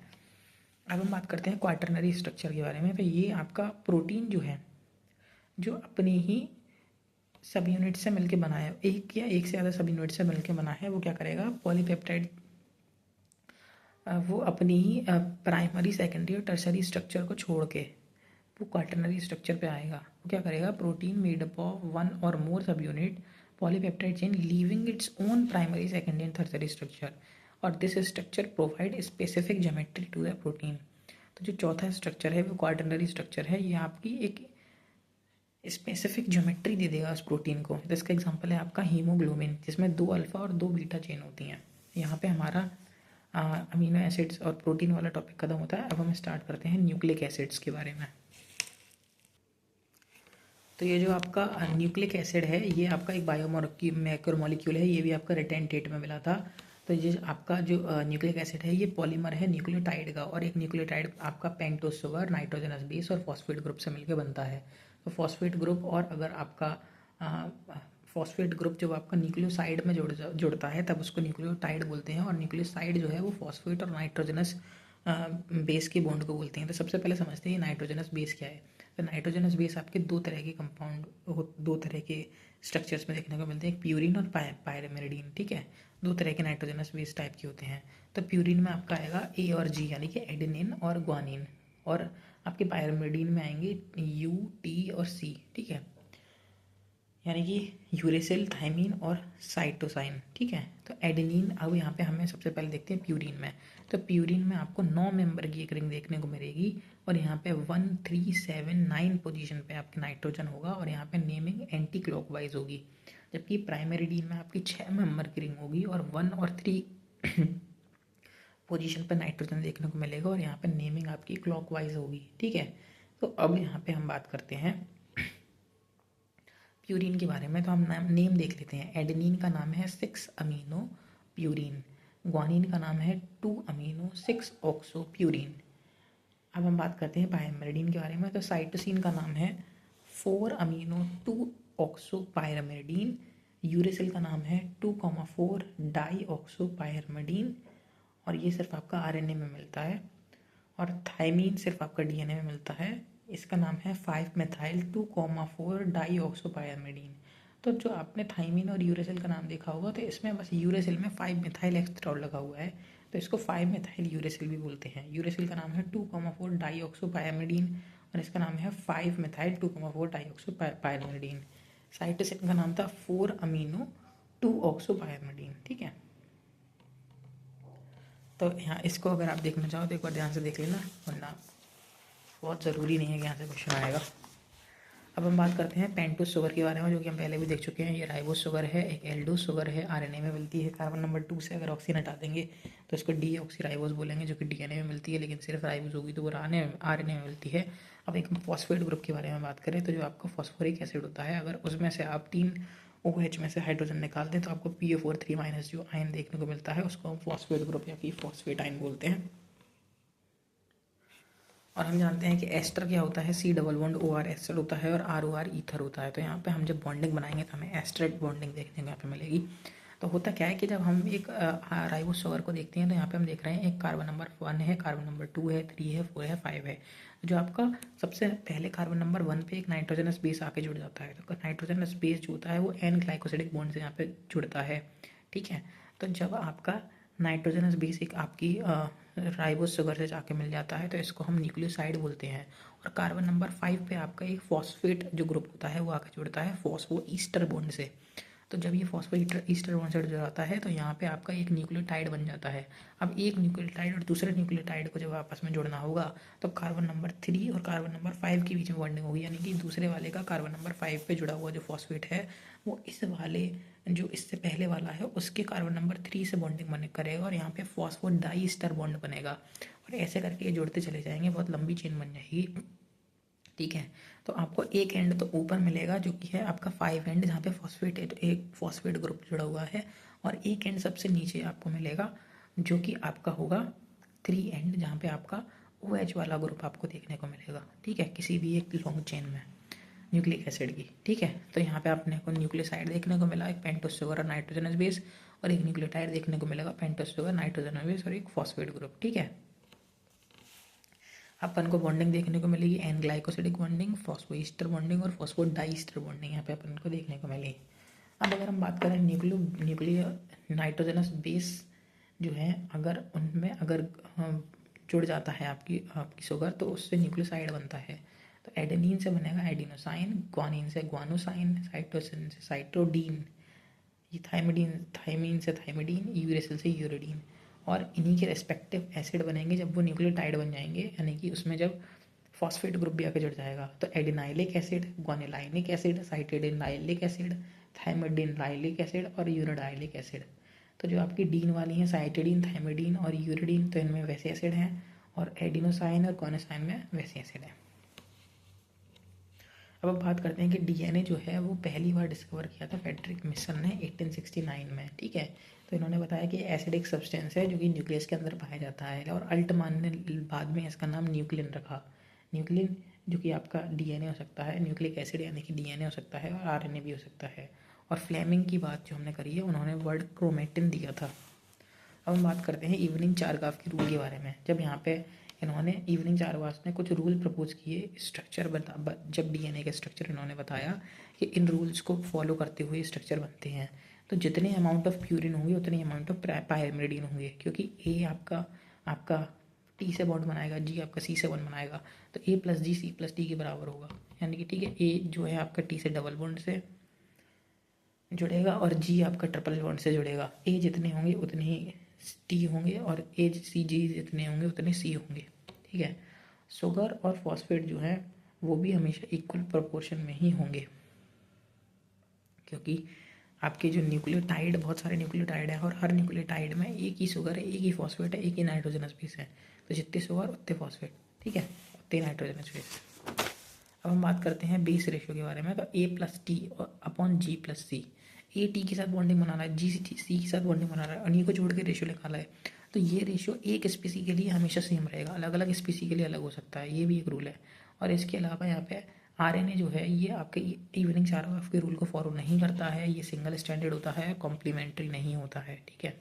अब हम बात करते हैं क्वाटरनरी स्ट्रक्चर के बारे में। तो ये आपका प्रोटीन जो है, जो अपनी ही सब यूनिट से मिलके बना है, एक या एक से ज़्यादा सब यूनिट से मिलके बना है, वो क्या करेगा, पॉलीपेप्टाइड वो अपनी ही प्राइमरी, सेकेंडरी और टर्सरी स्ट्रक्चर को छोड़ के वो क्वाटरनरी स्ट्रक्चर पे आएगा। वो क्या करेगा, protein made up of one और more sub unit polypeptide chain leaving its own primary, secondary and tertiary structure, और this structure provide specific geometry to the protein. तो जो चौथा स्ट्रक्चर है वो क्वाटरनरी स्ट्रक्चर है, ये आपकी एक स्पेसिफिक ज्योमेट्री दे देगा उस प्रोटीन को। तो इसका एग्जांपल है आपका हीमोग्लोबिन, जिसमें 2 अल्फा और 2 बीटा चेन होती हैं। यहाँ पे हमारा अमीनो एसिड्स और प्रोटीन वाला टॉपिक खत्म होता है। अब हम स्टार्ट करते हैं न्यूक्लिक एसिड्स के बारे में। तो ये जो आपका न्यूक्लिक एसिड है, ये आपका एक मैक्रोमोलिक्यूल है, ये भी आपका रिटेन डेट में मिला था। तो ये आपका जो न्यूक्लिक एसिड है, ये पॉलीमर है न्यूक्लियोटाइड का, और एक न्यूक्लियोटाइड आपका पेंटोस शुगर, नाइट्रोजनस बेस और फॉस्फेट ग्रुप से मिलकर बनता है। तो फॉस्फेट ग्रुप, और अगर आपका फॉस्फेट ग्रुप जब आपका न्यूक्लियोसाइड में जुड़ता है तब उसको न्यूक्लियोटाइड बोलते हैं, और न्यूक्लियोसाइड जो है वो फॉस्फेट और नाइट्रोजनस बेस के बॉन्ड को बोलते हैं। तो सबसे पहले समझते हैं नाइट्रोजनस बेस क्या है। तो नाइट्रोजनस बेस आपके दो तरह के कंपाउंड, दो तरह के स्ट्रक्चर्स में देखने को मिलते हैं, प्यूरिन और पायरिमिडिन, ठीक है। दो तरह के नाइट्रोजनस बेस टाइप के होते हैं। तो प्यूरिन में आपका आएगा ए और जी, यानी कि एडेनिन और ग्वानिन, और आपके पायरिमिडिन में आएंगे यू, टी और सी, ठीक है, यानी कि यूरेसिल, थाइमिन और साइटोसाइन, ठीक है। तो एडेनिन, अब यहाँ पे हमें सबसे पहले देखते हैं प्यूरिन में। तो प्यूरिन में आपको 9 मेंबर की एक रिंग देखने को मिलेगी, और यहाँ पे 1, 3, 7, 9 पोजीशन पे आपके नाइट्रोजन होगा, और यहाँ पे नेमिंग एंटी क्लॉकवाइज होगी। जबकि प्राइमरीडीन में आपकी 6 मेंबर की रिंग होगी, और 1 और 3 पोजीशन पर नाइट्रोजन देखने को मिलेगा, और यहाँ पे नेमिंग आपकी क्लॉकवाइज होगी, ठीक है। तो अब यहाँ पे हम बात करते हैं प्यूरिन के बारे में। तो हम नेम देख लेते हैं। एडेनिन का नाम है 6 अमीनो प्यूरिन, ग्वानिन का नाम है 2 अमीनो 6 ऑक्सो प्यूरिन। अब हम बात करते हैं पायरिमिडिन के बारे में। तो साइटोसिन का नाम है 4 अमीनो 2 ऑक्सो पायरिमिडिन, यूरेसिल का नाम है 2,4 डाई ऑक्सो पायरिमिडिन, और ये सिर्फ आपका आरएनए में मिलता है, और थाइमीन सिर्फ आपका डीएनए में मिलता है। इसका नाम है 5 मेथाइल 2,4 डाई ऑक्सोपायरिमिडीन। तो जो आपने थाइमीन और यूरेसिल का नाम देखा होगा, तो इसमें बस यूरेसिल में 5 मेथाइल एक्स्ट्रा लगा हुआ है, तो इसको 5 मेथाइल यूरेसिल भी बोलते हैं। यूरेसिल का नाम है 2,4 डाई ऑक्सोपायरिमिडीन, और इसका नाम है 5 मेथाइल 2,4 डाई ऑक्सोपायरिमिडीन। साइटोसिन का नाम था 4 अमीनो 2 ऑक्सोपायरिमिडीन, ठीक है। तो यहाँ इसको अगर आप देखना चाहो तो एक बार ध्यान से देख लेना, वरना बहुत ज़रूरी नहीं है कि यहाँ से क्वेश्चन आएगा। अब हम बात करते हैं पेंटोस शुगर के बारे में, जो कि हम पहले भी देख चुके हैं। ये राइबोस शुगर है, एक एल्डोस शुगर है, आरएनए में मिलती है। कार्बन नंबर 2 से अगर ऑक्सीजन हटा देंगे तो इसको डीऑक्सीराइबोस बोलेंगे, जो कि डीएनए में मिलती है, लेकिन सिर्फ राइबोस होगी तो वो आरएनए में मिलती है। अब एक फॉस्फेट ग्रुप के बारे में बात करें, तो जो आपका फॉस्फोरिक एसिड होता है, अगर उसमें से आप 3 OH में से हाइड्रोजन निकाल दें तो आपको PO4 3- जो आयन देखने को मिलता है, उसको हम फॉस्फेट ग्रुप या फिर फॉस्फेट आयन बोलते हैं। और हम जानते हैं कि एस्टर क्या होता है, C double bond OR ester होता है, और ROR ईथर होता है। तो यहाँ पे हम जब बॉन्डिंग बनाएंगे तो हमें एस्टरेट बॉन्डिंग देखने को यहाँ पे मिलेगी। तो होता क्या है कि जब हम एक राइबोस शुगर को देखते हैं, तो यहाँ पे हम देख रहे हैं एक कार्बन नंबर 1 है, कार्बन नंबर 2 है, 3 है, 4 है, 5 है। जो आपका सबसे पहले कार्बन नंबर 1 पे एक नाइट्रोजनस बेस आके जुड़ जाता है। तो नाइट्रोजनस बेस जो होता है वो N ग्लाइकोसिडिक बॉन्ड से यहाँ पे जुड़ता है, ठीक है। तो जब आपका नाइट्रोजनस बेस एक आपकी राइबोस शुगर से जाके मिल जाता है, तो इसको हम न्यूक्लियोसाइड बोलते हैं। और कार्बन नंबर 5 पे आपका एक फॉस्फेट जो ग्रुप होता है वो आके जुड़ता है फॉस्फो ईस्टर बॉन्ड से। तो जब ये फॉस्फो ईस्टर बॉन्ड से जुड़ जाता है तो यहाँ पे आपका एक न्यूक्लियोटाइड बन जाता है। अब एक न्यूक्लियोटाइड और दूसरे न्यूक्लियोटाइड को जब आपस में जोड़ना होगा तो कार्बन नंबर 3 और कार्बन नंबर 5 के बीच में बॉन्डिंग होगी, यानी कि दूसरे वाले का कार्बन नंबर 5 पे जुड़ा हुआ जो फॉस्फेट है वो इस वाले जो इससे पहले वाला है उसके कार्बन नंबर 3 से बॉन्डिंग बने करेगा और यहाँ पे फॉस्फो डाईस्टर बॉन्ड बनेगा और ऐसे करके ये जुड़ते चले जाएंगे, बहुत लंबी चेन बन जाएगी। ठीक है, तो आपको एक एंड तो ऊपर मिलेगा जो कि है आपका 5 एंड जहाँ पे फॉस्फेट एक फॉस्फेट ग्रुप जुड़ा हुआ है, और एक एंड सबसे नीचे आपको मिलेगा जो कि आपका होगा 3 एंड जहाँ पे आपका OH वाला ग्रुप आपको देखने को मिलेगा। ठीक है, किसी भी एक लॉन्ग चेन में न्यूक्लिक एसिड की। ठीक है, तो यहाँ पे आपने को न्यूक्लियोसाइड देखने को मिला, एक पेंटोस शुगर और नाइट्रोजनस बेस, और एक न्यूक्लियोटाइड देखने को मिलेगा, पेंटोस शुगर नाइट्रोजनस बेस और एक फॉस्फेट ग्रुप। ठीक है, अपन को बॉन्डिंग देखने को मिलेगी एन ग्लाइकोसिडिक बॉन्डिंग, फॉस्फोईस्टर बॉन्डिंग और फॉस्फोडाईस्टर बॉन्डिंग यहाँ पे अपन को देखने को मिलेगी। अब अगर हम बात करें न्यूक्लियो नाइट्रोजनस बेस जो है, अगर उनमें अगर जुड़ जाता है आपकी आपकी शुगर तो उससे न्यूक्लियोसाइड बनता है। तो एडेनिन से बनेगा एडिनोसाइन, ग्वानिन से ग्वानोसाइन, साइटोसिन से साइटोडीन, ये थाइमीन से थाइमिडीन, यूरेसिल से यूरेडीन, और इन्हीं के रेस्पेक्टिव एसिड बनेंगे जब वो न्यूक्लियोटाइड बन जाएंगे, यानी कि उसमें जब फॉस्फेट ग्रुप भी आके जुड़ जाएगा। तो adenylic acid, guanylinic acid, cytidinylic acid, thymidinylic acid और यूरेडाइलिक एसिड। तो जो आपकी डीन वाली हैं साइटेडीन, थाइमिडीन और यूरेडीन, तो इनमें वैसे एसिड हैं, और एडिनोसाइन और ग्वानोसाइन में वैसे एसिड हैं। अब बात करते हैं कि डीएनए जो है वो पहली बार डिस्कवर किया था फ्रेडरिक मिशन ने 1869 में। ठीक है, तो इन्होंने बताया कि एसिडिक सब्सटेंस है जो कि न्यूक्लियस के अंदर पाया जाता है, और अल्टमान ने बाद में इसका नाम न्यूक्लिन रखा। न्यूक्लिन जो कि आपका डीएनए हो सकता है, न्यूक्लिक एसिड यानी कि डीएनए हो सकता है, और आरएनए भी हो सकता है। और फ्लेमिंग की बात जो हमने करी है, उन्होंने वर्ड क्रोमेटिन दिया था। अब हम बात करते हैं इवनिंग चारगाफ के रूल के बारे में। जब यहाँ पे इन्होंने इवनिंग चारगाफ ने कुछ रूल प्रपोज किए, स्ट्रक्चर जब डीएनए के स्ट्रक्चर इन्होंने बताया कि इन रूल्स को फॉलो करते हुए स्ट्रक्चर बनते हैं, तो जितने अमाउंट ऑफ प्यूरिन होंगे उतने अमाउंट ऑफ पायरिमिडीन होंगे, क्योंकि ए आपका टी से बॉन्ड बनाएगा, जी आपका सी से बॉन्ड बनाएगा, तो A plus ji C plus T के बराबर होगा, यानी कि ठीक है, ए जो है आपका टी से डबल बॉन्ड से जुड़ेगा और जी आपका ट्रिपल बॉन्ड से जुड़ेगा। ए जितने होंगे उतने ही टी होंगे, और ए सी जी जितने होंगे उतने सी होंगे। ठीक है, शुगर और फॉस्फेट जो है वो भी हमेशा इक्वल प्रोपोर्शन में ही होंगे, क्योंकि आपके जो न्यूक्लियोटाइड, बहुत सारे न्यूक्लियोटाइड है, और हर न्यूक्लियोटाइड में एक ही शुगर है, एक ही फॉस्फेट है, एक ही नाइट्रोजनस बेस है। तो जितने शुगर उतने फॉस्फेट, ठीक है, उतने नाइट्रोजनस बेस। अब हम बात करते हैं बेस रेशियो के बारे में। तो A plus T upon G plus C, A T के साथ बॉन्डिंग बना रहा है, जी सी के साथ बॉन्डिंग बना रहा है, और ये को जोड़ के रेशियो निकाला है। तो ये रेशियो एक स्पीसी के लिए हमेशा सेम रहेगा, अलग अलग स्पीसी के लिए अलग हो सकता है, ये भी एक रूल है। और इसके अलावा यहाँ पे आरएनए जो है ये आपके इवनिंग चारगाफ के रूल को फॉलो नहीं करता है, ये सिंगल स्टैंडर्ड होता है, कॉम्प्लीमेंट्री नहीं होता है। ठीक है,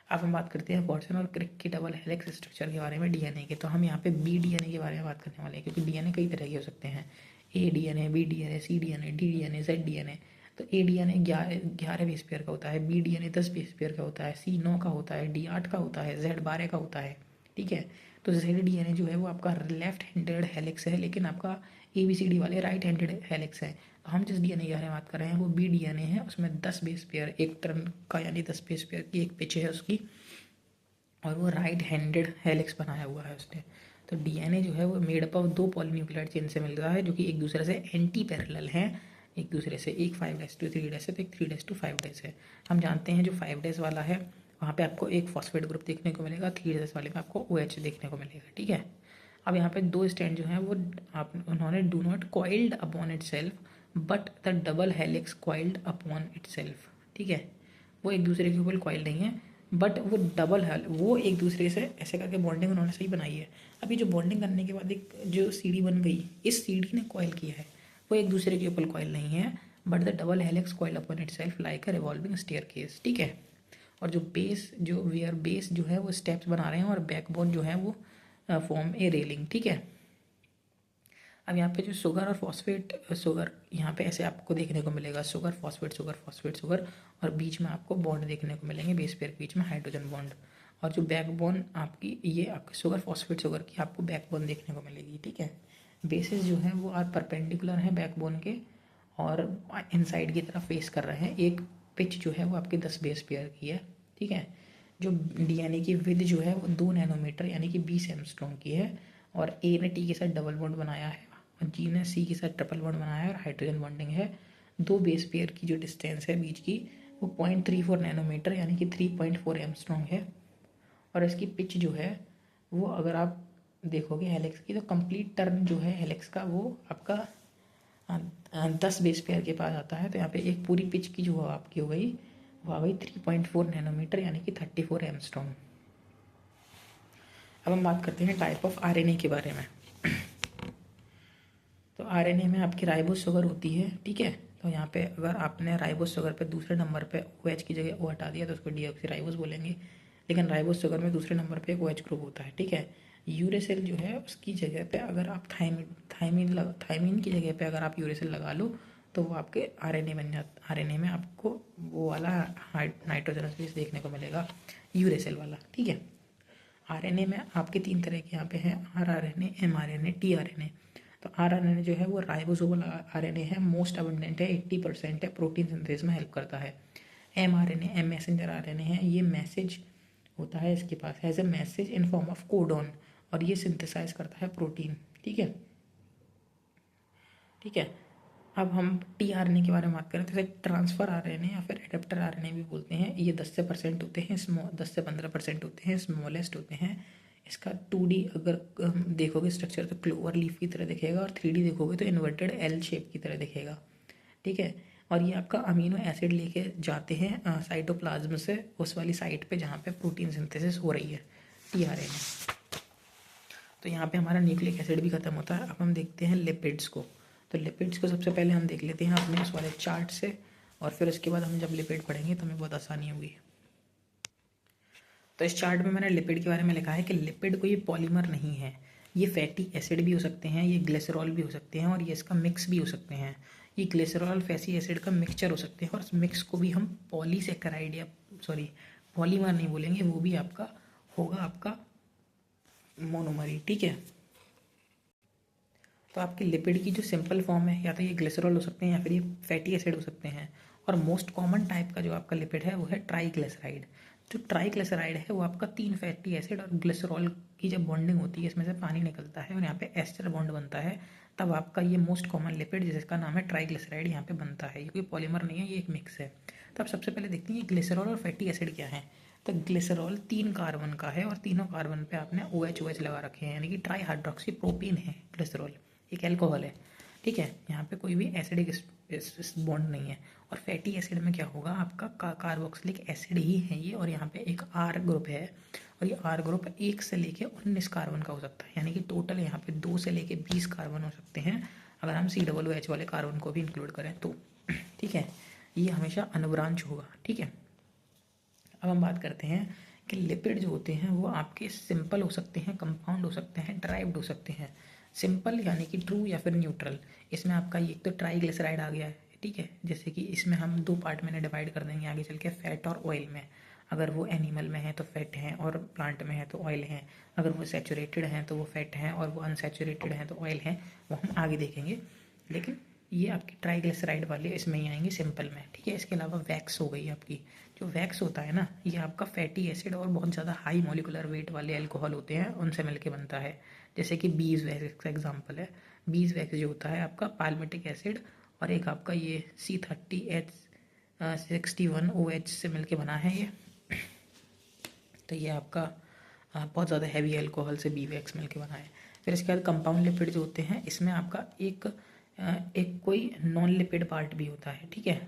अब हम बात करते हैं वाटसन और क्रिक की डबल हेलिक्स स्ट्रक्चर के बारे में डीएनए के। तो हम यहाँ पे बी डीएनए के बारे में बात करने वाले हैं, क्योंकि डीएनए कई तरह के हो सकते हैं, A DNA, B DNA, C DNA, D DNA, Z DNA. तो ए डीएनए 11 बेस पेयर का होता है, बी डीएनए 10 बेस पेयर का होता है, सी 9 का होता है, डी 8 का होता है, जेड 12 का होता है। ठीक है, तो जेड डीएनए जो है वो आपका लेफ्ट हैंडेड हेलिक्स है, लेकिन आपका ABCD वाले राइट हैंडेड हेलिक्स है। तो हम जिस डीएनए के बारे में बात कर रहे हैं वो बी डीएनए है, उसमें 10 बेस पेयर एक टर्न का, यानी 10 बेस पेयर की एक पिच है उसकी, और वो राइट हैंडेड हेलिक्स बनाया हुआ है उसने। तो डीएनए जो है वो made up of 2 polynucleotide chain से मिल रहा है, जो कि एक दूसरे से एंटी पैरेलल हैं, एक दूसरे से, एक 5' 3' है तो एक 3' है। हम जानते हैं जो 5' वाला है वहाँ पे आपको एक फॉस्फेट ग्रुप देखने को मिलेगा, 3' वाले में आपको OH देखने को मिलेगा। ठीक है, अब यहाँ पे 2 स्टैंड जो हैं वो उन्होंने do not coiled upon it self but the double helix coiled upon it self. ठीक है, वो एक दूसरे के ऊपर क्वाइल नहीं है, बट वो डबल है, वो एक दूसरे से ऐसे करके बॉन्डिंग उन्होंने सही बनाई है। अभी जो बॉन्डिंग करने के बाद एक जो सीढ़ी बन गई, इस सीढ़ी ने कॉइल किया है, वो एक दूसरे के ऊपर कॉइल नहीं है, but the double helix coil upon it self like a revolving staircase. ठीक है, और जो बेस जो है वो स्टेप्स बना रहे हैं, और बैकबोन जो है वो फॉर्म ए रेलिंग। ठीक है, अब यहाँ पे जो शुगर और फॉस्फेट, शुगर यहाँ पे ऐसे आपको देखने को मिलेगा, sugar phosphate sugar phosphate sugar, और बीच में आपको बॉन्ड देखने को मिलेंगे, बेस पेयर के बीच में हाइड्रोजन बॉन्ड। और जो बैकबोन आपकी, ये आपकी शुगर फॉस्फेट शुगर की आपको बैकबोन देखने को मिलेगी। ठीक है, बेसिस जो है वो आर परपेंडिकुलर हैं बैकबोन के, और इनसाइड की तरफ फेस कर रहे हैं। एक पिच जो है वो आपकी 10 बेस पेयर की है, ठीक है। जो डीएनए की विद जो है वो 2 नैनोमीटर यानी कि 20 एंगस्ट्रॉम की है, और ए ने टी के साथ डबल बॉन्ड बनाया है और जी ने सी के साथ ट्रिपल बॉन्ड बनाया है और हाइड्रोजन बॉन्डिंग है। 2 बेस पेयर की जो डिस्टेंस है बीच की वो 0.34 नैनोमीटर यानी कि 3.4 एंगस्ट्रॉम है। और इसकी पिच जो है वो अगर आप देखोगे हेलिक्स की, तो कंप्लीट टर्न जो है हेलिक्स का वो आपका 10 बेस पेयर के पास आता है। तो यहाँ पे एक पूरी पिच की जो आपकी हो गई वो आ गई 3.4 नैनोमीटर यानी कि 34 एंगस्ट्रॉम। अब हम बात करते हैं टाइप ऑफ आरएनए के बारे में। तो आरएनए में आपकी राइबोस शुगर होती है, ठीक है। तो यहाँ पे अगर आपने राइबोस शुगर पे दूसरे नंबर पे OH की जगह O हटा दिया तो उसको डीऑक्सीराइबोस बोलेंगे, लेकिन राइबोस शुगर में दूसरे नंबर पे एक OH ग्रुप होता है, ठीक है। यूरेसिल जो है उसकी जगह पे अगर आप थाइमिन की जगह पे अगर आप यूरेसिल लगा लो तो वो आपके आरएनए बन जाता। आरएनए में आपको वो वाला नाइट्रोजनस बेस देखने को मिलेगा, यूरेसिल वाला, ठीक है। आरएनए में आपके 3 तरह के यहाँ पे हैं, rRNA, mRNA, tRNA। तो rRNA जो है वो राइबोसोमल आरएनए है, मोस्ट अबंडेंट है, 80% है, प्रोटीन सिंथेसिस में हेल्प करता है। mRNA मैसेंजर आरएनए है, ये मैसेज होता है इसके पास as a message in form of codon, और ये सिंथेसाइज करता है प्रोटीन, ठीक है, ठीक है। अब हम टीआरएनए के बारे में बात करें तो इसे ट्रांसफर आरएनए या फिर एडेप्टर आरएनए भी बोलते हैं। ये 10% होते हैं, 10 से 15% होते हैं, स्मॉलेस्ट होते हैं। इसका 2D अगर देखोगे स्ट्रक्चर तो क्लोवर लीफ की तरह दिखेगा, और 3D देखोगे तो इन्वर्टेड एल शेप की तरह दिखेगा, ठीक है। और ये आपका अमीनो एसिड लेके जाते हैं साइटोप्लाज्म से उस वाली साइट पे जहाँ पे प्रोटीन सिंथेसिस हो रही है, टीआरएनए। तो यहाँ पे हमारा न्यूक्लिक एसिड भी खत्म होता है। अब हम देखते हैं लिपिड्स को। तो लिपिड्स को सबसे पहले हम देख लेते हैं अपने उस वाले चार्ट से, और फिर उसके बाद हम जब लिपिड पढ़ेंगे तो हमें बहुत आसानी होगी। तो इस चार्ट में मैंने लिपिड के बारे में लिखा है कि लिपिड कोई पॉलीमर नहीं है, ये फैटी एसिड भी हो सकते हैं, ये ग्लिसरॉल भी हो सकते हैं, और ये इसका मिक्स भी हो सकते हैं। ये ग्लिसरॉल फैटी एसिड का मिक्सचर हो सकते हैं, और उस मिक्स को भी हम पॉलीसेकेराइड या पॉलीमर नहीं बोलेंगे, वो भी आपका होगा आपका मोनोमरी, ठीक है। तो आपके लिपिड की जो सिंपल फॉर्म है या तो ये ग्लिसरॉल हो सकते हैं या फिर ये फैटी एसिड हो सकते हैं, और मोस्ट कॉमन टाइप का जो आपका लिपिड है वो है ट्राइग्लिसराइड। जो ट्राइग्लिसराइड है वो आपका 3 फैटी एसिड और ग्लिसरॉल की जब बॉन्डिंग होती है इसमें से पानी निकलता है और यहाँ पे एस्टर बॉन्ड बनता है, तब आपका ये मोस्ट कॉमन लिपिड जिसका नाम है ट्राइग्लिसराइड यहाँ पे बनता है। ये कोई पॉलीमर नहीं है, ये एक मिक्स है। तो आप सबसे पहले देखते हैं ग्लिसरॉल और फैटी एसिड क्या है। तो ग्लिसरॉल 3 कार्बन का है और तीनों कार्बन पे आपने OH लगा रखे हैं, यानी कि ट्राई हाइड्रोक्सी प्रोपीन है ग्लिसरॉल, एक एल्कोहल है, ठीक है। यहाँ पे कोई भी एसिडिक बॉन्ड नहीं है। और फैटी एसिड में क्या होगा, आपका कार्बोक्सिलिक एसिड ही है ये, और यहाँ पे एक R ग्रुप है, और ये R ग्रुप 1 से लेके 19 कार्बन का हो सकता है, यानी कि टोटल यहाँ पे 2 से लेके 20 कार्बन हो सकते हैं अगर हम COOH वाले कार्बन को भी इंक्लूड करें तो, ठीक है। ये हमेशा अनब्रांच होगा, ठीक है। अब हम बात करते हैं कि लिपिड जो होते हैं वो आपके सिंपल हो सकते हैं, कंपाउंड हो सकते हैं, ड्राइव्ड हो सकते हैं। सिंपल यानी कि ट्रू या फिर न्यूट्रल। इसमें आपका एक तो ट्राइग्लिसराइड आ गया है, ठीक है। जैसे कि इसमें हम 2 पार्ट में डिवाइड कर देंगे आगे चल के, फैट और ऑयल में। अगर वो एनिमल में है तो फैट है, और प्लांट में है तो ऑयल है। अगर वो सैचुरेटेड हैं तो वो फैट हैं, और वो अनसैचुरेटेड हैं तो ऑयल हैं, वो हम आगे देखेंगे। लेकिन ये आपकी ट्राइग्लिसराइड वाले इसमें ही आएंगे सिंपल में, ठीक है। इसके अलावा वैक्स हो गई आपकी। जो वैक्स होता है ना, ये आपका फैटी एसिड और बहुत ज़्यादा हाई मॉलिकुलर वेट वाले अल्कोहल होते हैं, उनसे मिलके बनता है। जैसे कि बीज वैक्स का एग्जांपल है। बीज वैक्स जो होता है आपका पाल्मेटिक एसिड और एक आपका ये C30H61OH से मिलके बना है ये। तो ये आपका बहुत ज़्यादा हैवी अल्कोहल से बी वैक्स मिलके बना है। फिर इसके बाद कंपाउंड लिपिड जो होते हैं, इसमें आपका एक कोई नॉन लिपिड पार्ट भी होता है, ठीक है।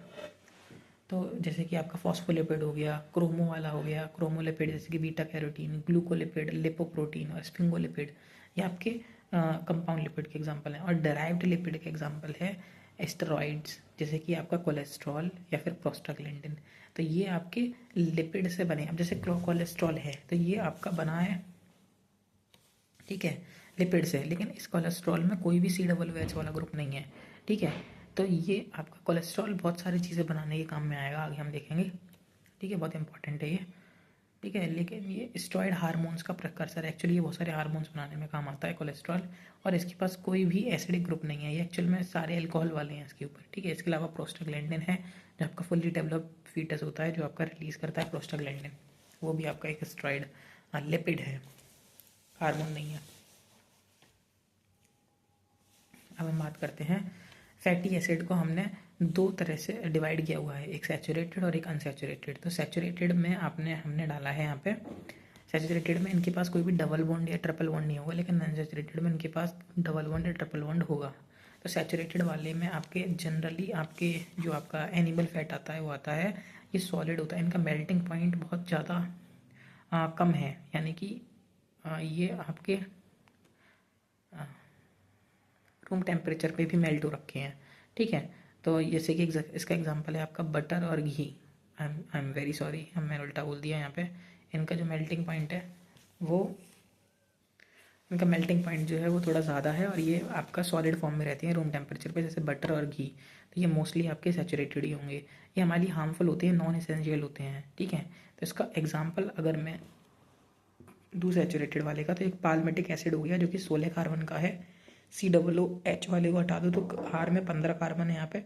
तो जैसे कि आपका फॉस्फोलिपिड हो गया, क्रोमो वाला हो गया, क्रोमोलिपिड जैसे कि बीटा कैरोटीन, ग्लूकोलिपिड, लिपोप्रोटीन और स्फिंगोलिपिड, ये आपके कंपाउंड लिपिड के एग्जांपल हैं। और डेराइव्ड लिपिड के एग्जांपल है एस्टेरॉइड्स, जैसे कि आपका कोलेस्ट्रॉल या फिर प्रोस्टाग्लैंडिन। तो ये आपके लिपिड से बने। अब जैसे कोलेस्ट्रॉल है तो ये आपका बना है, ठीक है, लिपिड से, लेकिन इस कोलेस्ट्रॉल में कोई भी COOH वाला ग्रुप नहीं है, ठीक है। तो ये आपका कोलेस्ट्रॉल बहुत सारी चीज़ें बनाने के काम में आएगा, आगे हम देखेंगे, ठीक है, बहुत इंपॉर्टेंट है ये। ठीक है। लेकिन ये स्टेरॉयड हार्मोन्स का प्रिकर्सर है, एक्चुअली ये बहुत सारे हार्मोन्स बनाने में काम आता है कोलेस्ट्रॉल, और इसके पास कोई भी एसिडिक ग्रुप नहीं है, ये एक्चुअल में सारे अल्कोहल वाले हैं इसके ऊपर। ठीक है। इसके अलावा प्रोस्टाग्लैंडिन है जो आपका फुल्ली डेवलप फीटस होता है, जो आपका रिलीज करता है प्रोस्टाग्लैंडिन, वो भी आपका एक स्टेरॉयड लिपिड है, हार्मोन नहीं है। अब हम बात करते हैं फैटी एसिड को हमने दो तरह से डिवाइड किया हुआ है, एक सैचुरेटेड और एक अनसैचुरेटेड। तो सैचुरेटेड में हमने डाला है यहाँ पे, सैचुरेटेड में इनके पास कोई भी डबल बॉन्ड या ट्रिपल बॉन्ड नहीं होगा, लेकिन अनसैचुरेटेड में इनके पास डबल बॉन्ड या ट्रिपल बॉन्ड होगा। तो सैचुरेटेड वाले में आपके जनरली आपके जो आपका एनिमल फैट आता है वो आता है, ये सॉलिड होता है, इनका मेल्टिंग पॉइंट बहुत ज़्यादा कम है, यानी कि ये आपके रूम टेम्परेचर पे भी मेल्ट हो रखे हैं। ठीक है। तो जैसे कि इसका एग्जांपल है आपका बटर और घी। आई एम वेरी सॉरी, मैंने उल्टा बोल दिया यहाँ पे। इनका जो मेल्टिंग पॉइंट है वो, इनका मेल्टिंग पॉइंट जो है वो थोड़ा ज़्यादा है, और ये आपका सॉलिड फॉर्म में रहती हैं रूम टेम्परेचर पे, जैसे बटर और घी। तो ये मोस्टली आपके सैचुरेटेड ही होंगे, ये हमारी हार्मफुल होते हैं, नॉन एसेंशियल होते हैं। ठीक है। तो इसका एग्जाम्पल अगर मैं दूँ सैचुरेटेड वाले का, तो एक पाल्मेटिक एसिड हो गया जो कि 16 कार्बन का है। COOH वाले को हटा दो तो R में 15 कार्बन है यहाँ पे,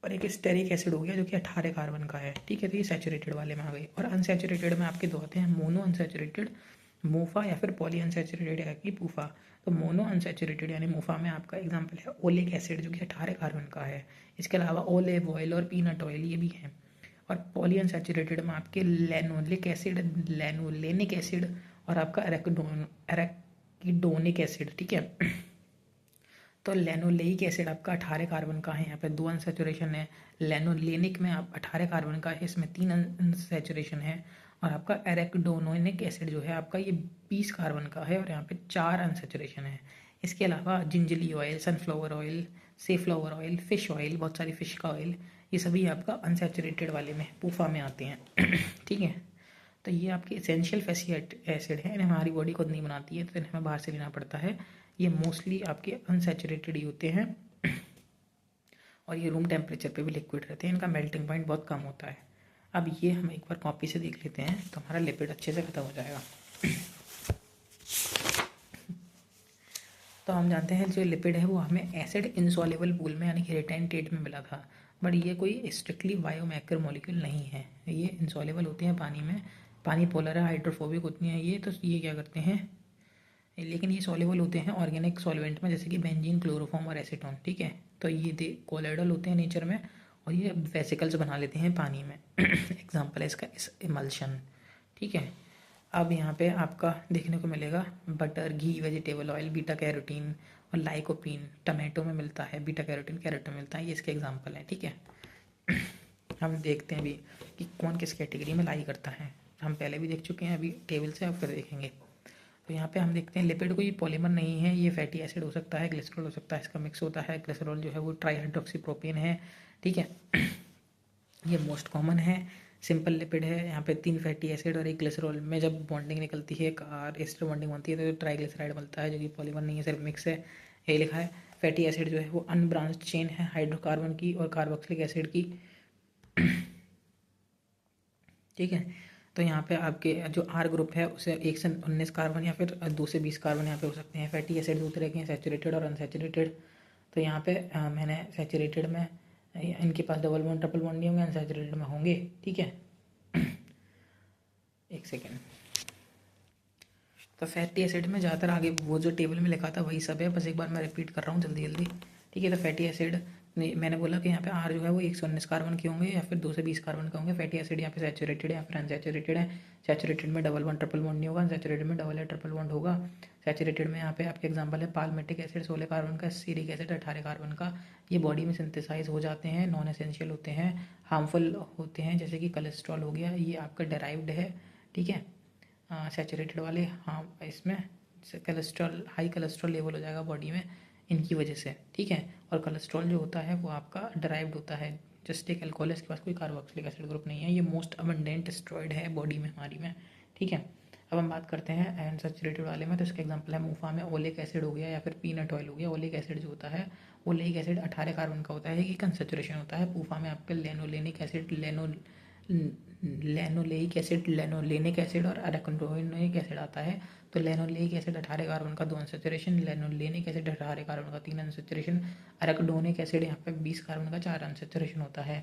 और एक स्टेरिक एसिड हो गया जो कि 18 कार्बन का है। ठीक है। तो ये सैचुरेटेड वाले में आ गई। और अनसैचुरेटेड में आपके दो आते हैं, मोनो अनसैचुरेटेड मोफा या फिर पॉली अनसैचुरेटेड है कि पूफा। तो मोनो अनसैचुरेटेड यानी मोफा में आपका एग्जांपल है ओलिक एसिड जो कि 18 कार्बन का है। इसके अलावा ओलिव ऑयल और पीनट ऑयल ये भी है। और पॉली अनसैचुरेटेड में आपके लेनोलिक एसिड, लेनोलेनिक एसिड और आपका एराकिडोनिक एसिड। ठीक है। तो लेनोलेइक एसिड आपका 18 कार्बन का है, यहाँ पे 2 अनसैचुरेशन है। लेनोलेनिक में आप 18 कार्बन का है, इसमें 3 अनसैचुरेशन है। और आपका एराकिडोनिक एसिड जो है आपका ये 20 कार्बन का है, और यहाँ पे 4 अनसैचुरेशन है। इसके अलावा gingelly oil, sunflower oil, safflower oil, fish oil, बहुत सारी फिश का ऑयल, ये सभी आपका अनसैचुरेटेड वाले में पूफा में आते हैं। ठीक है। तो ये आपके एसेंशियल फैटी एसिड है, इन्हें हमारी बॉडी खुद नहीं बनाती है, तो इन्हें हमें बाहर से लेना पड़ता है। ये मोस्टली आपके अनसैचुरेटेड ही होते हैं, और ये रूम टेम्परेचर पे भी लिक्विड रहते हैं, इनका मेल्टिंग पॉइंट बहुत कम होता है। अब ये हम एक बार कॉपी से देख लेते हैं तो हमारा लिपिड अच्छे से खत्म हो जाएगा। तो हम जानते हैं जो लिपिड है वो हमें एसिड इनसॉल्युबल पूल में यानी कि रिटेंटेट में मिला था, बट ये कोई स्ट्रिक्टली बायोमैकर मॉलिक्यूल नहीं है, ये इनसॉल्युबल होते हैं पानी में। पानी पोलर है, हाइड्रोफोबिक होती हैं ये, तो ये क्या करते हैं, लेकिन ये सॉल्युबल होते हैं ऑर्गेनिक सॉल्वेंट में, जैसे कि बेंजीन, क्लोरोफॉर्म और एसीटोन। ठीक है। तो ये कोलोइडल होते हैं नेचर में, और ये वेसिकल्स बना लेते हैं पानी में। एग्जाम्पल है इसका इमल्शन। ठीक है। अब यहाँ पे आपका देखने को मिलेगा बटर, घी, वेजिटेबल ऑयल, बीटा कैरोटीन और लाइकोपीन टमाटो में मिलता है, बीटा कैरोटीन कैरेट में मिलता है, ये इसके एग्जाम्पल हैं। ठीक है। हम देखते हैं अभी कि कौन किस कैटेगरी में लाई करता है, हम पहले भी देख चुके हैं, अभी टेबल से आप फिर देखेंगे। तो यहाँ पे हम देखते हैं लिपिड कोई पॉलीमर नहीं है, ये फैटी एसिड हो सकता है, ग्लिसरॉल हो सकता है, इसका मिक्स होता है। ग्लिसरॉल जो है वो ट्राईहाइड्रोक्सीप्रोपेन है। ठीक है। ये मोस्ट कॉमन है, सिंपल लिपिड है। यहाँ पे 3 फैटी एसिड और एक ग्लिसरॉल में जब बॉन्डिंग निकलती है, कार एस्टर बॉन्डिंग बनती है, तो ट्राईग्लिसराइड बनता है, जो कि पॉलीमर नहीं है, सिर्फ मिक्स है, यही लिखा है। फैटी एसिड जो है वो अनब्रांच्ड चेन है हाइड्रोकार्बन की और कार्बोक्सिलिक एसिड की। ठीक है। तो यहाँ पे आपके जो आर ग्रुप है उसे 1 से 19 कार्बन या फिर 2 से 20 कार्बन यहाँ पे हो सकते हैं। फैटी एसिड दो तरह के हैं, सैचुरेटेड और अनसैचुरेटेड। तो यहाँ पे मैंने सैचुरेटेड में इनके पास डबल बॉन्ड ट्रिपल बॉन्ड नहीं होंगे, अनसैचुरेटेड में होंगे। ठीक है। एक सेकेंड। तो फैटी एसिड में ज़्यादातर आगे वो जो टेबल में लिखा था वही सब है, बस एक बार मैं रिपीट कर रहा हूँ जल्दी जल्दी। ठीक है। तो फैटी एसिड मैंने बोला कि यहाँ पे आर जो है वो 119 कार्बन के होंगे या फिर 2 से 20 कार्बन के होंगे। फैटी एसिड यहाँ पे सैचुरेटेड है या फिर अनसैचुरेटेड है। सैचुरेटेड में डबल बॉन्ड ट्रिपल बॉन्ड नहीं होगा, अनसैचुरेटेड में डबल या ट्रिपल बॉन्ड होगा। सैचुरेटेड में यहाँ पे आपके एग्जांपल है पाल्मेटिक एसिड 16 कार्बन का, सीरिक एसिड 18 कार्बन का। ये बॉडी में सिंथेसाइज हो जाते हैं, नॉन एसेंशियल होते हैं, हार्मफुल होते हैं, जैसे कि कोलेस्ट्रॉल हो गया, ये आपका डेराइव्ड है। ठीक है। सैचुरेटेड वाले, हाँ, इसमें कोलेस्ट्रॉल, हाई कोलेस्ट्रॉल लेवल हो जाएगा बॉडी में इनकी वजह से। ठीक है। और कोलेस्ट्रॉल जो होता है वो आपका ड्राइव्ड होता है, जस्ट एक अल्कोहल है, इसके पास कोई कार्बोक्सिलिक एसिड ग्रुप नहीं है। ये मोस्ट अबंडेंट स्टेरॉइड है बॉडी में हमारी में। ठीक है। अब हम बात करते हैं अनसैचुरेटेड वाले में, तो इसका एग्जांपल है मूफा में ओलिक एसिड हो गया या फिर पीनट ऑयल हो गया। ओलिक एसिड जो होता है, ओलिक एसिड 18 कार्बन का होता है, एक अनसैचुरेशन होता है। पूफा में आपके linolenic acid, linoleic acid, linolenic acid और अरेकिडोनिक एसिड आता है। तो लेनोलेइक एसिड 18 कार्बन का 2 अनसैचुरेशन, लेनोलेनिक एसिड 18 कार्बन का 3 अनसैचुरेशन, अरेकिडोनिक एसिड यहाँ पे 20 कार्बन का 4 अनसैचुरेशन होता है।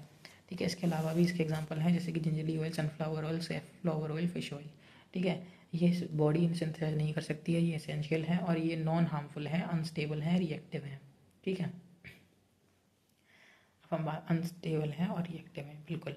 ठीक है, इसके अलावा भी इसके एग्जाम्पल हैं जैसे कि gingelly oil, sunflower oil, safflower oil, fish oil. ठीक है, ये बॉडी सिंथेसाइज नहीं कर सकती है, ये एसेंशियल है और ये नॉन हार्मफुल है, अनस्टेबल है, रिएक्टिव है। ठीक है, अब हम अनस्टेबल है और रिएक्टिव है बिल्कुल।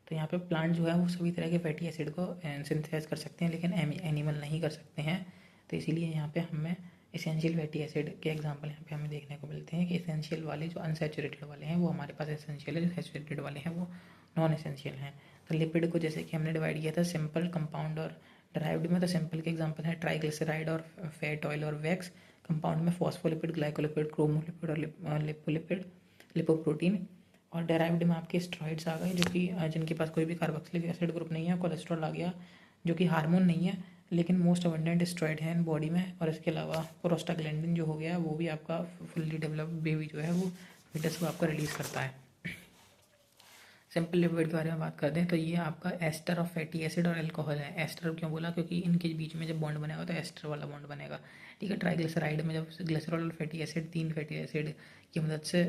तो यहाँ पे प्लांट जो है वो सभी तरह के फैटी एसिड को सिंथेसाइज कर सकते हैं, लेकिन एनिमल नहीं कर सकते हैं। तो इसीलिए यहाँ पे हमें एसेंशियल फैटी एसिड के एग्जांपल यहाँ पे हमें देखने को मिलते हैं कि एसेंशियल वाले जो अनसैचुरेटेड वाले हैं वो हमारे पास एसेंशियल है, जो सैचुरेटेड वाले हैं वो नॉन एसेंशियल हैं। तो लिपिड को जैसे कि हमने डिवाइड किया था सिंपल, कंपाउंड और डराइव्ड में, तो सिंपल के एग्जाम्पल है ट्राइग्लिसराइड और फैट ऑयल और वैक्स, कंपाउंड में फॉस्फोलिपिड, ग्लाइकोलिपिड, क्रोमोलिपिड और लिपोलिपिड, लिपोप्रोटीन, और डेराइव्ड में आपके स्टेरॉइड्स आ गए जो कि जिनके पास कोई भी कार्बोक्सिलिक एसिड ग्रुप नहीं है, कोलेस्ट्रॉल आ गया जो कि हार्मोन नहीं है लेकिन मोस्ट अबंडेंट स्टेरॉइड है बॉडी में, और इसके अलावा प्रोस्टाग्लैंडिन जो हो गया वो भी आपका फुल्ली डेवलप्ड बेबी जो है वो फीटस को आपका रिलीज करता है। सिंपल लिपिड के बारे में बात करते हैं तो ये आपका एस्टर ऑफ फैटी एसिड और अल्कोहल है। एस्टर क्यों बोला, क्योंकि इनके बीच में जब बॉन्ड बनेगा तो एस्टर वाला बॉन्ड बनेगा। ठीक है, ट्राइग्लिसराइड में जब ग्लिसरॉल और फैटी एसिड, 3 फैटी एसिड की मदद से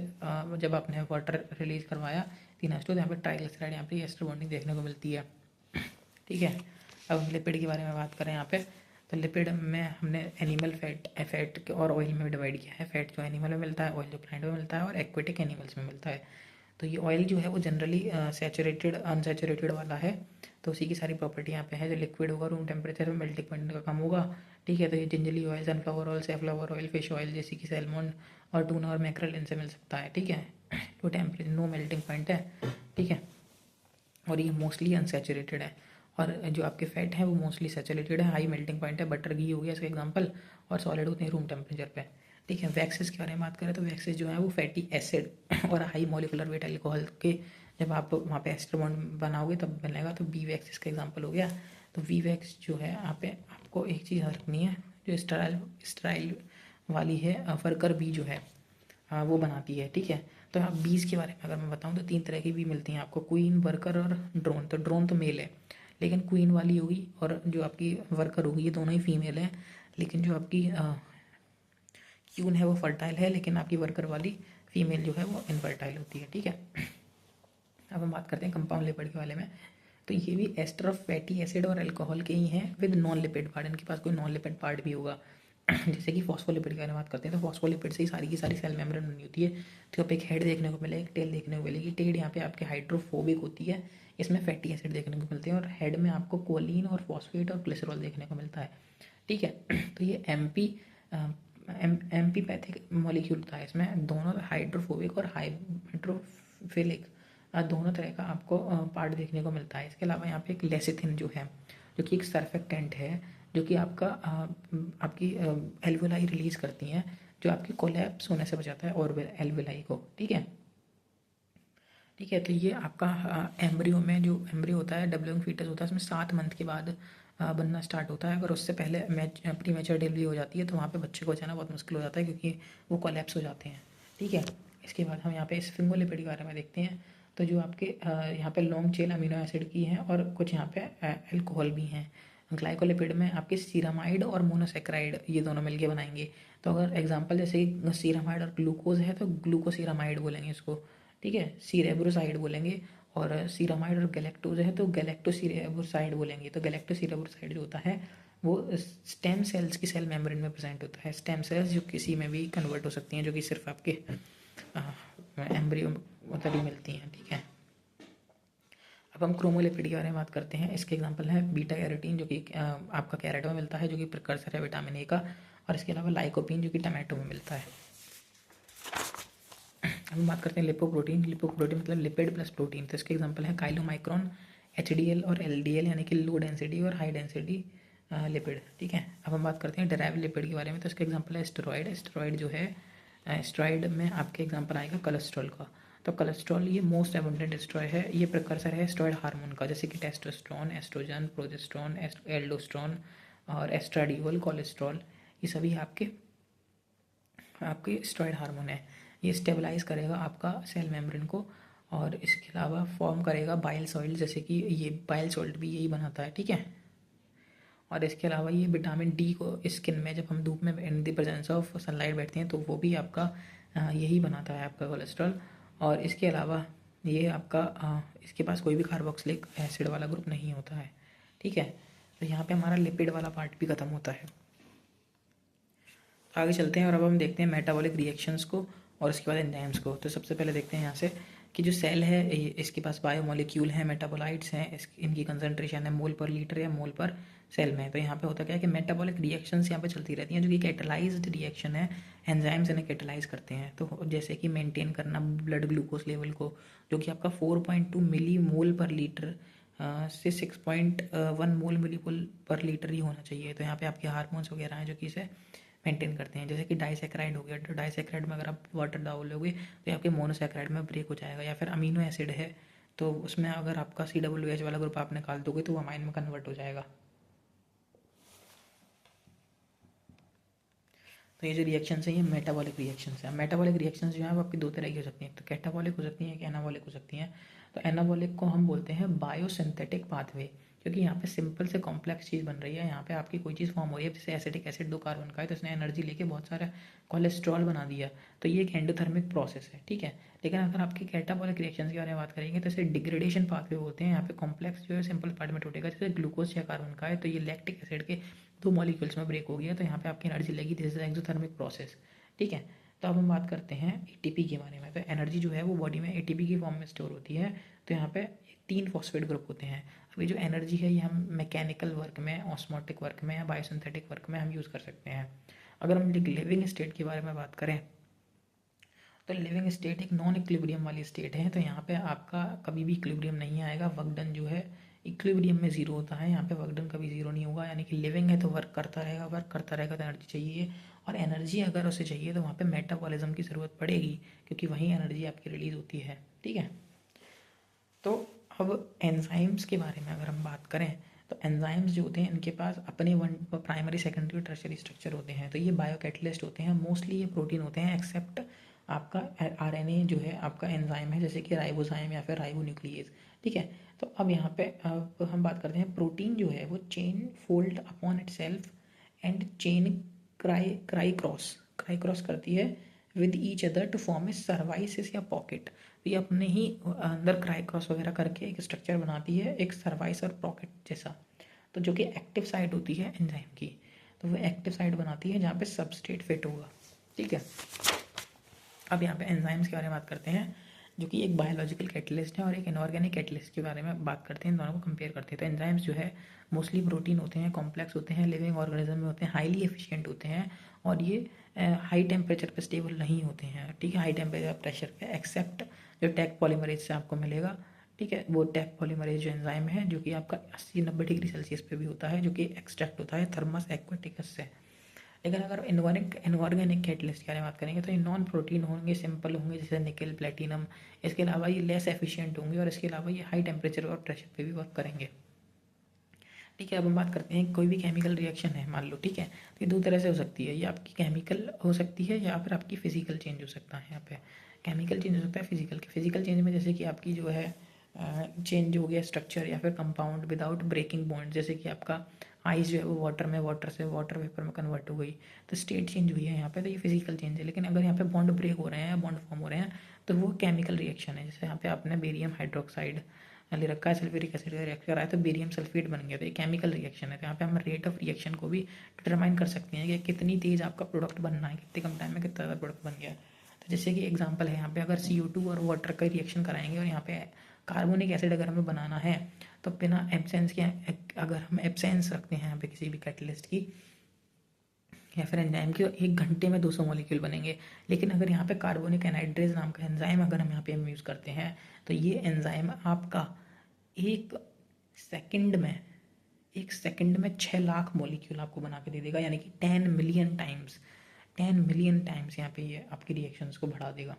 जब आपने वाटर रिलीज करवाया 3 एस्टर, तो यहाँ पे ट्राइग्लिसराइड यहाँ पे एस्टर बॉन्डिंग देखने को मिलती है। ठीक है, अब हम लिपिड के बारे में बात करें यहाँ पे, तो लिपिड में हमने एनिमल फैट और ऑयल में डिवाइड किया है। फैट जो एनिमल में मिलता है, ऑयल जो प्लांट में मिलता है और एक्वेटिक एनिमल्स में मिलता है। तो ये ऑयल जो है वो जनरली सैचुरेटेड अनसैचुरेटेड वाला है, तो उसी की सारी प्रॉपर्टी यहाँ पे है। जो लिक्विड होगा रूम टेम्परेचर में मेल्टिंग पॉइंट का कम होगा। ठीक है, तो ये gingelly oil, sunflower oil, safflower oil, fish oil जैसे कि सैल्मन और टूना और मैकरल इनसे मिल सकता है। ठीक है, low temperature, no melting point है। ठीक है, और ये मोस्टली अनसैचुरेटेड है, और जो आपके फैट हैं वो मोस्टली सैचुरेटेड है, हाई मेल्टिंग पॉइंट है। बटर घी हो गया इसका एग्जांपल, और सॉलिड होते हैं रूम टेम्परेचर पे। ठीक है, वैक्सेस के बारे में बात करें तो वैक्सेस जो है वो फैटी एसिड और हाई मॉलिकुलर वेट अल्कोहल के, जब आप वहाँ पे एस्टर बॉन्ड बनाओगे तब बनेगा। तो बी वैक्सेस का एग्जाम्पल हो गया। तो वी वैक्स जो है यहाँ पे आपको एक चीज़ याद रखनी है, जो स्टराइल वाली है फर्कर बी जो है वो बनाती है। ठीक है, तो आप बीज के बारे में अगर मैं बताऊँ तो 3 तरह की बी मिलती हैं आपको, क्वीन, वर्कर और ड्रोन। तो ड्रोन तो मेल है, लेकिन क्वीन वाली होगी और जो आपकी वर्कर होगी ये दोनों ही फीमेल हैं। लेकिन जो आपकी क्यून है वो फर्टाइल है, लेकिन आपकी वर्कर वाली फीमेल जो है वो इनफर्टाइल होती है। ठीक है, अब हम बात करते हैं कंपाउंड लिपिड के बारे में। तो ये भी एस्टर ऑफ फैटी एसिड और अल्कोहल के ही हैं विद नॉन लिपिड पार्ट। इनके पास कोई नॉन लिपिड पार्ट भी होगा। जैसे कि फॉस्फोलिपिड के बारे में बात करते हैं तो फॉस्फोलिपिड से ही सारी की सारी सेल मेम्ब्रेन बनी होती है। तो आप एक हेड देखने को मिलेगा, एक टेल देखने को मिलेगी। टेल यहाँ पे आपके हाइड्रोफोबिक होती है, इसमें फैटी एसिड देखने को मिलते हैं, और हेड में आपको कोलिन और फॉस्फेट और ग्लिसरॉल देखने को मिलता है। ठीक है, तो ये एम्पीपैथिक मॉलिक्यूल था, इसमें दोनों हाइड्रोफोबिक और हाइड्रोफिलिक दोनों तरह का आपको पार्ट देखने को मिलता है। इसके अलावा यहाँ पे एक लेसिथिन जो है, जो कि एक सर्फेक्टेंट है, जो कि आपकी एल्वुलाई रिलीज करती हैं, जो आपकी कोलैप्स होने से बचाता है और एल्वुलाई को। ठीक है, ठीक है, तो ये आपका एम्ब्रियो में, जो एम्ब्रियो होता है, डेवलपिंग फीटस होता है, उसमें 7 मंथ के बाद बनना स्टार्ट होता है। अगर उससे पहले प्री मैच्योर डिलीवरी हो जाती है तो वहाँ पे बच्चे को बचाना बहुत मुश्किल हो जाता है, क्योंकि वो कोलैप्स हो जाते हैं। ठीक है, इसके बाद हम यहाँ पे स्फिंगोलिपिड के बारे में देखते हैं। तो जो आपके यहाँ पे लॉन्ग चेन अमीनो एसिड की हैं और कुछ यहाँ पे अल्कोहल भी हैं। ग्लाइकोलिपिड में आपके सीरामाइड और मोनोसेक्राइड ये दोनों मिलके बनाएंगे। तो अगर एग्जांपल जैसे सीरामाइड और ग्लूकोज है तो ग्लूकोसीरामाइड बोलेंगे इसको। ठीक है, सीरेब्रोसाइड बोलेंगे, और सीरामाइड और गैलेक्टोज है तो गैलेक्टोसीरेब्रोसाइड बोलेंगे। तो गैलेक्टोसीरेब्रोसाइड जो होता है वो स्टेम सेल्स की सेल मेम्ब्रेन में प्रेजेंट होता है। स्टेम सेल्स जो किसी में भी कन्वर्ट हो सकती हैं, जो कि सिर्फ आपके एम्ब्रियो तभी मिलती हैं। ठीक है, अब हम क्रोमोलिपिड के बारे में बात करते हैं। इसके एग्जांपल है बीटा कैरोटीन, जो कि आपका कैरेट में मिलता है, जो कि प्रिकर्सर है विटामिन ए का, और इसके अलावा लाइकोपीन जो कि टमाटो में मिलता है। हम बात करते हैं लिपोप्रोटीन। लिपोप्रोटीन मतलब लिपिड प्लस प्रोटीन। तो इसके एग्जांपल है काइलोमाइक्रोन, एचडीएल और एलडीएल, यानी कि लो डेंसिटी और हाई डेंसिटी लिपिड। ठीक है, अब हम बात करते हैं डेराइव्ड लिपिड के बारे में। तो इसका एग्जांपल है स्टेरॉइड। स्टेरॉइड जो है, स्टेरॉइड में आपके एग्जांपल आएगा कोलेस्ट्रॉल का। तो कोलेस्ट्रॉल ये मोस्ट एबंडेंट स्टेरॉइड है, ये प्रिकर्सर है स्टेरॉइड हार्मोन का, जैसे कि टेस्टोस्टेरोन, एस्ट्रोजन, प्रोजेस्टेरोन, एल्डोस्टेरोन और एस्ट्राडियोल, कोलेस्ट्रॉल, ये सभी आपके स्टेरॉइड हार्मोन है। ये स्टेबलाइज करेगा आपका सेल मेम्ब्रेन को, और इसके अलावा फॉर्म करेगा बाइल सॉल्ट, जैसे कि ये बाइल सॉल्ट भी यही बनाता है, ठीक है। और इसके अलावा ये विटामिन डी को स्किन में जब हम धूप में in the presence of sunlight बैठते हैं तो वो भी आपका यही बनाता है आपका कोलेस्ट्रॉल। और इसके अलावा ये आपका इसके पास कोई भी कार्बोक्सिलिक एसिड वाला ग्रुप नहीं होता है, ठीक है। तो यहाँ पे हमारा लिपिड वाला पार्ट भी ख़त्म होता है। आगे चलते हैं और अब हम देखते हैं मेटाबॉलिक रिएक्शंस को और उसके बाद एंजाइम्स को। तो सबसे पहले देखते हैं यहाँ से कि जो सेल है इसके पास बायोमोलिक्यूल हैं, मेटाबोलाइट्स हैं, इनकी कंसंट्रेशन है मोल पर लीटर या मोल पर सेल में। तो यहाँ पे होता क्या है कि मेटाबॉलिक रिएक्शंस यहाँ पे चलती रहती हैं जो कि कैटलाइज्ड रिएक्शन है। एंजाइम्स इन्हें कैटलाइज करते हैं, तो जैसे कि मेंटेन करना ब्लड ग्लूकोज लेवल को, जो कि आपका 4.2 मिली मोल पर लीटर से 6.1 मोल मिली पर लीटर ही होना चाहिए। तो यहाँ पे आपके हार्मोन्स वगैरह हैं जो कि इसे मेंटेन करते हैं, जैसे कि डाइसैकेराइड हो गया। तो डाइसैकेराइड में अगर आप वाटर डालोगे तो आपके मोनोसैकेराइड में ब्रेक हो जाएगा। या फिर अमीनो एसिड है तो उसमें अगर आपका COOH वाला ग्रुप आप निकाल दोगे तो वो अमाइन में कन्वर्ट हो जाएगा। तो ये जो रिएक्शंस हैं ये मेटाबॉलिक रिएक्शंस हैं। मेटाबॉलिक रिएक्शंस जो है वो आपकी दो तरह की हो सकती हैं, तो कैटाबॉलिक हो सकती हैं, एक एनाबॉलिक हो सकती हैं। तो एनाबॉलिक को हम बोलते हैं बायोसिंथेटिक पाथवे, क्योंकि यहाँ पे सिंपल से कॉम्प्लेक्स चीज़ बन रही है। यहाँ पे आपकी कोई चीज़ फॉर्म हो रही है, जैसे एसिटिक एसिड 2 कार्बन का है तो इसने एनर्जी लेके बहुत सारा कोलेस्ट्रॉल बना दिया, तो ये एक एंडोथर्मिक प्रोसेस है, ठीक है। लेकिन अगर आपकी कैटाबॉलिक रिएक्शन के बारे में बात करेंगे तो इसे डिग्रेडेशन पाथवे बोलते हैं। यहाँ पे कॉम्प्लेक्स जो है सिंपल पार्ट में टूटेगा, जैसे ग्लूकोज 6 कार्बन का है तो ये लैक्टिक एसिड के 2 मॉलिक्यूल्स में ब्रेक हो गया, तो यहाँ पे आपकी एनर्जी लगी। दिस इज एक्सोथर्मिक प्रोसेस, ठीक है। तो अब हम बात करते हैं ATP के बारे में। तो एनर्जी जो है वो बॉडी में ATP की फॉर्म में स्टोर होती है। तो यहाँ पे 3 फॉस्फेट ग्रुप होते हैं। अब ये जो एनर्जी है ये हम मैकेनिकल वर्क में, ऑस्मोटिक वर्क में या बायोसिंथेटिक वर्क में हम यूज़ कर सकते हैं। अगर हम लिविंग स्टेट के बारे में बात करें तो लिविंग स्टेट एक नॉन इक्विलिब्रियम वाली स्टेट है। तो यहाँ पे आपका कभी भी इक्विलिब्रियम नहीं आएगा, वर्क डन जो है इक्विलिब्रियम में जीरो होता है। यहाँ पे वर्क डन कभी जीरो नहीं होगा, यानी कि लिविंग है तो वर्क करता रहेगा, वर्क करता रहेगा तो एनर्जी चाहिए। और एनर्जी अगर उसे चाहिए तो वहाँ पे मेटाबॉलिज्म की ज़रूरत पड़ेगी, क्योंकि वहीं एनर्जी आपकी रिलीज होती है, ठीक है। तो अब एंजाइम्स के बारे में अगर हम बात करें तो एंजाइम्स जो होते हैं इनके पास अपने प्राइमरी सेकेंडरी टर्शियरी स्ट्रक्चर होते हैं। तो ये बायोकैटलिस्ट होते हैं, मोस्टली ये प्रोटीन होते हैं, एक्सेप्ट आपका RNA जो है आपका एंजाइम है, जैसे कि राइबोजाइम या फिर राइबोन्यूक्लियेज, ठीक है। तो अब यहाँ पे अब हम बात करते हैं प्रोटीन जो है वो chain fold upon itself and chain cry cross करती है with each other to form a crevices या पॉकेट। तो ये अपने ही अंदर क्राई क्रॉस वगैरह करके एक स्ट्रक्चर बनाती है, एक सर्वाइस और पॉकेट जैसा। तो जो कि एक्टिव साइट होती है एंजाइम की, तो वो एक्टिव साइट बनाती है जहाँ पे सबस्ट्रेट फिट होगा, ठीक है। अब यहाँ पे एंजाइम्स के बारे में बात करते हैं, जो कि एक बायोलॉजिकल कैटलिस्ट है और एक इनऑर्गेनिक कैटलिस्ट के बारे में बात करते हैं, इन दोनों को कंपेयर करते हैं। तो एंजाइम्स जो है मोस्टली प्रोटीन होते हैं, कॉम्प्लेक्स होते हैं, लिविंग ऑर्गेनिज्म में होते हैं, हाईली एफिशिएंट होते हैं और ये हाई टेम्परेचर पे स्टेबल नहीं होते हैं, ठीक है, हाई टेम्परेचर प्रेशर पे, एक्सेप्ट जो टैग पॉलीमरेज से आपको मिलेगा, ठीक है। वो टैग पॉलीमरेज जो एंजाइम है जो कि आपका 80-90 डिग्री सेल्सियस पे भी होता है, जो कि एक्सट्रैक्ट होता है थर्मस एक्वाटिकस से। लेकिन अगर इनऑर्गेनिक कैटलिस्ट के बारे में बात करेंगे तो ये नॉन प्रोटीन होंगे, सिंपल होंगे, जैसे निकल, प्लेटिनम। इसके अलावा ये लेस एफिशिएंट होंगे और इसके अलावा ये हाई टेम्परेचर और प्रेशर पे भी वर्क करेंगे, ठीक है। अब हम बात करते हैं कोई भी केमिकल रिएक्शन है मान लो, ठीक है। तो ये दो तरह से हो सकती है, ये आपकी केमिकल हो सकती है या फिर आपकी फिजिकल चेंज हो सकता है। यहाँ पे केमिकल चेंज हो सकता है, फिजिकल चेंज में जैसे कि आपकी जो है चेंज हो गया स्ट्रक्चर या फिर कंपाउंड विदाउट ब्रेकिंग बॉन्ड, जैसे कि आपका आइस जो है वो वाटर से वाटर वेपर में कन्वर्ट हो गई, तो स्टेट चेंज हुई है यहाँ पे, तो ये फिजिकल चेंज है। लेकिन अगर यहाँ पे बॉन्ड ब्रेक हो रहे हैं, बॉन्ड फॉर्म हो रहे हैं, तो वो केमिकल रिएक्शन है। जैसे यहाँ पे आपने बेरियम हाइड्रोक्साइड ले रखा है, सल्फ्यूरिक एसिड का रिएक्शन कराया तो बेरियम सल्फेट बन गया, तो ये केमिकल रिएक्शन है। तो यहाँ पे हम रेट ऑफ रिएक्शन को भी डिटरमाइन कर सकते हैं कि कितनी तेज़ आपका प्रोडक्ट बनना है, कितने कम टाइम में कितना ज़्यादा प्रोडक्ट बन गया। तो जैसे कि एग्जांपल है यहाँ पे, अगर CO2 और वाटर का रिएक्शन कराएंगे और यहाँ पे कार्बोनिक एसिड अगर हमें बनाना है तो बिना एब्सेंस के, अगर हम एब्सेंस रखते हैं यहाँ पे किसी भी कैटलिस्ट की या फिर एंजाइम की, 1 घंटे में 200 मॉलिक्यूल बनेंगे। लेकिन अगर यहाँ पे कार्बोनिक एनहाइड्रेज नाम का एंजाइम अगर हम यहाँ पे यूज़ करते हैं तो ये एंजाइम आपका एक सेकंड में 6 लाख मॉलिक्यूल आपको बना के दे देगा, यानी कि 10 मिलियन टाइम्स यहाँ पे ये आपकी रिएक्शंस को बढ़ा देगा,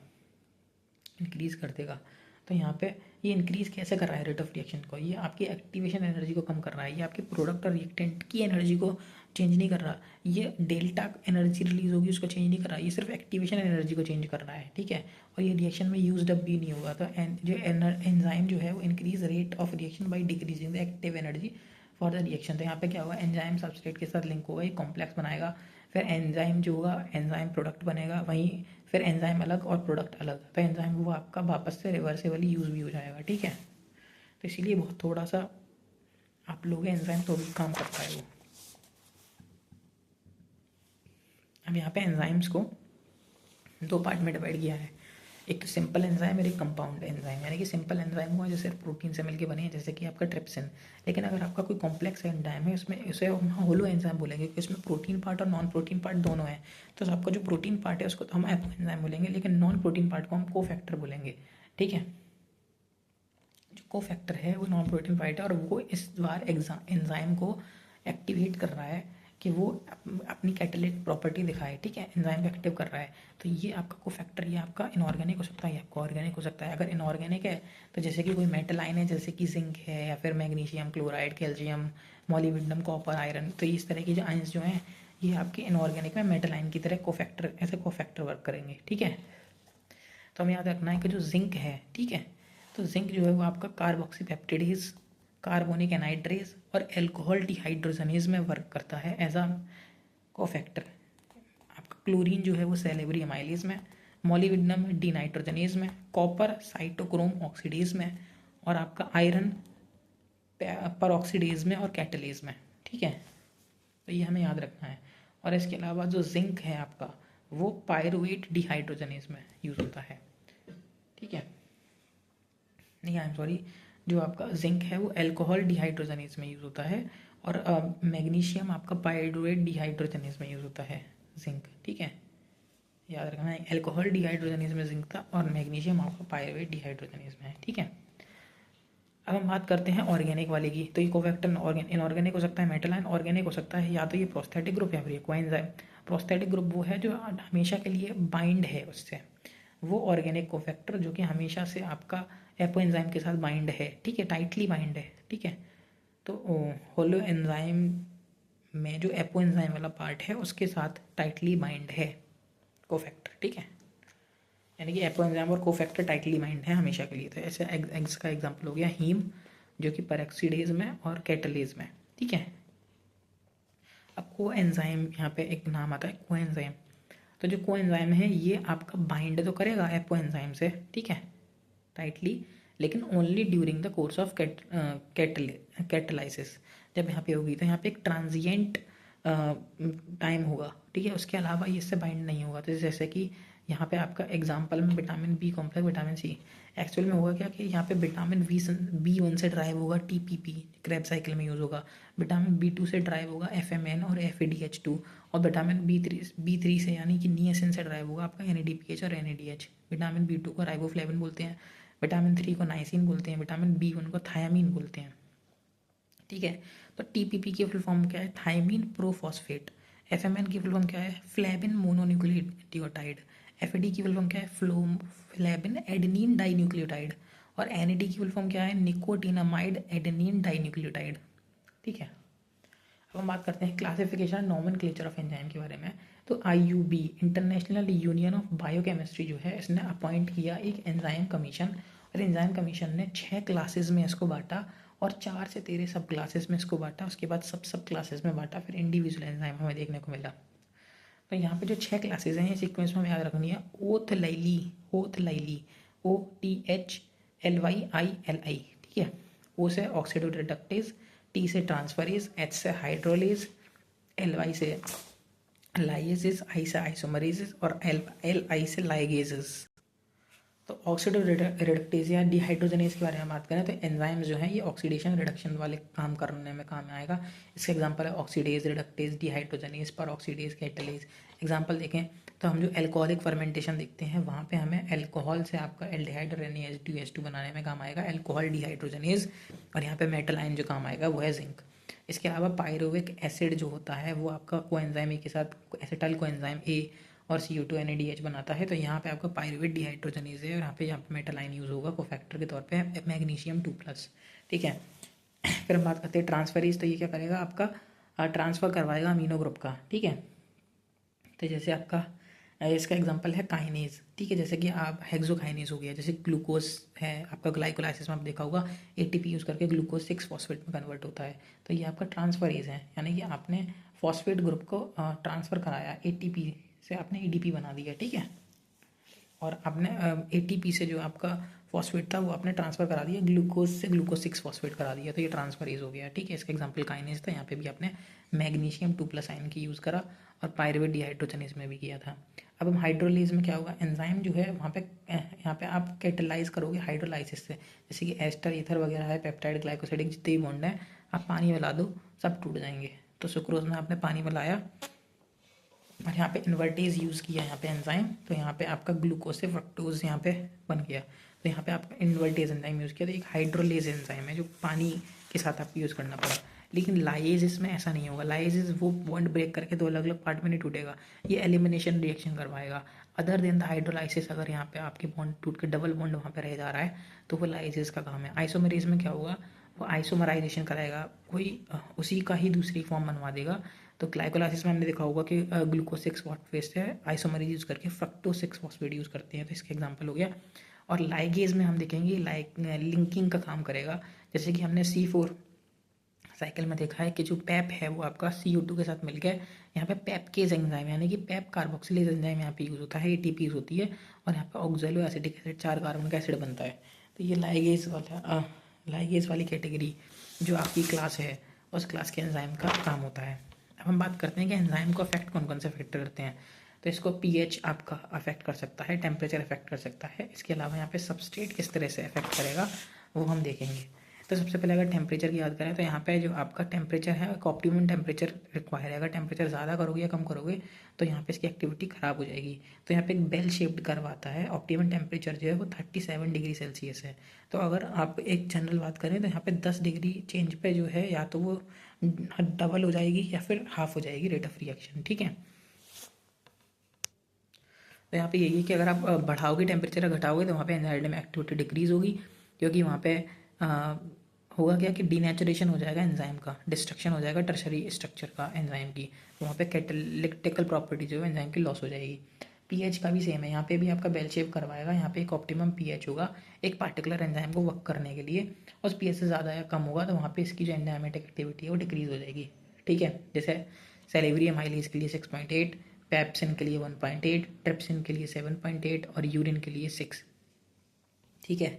इंक्रीज कर देगा। तो यहाँ पे ये इंक्रीज़ कैसे कर रहा है रेट ऑफ रिएक्शन को, ये आपकी एक्टिवेशन एनर्जी को कम कर रहा है, ये आपके प्रोडक्ट और रिएक्टेंट की एनर्जी को चेंज नहीं कर रहा, ये डेल्टा एनर्जी रिलीज होगी उसको चेंज नहीं कर रहा, ये सिर्फ एक्टिवेशन एनर्जी को चेंज कर रहा है, ठीक है। और ये रिएक्शन में यूज्ड अप भी नहीं होगा। तो जो एंजाइम जो है वो increase rate of reaction by decreasing the active energy for the reaction. तो यहाँ पे क्या होगा, एंजाइम सबस्ट्रेट के साथ लिंक होगा, ये कॉम्प्लेक्स बनाएगा, फिर एंजाइम जो होगा एंजाइम प्रोडक्ट बनेगा, वहीं फिर एंजाइम अलग और प्रोडक्ट अलग, तो एंजाइम वो आपका वापस से रिवर्सेबली यूज़ भी हो जाएगा, ठीक है। तो इसीलिए बहुत थोड़ा सा आप लोग एंजाइम तो भी काम करता है वो। अब यहाँ पे एंजाइम्स को दो पार्ट में डिवाइड किया है, एक तो सिंपल एंजाइम और एक कंपाउंड एंजाइम। यानी कि सिंपल एंजाइम हुआ जो सिर्फ प्रोटीन से मिलकर बने हैं, जैसे कि आपका ट्रिप्सिन। लेकिन अगर आपका कोई कॉम्प्लेक्स एंजाइम है उसमें उसे हम होलो एंजाइम बोलेंगे, क्योंकि उसमें प्रोटीन पार्ट और नॉन प्रोटीन पार्ट दोनों है। तो आपका जो प्रोटीन पार्ट है उसको तो हम एपो एंजाइम बोलेंगे, लेकिन नॉन प्रोटीन पार्ट को हम कोफैक्टर बोलेंगे, ठीक है। जो कोफैक्टर है वो नॉन प्रोटीन पार्ट है और वो इस बार एंजाइम को एक्टिवेट कर रहा है कि वो अपनी कैटालिटिक प्रॉपर्टी दिखाए, ठीक है, एंजाइम को एक्टिव कर रहा है। तो ये आपका कोफैक्टर, ये आपका इनऑर्गेनिक हो सकता है, ये आपका ऑर्गेनिक हो सकता है। अगर इनऑर्गेनिक है तो जैसे कि कोई मेटल आयन है, जैसे कि जिंक है या फिर magnesium chloride, calcium, molybdenum, copper, iron, तो इस तरह की जो आयन्स जो हैं ये आपके इनऑर्गेनिक में मेटल आयन की तरह कोफैक्टर, ऐसे कोफैक्टर वर्क करेंगे, ठीक है। तो हमें याद रखना है कि जो जिंक है, ठीक है, तो जिंक जो है वो आपका कार्बोक्सीपेप्टिडेज, कार्बोनिक एनाइड्रेज और एल्कोहल डिहाइड्रोजनेज में वर्क करता है एज अ कोफैक्टर। आपका क्लोरीन जो है वो सेलेब्री अमाइलेज में, मॉलिब्डेनम डीनाइट्रोजनेज में, कॉपर साइटोक्रोम ऑक्सीडेज में और आपका आयरन परऑक्सीडेज में और कैटलेज में, ठीक है। तो ये हमें याद रखना है। और इसके अलावा जो जिंक है आपका वो पायरुवेट डिहाइड्रोजनेज में यूज़ होता है, ठीक है। नहीं, आई एम सॉरी, जो आपका जिंक है वो एल्कोहल डिहाइड्रोजनेज में यूज़ होता है और मैग्नीशियम आपका पायरुवेट डिहाइड्रोजनेज में यूज़ होता है, जिंक, ठीक है। याद रखना है, एल्कोहल डिहाइड्रोजनेज में जिंक था और मैग्नीशियम आपका पायरुवेट डिहाइड्रोजनेज में है, ठीक है। अब हम बात करते हैं ऑर्गेनिक वाले की। तो ये कोफैक्टर इनऑर्गेनिक हो सकता है, मेटल आयन ऑर्गेनिक हो सकता है, या तो ये प्रोस्थेटिक ग्रुप या फिर ये कोएंजाइम। प्रोस्थेटिक ग्रुप वो है जो हमेशा के लिए बाइंड है उससे, वो ऑर्गेनिक कोफैक्टर जो कि हमेशा से आपका एपो एंजाइम के साथ बाइंड है, ठीक है, टाइटली बाइंड है, ठीक है। तो होलो एंजाइम में जो एपो एंजाइम वाला पार्ट है उसके साथ टाइटली बाइंड है कोफैक्टर, ठीक है। यानी कि एपो एंजाइम और कोफैक्टर टाइटली बाइंड है हमेशा के लिए। तो ऐसे एग्स का एग्जांपल हो गया हीम, जो कि परऑक्सीडेज में और कैटलेज में, ठीक है। अब को एंजाइम, यहाँ पे एक नाम आता है को एंजाइम। तो जो को एंजाइम है ये आपका बाइंड तो करेगा एपो एंजाइम से, ठीक है, टाइटली, लेकिन only during the course of catalysis. जब यहाँ पे होगी तो यहाँ पे एक ट्रांजिएंट टाइम होगा, ठीक है, उसके अलावा ये इससे बाइंड नहीं होगा। तो जैसे कि यहाँ पे आपका एग्जांपल में vitamin B complex, vitamin C, actual में होगा क्या कि यहाँ पे विटामिन बी वन से ड्राइव होगा टीपीपी, क्रैब साइकिल में यूज़ होगा। विटामिन बी टू से ड्राइव होगा एफएमएन और एफएडीएच2, और विटामिन बी थ्री से यानी कि नियासिन से ड्राइव होगा आपका एनएडीपीएच और एनएडीएच। विटामिन बी टू को राइबोफ्लेविन बोलते हैं, विटामिन थ्री को नाइसिन बोलते हैं, विटामिन बी वन को थायामीन बोलते हैं, ठीक है। तो टीपीपी की फुल फॉर्म क्या है, थायमीन प्रोफॉस्फेट। एफएमएन की फुल फॉर्म क्या है, फ्लेविन मोनोन्यूक्लियोटाइड। एफएडी की फुल फॉर्म क्या है, फ्लेविन एडेनिन डाइन्यूक्लियोटाइड। और एनएडी की फुल फॉर्म क्या है, निकोटिनामाइड एडेनिन डाइन्यूक्लियोटाइड, ठीक है। अब हम बात करते हैं क्लासिफिकेशन नॉमेनक्लेचर ऑफ एंजाइम के बारे में। तो आईयूबी, इंटरनेशनल यूनियन ऑफ बायोकेमिस्ट्री जो है, इसने अपॉइंट किया एक एंजाइम कमीशन, और एंजाइम कमीशन ने 6 क्लासेस में इसको बांटा और 4 से 13 सब क्लासेस में इसको बांटा, उसके बाद सब क्लासेस में बांटा, फिर इंडिविजुअल एंजाइम हमें देखने को मिला। तो यहाँ पे जो 6 क्लासेस हैं ये सीक्वेंस में हमें याद रखनी है। ओथ लाइली OTHLYILI, ठीक है। ओ से ऑक्सीडो रिडक्टेज, टी से ट्रांसफरेज, एच से हाइड्रोलेज, LY से लाइएजेस, आई से आइसोमरेजेस और LI से लाइगेजेस। तो ऑक्सीडो रिडक्टेज या डिहाइड्रोजनेज के बारे में बात करें तो एंजाइम जो है ये ऑक्सीडेशन रिडक्शन वाले काम करने में काम आएगा। इसका एग्जांपल है ऑक्सीडेज, रिडक्टेज, डिहाइड्रोजनेज, पर ऑक्सीडेज, कैटलेज। एग्जांपल देखें तो हम जो एल्कोहलिक फर्मेंटेशन देखते हैं वहाँ पे हमें एल्कोहल से आपका एल्डिहाइड और NaH2 बनाने में काम आएगा एल्कोहल डिहाइड्रोजनेज, और यहाँ पे मेटल आयन जो काम आएगा वो है जिंक। इसके अलावा पायरुविक एसिड जो होता है वो आपका कोएंजाइम ए के साथ एसिटाइल कोएंजाइम ए और CO2 NADH बनाता है। तो यहाँ पे आपका पायरुवेट डिहाइड्रोजनेज है और यहाँ पे मेटल आयन यूज़ होगा कोफैक्टर के तौर पे मैग्नीशियम 2+। ठीक है, फिर हम बात करते हैं ट्रांसफरेज। तो ये क्या करेगा, आपका ट्रांसफ़र करवाएगा अमीनो ग्रुप का। ठीक है, तो जैसे आपका इसका एग्जांपल है काइनेज। ठीक है, जैसे कि आप हेक्सोकाइनेज हो गया, जैसे ग्लूकोज है आपका, ग्लाइकोलाइसिस में आप देखा होगा ATP यूज़ करके ग्लूकोज 6 फॉस्फेट में कन्वर्ट होता है। तो ये आपका ट्रांसफरेज है, यानी कि आपने फॉस्फेट ग्रुप को ट्रांसफ़र कराया, ATP से आपने ADP बना दिया। ठीक है, और आपने ATP से जो आपका फॉस्फेट था वो आपने ट्रांसफ़र करा दिया, ग्लूकोज से ग्लूकोज 6 फॉस्फेट करा दिया, तो ये ट्रांसफरेज हो गया। ठीक है, इसका एग्जांपल काइनेज था, यहाँ पे भी आपने मैग्नीशियम 2+ आयन की यूज़ करा और पायरुवेट डिहाइड्रोजनेज में भी किया था। अब हम हाइड्रोलेज में क्या होगा, एंजाइम जो है वहाँ पे यहाँ पे आप कैटेलाइज करोगे हाइड्रोलाइसिस से, जैसे कि एस्टर ईथर वगैरह है, पेप्टाइड ग्लाइकोसाइडिक जितने भी बॉन्ड हैं आप पानी मिला दो सब टूट जाएंगे। तो सुक्रोज में आपने पानी मिलाया और यहाँ पे इन्वर्टेज यूज़ किया, यहाँ पे एंजाइम, तो यहाँ पे आपका ग्लूकोज से फ्रक्टोज यहाँ पे बन गया। तो यहाँ पे आपका इन्वर्टेज एंजाइम यूज़ किया, तो एक हाइड्रोलेज एंजाइम है जो पानी के साथ आपको यूज़ करना पड़ा। लेकिन लाइजेस में ऐसा नहीं होगा, लाइजेस वो बॉन्ड ब्रेक करके दो अलग अलग पार्ट में नहीं टूटेगा, ये एलिमिनेशन रिएक्शन करवाएगा। अदर देन द हाइड्रोलाइसिस, अगर यहाँ पे आपके बॉन्ड टूट के डबल बॉन्ड वहाँ पे रह जा रहा है तो वो लाइजेस का काम है। आइसोमेरेज में क्या होगा, वो आइसोमराइजेशन कराएगा, कोई उसी का ही दूसरी फॉर्म बनवा देगा। तो ग्लाइकोलाइसिस में हमने देखा होगा कि ग्लूकोज 6 फॉस्फेट से आइसोमरेज यूज़ करके फ्रक्टोज 6 फॉस्फेट यूज़ करते हैं, तो इसका एग्जांपल हो गया। और लाइगेज में हम देखेंगे लिंकिंग का काम करेगा, जैसे कि हमने C4 साइकिल में देखा है कि जो पैप है वो आपका CO2 के साथ मिलकर यहाँ पे पैपकेज एंजाइम, यानी कि पैप कार्बोक्सिलेज एंजाइम यहाँ पे यूज़ होता है, ATP यूज़ होती है और यहाँ पे ऑक्जेलो एसिटिक एसिड 4 कार्बन का एसिड बनता है। तो ये लाइगेज वाली कैटेगरी जो आपकी क्लास है उस क्लास के एंजाइम का काम होता है। अब हम बात करते हैं कि एंजाइम को अफेक्ट कौन कौन से फैक्टर करते हैं। तो इसको pH आपका अफेक्ट कर सकता है, टेम्परेचर अफेक्ट कर सकता है, इसके अलावा यहाँ पे सबस्ट्रेट किस तरह से अफेक्ट करेगा वो हम देखेंगे। तो सबसे पहले अगर टेम्परेचर की याद करें तो यहाँ पे जो आपका टेम्परेचर है एक ऑप्टिमम टेम्परेचर रिक्वायर है। अगर टेम्परेचर ज़्यादा करोगे या कम करोगे तो यहाँ पे इसकी एक्टिविटी ख़राब हो जाएगी। तो यहाँ पे एक बेल शेप्ड कर्व आता है, ऑप्टिमम टेम्परेचर जो है वो 37 डिग्री सेल्सियस है। तो अगर आप एक जनरल बात करें तो यहाँ पे 10 डिग्री चेंज पे जो है या तो वो डबल हो जाएगी या फिर हाफ हो जाएगी रेट ऑफ रिएक्शन। ठीक है, तो यहाँ पे यही है कि अगर आप बढ़ाओगे टेम्परेचर या घटाओगे तो वहाँ पे एंजाइम एक्टिविटी डिक्रीज होगी, क्योंकि वहाँ पे होगा क्या कि डीनेचुरेशन हो जाएगा एंजाइम का, डिस्ट्रक्शन हो जाएगा टर्शरी स्ट्रक्चर का एंजाइम की, तो वहाँ पे कैटालिटिकल प्रॉपर्टी जो है एंजाइम की लॉस हो जाएगी। पीएच का भी सेम है, यहाँ पे भी आपका बेल शेप करवाएगा, यहाँ पे एक ऑप्टिमम पीएच होगा एक पार्टिकुलर एंजाइम को वर्क करने के लिए, और पीएच से ज़्यादा या कम होगा तो वहाँ पे इसकी जो एंजाइमेटिक एक्टिविटी है वो डिक्रीज हो जाएगी। ठीक है, जैसे सेलेवरी एमाइलेज के लिए 6.8, पेप्सिन के लिए 1.8, ट्रिप्सिन के लिए 7.8 और यूरिन के लिए 6। ठीक है,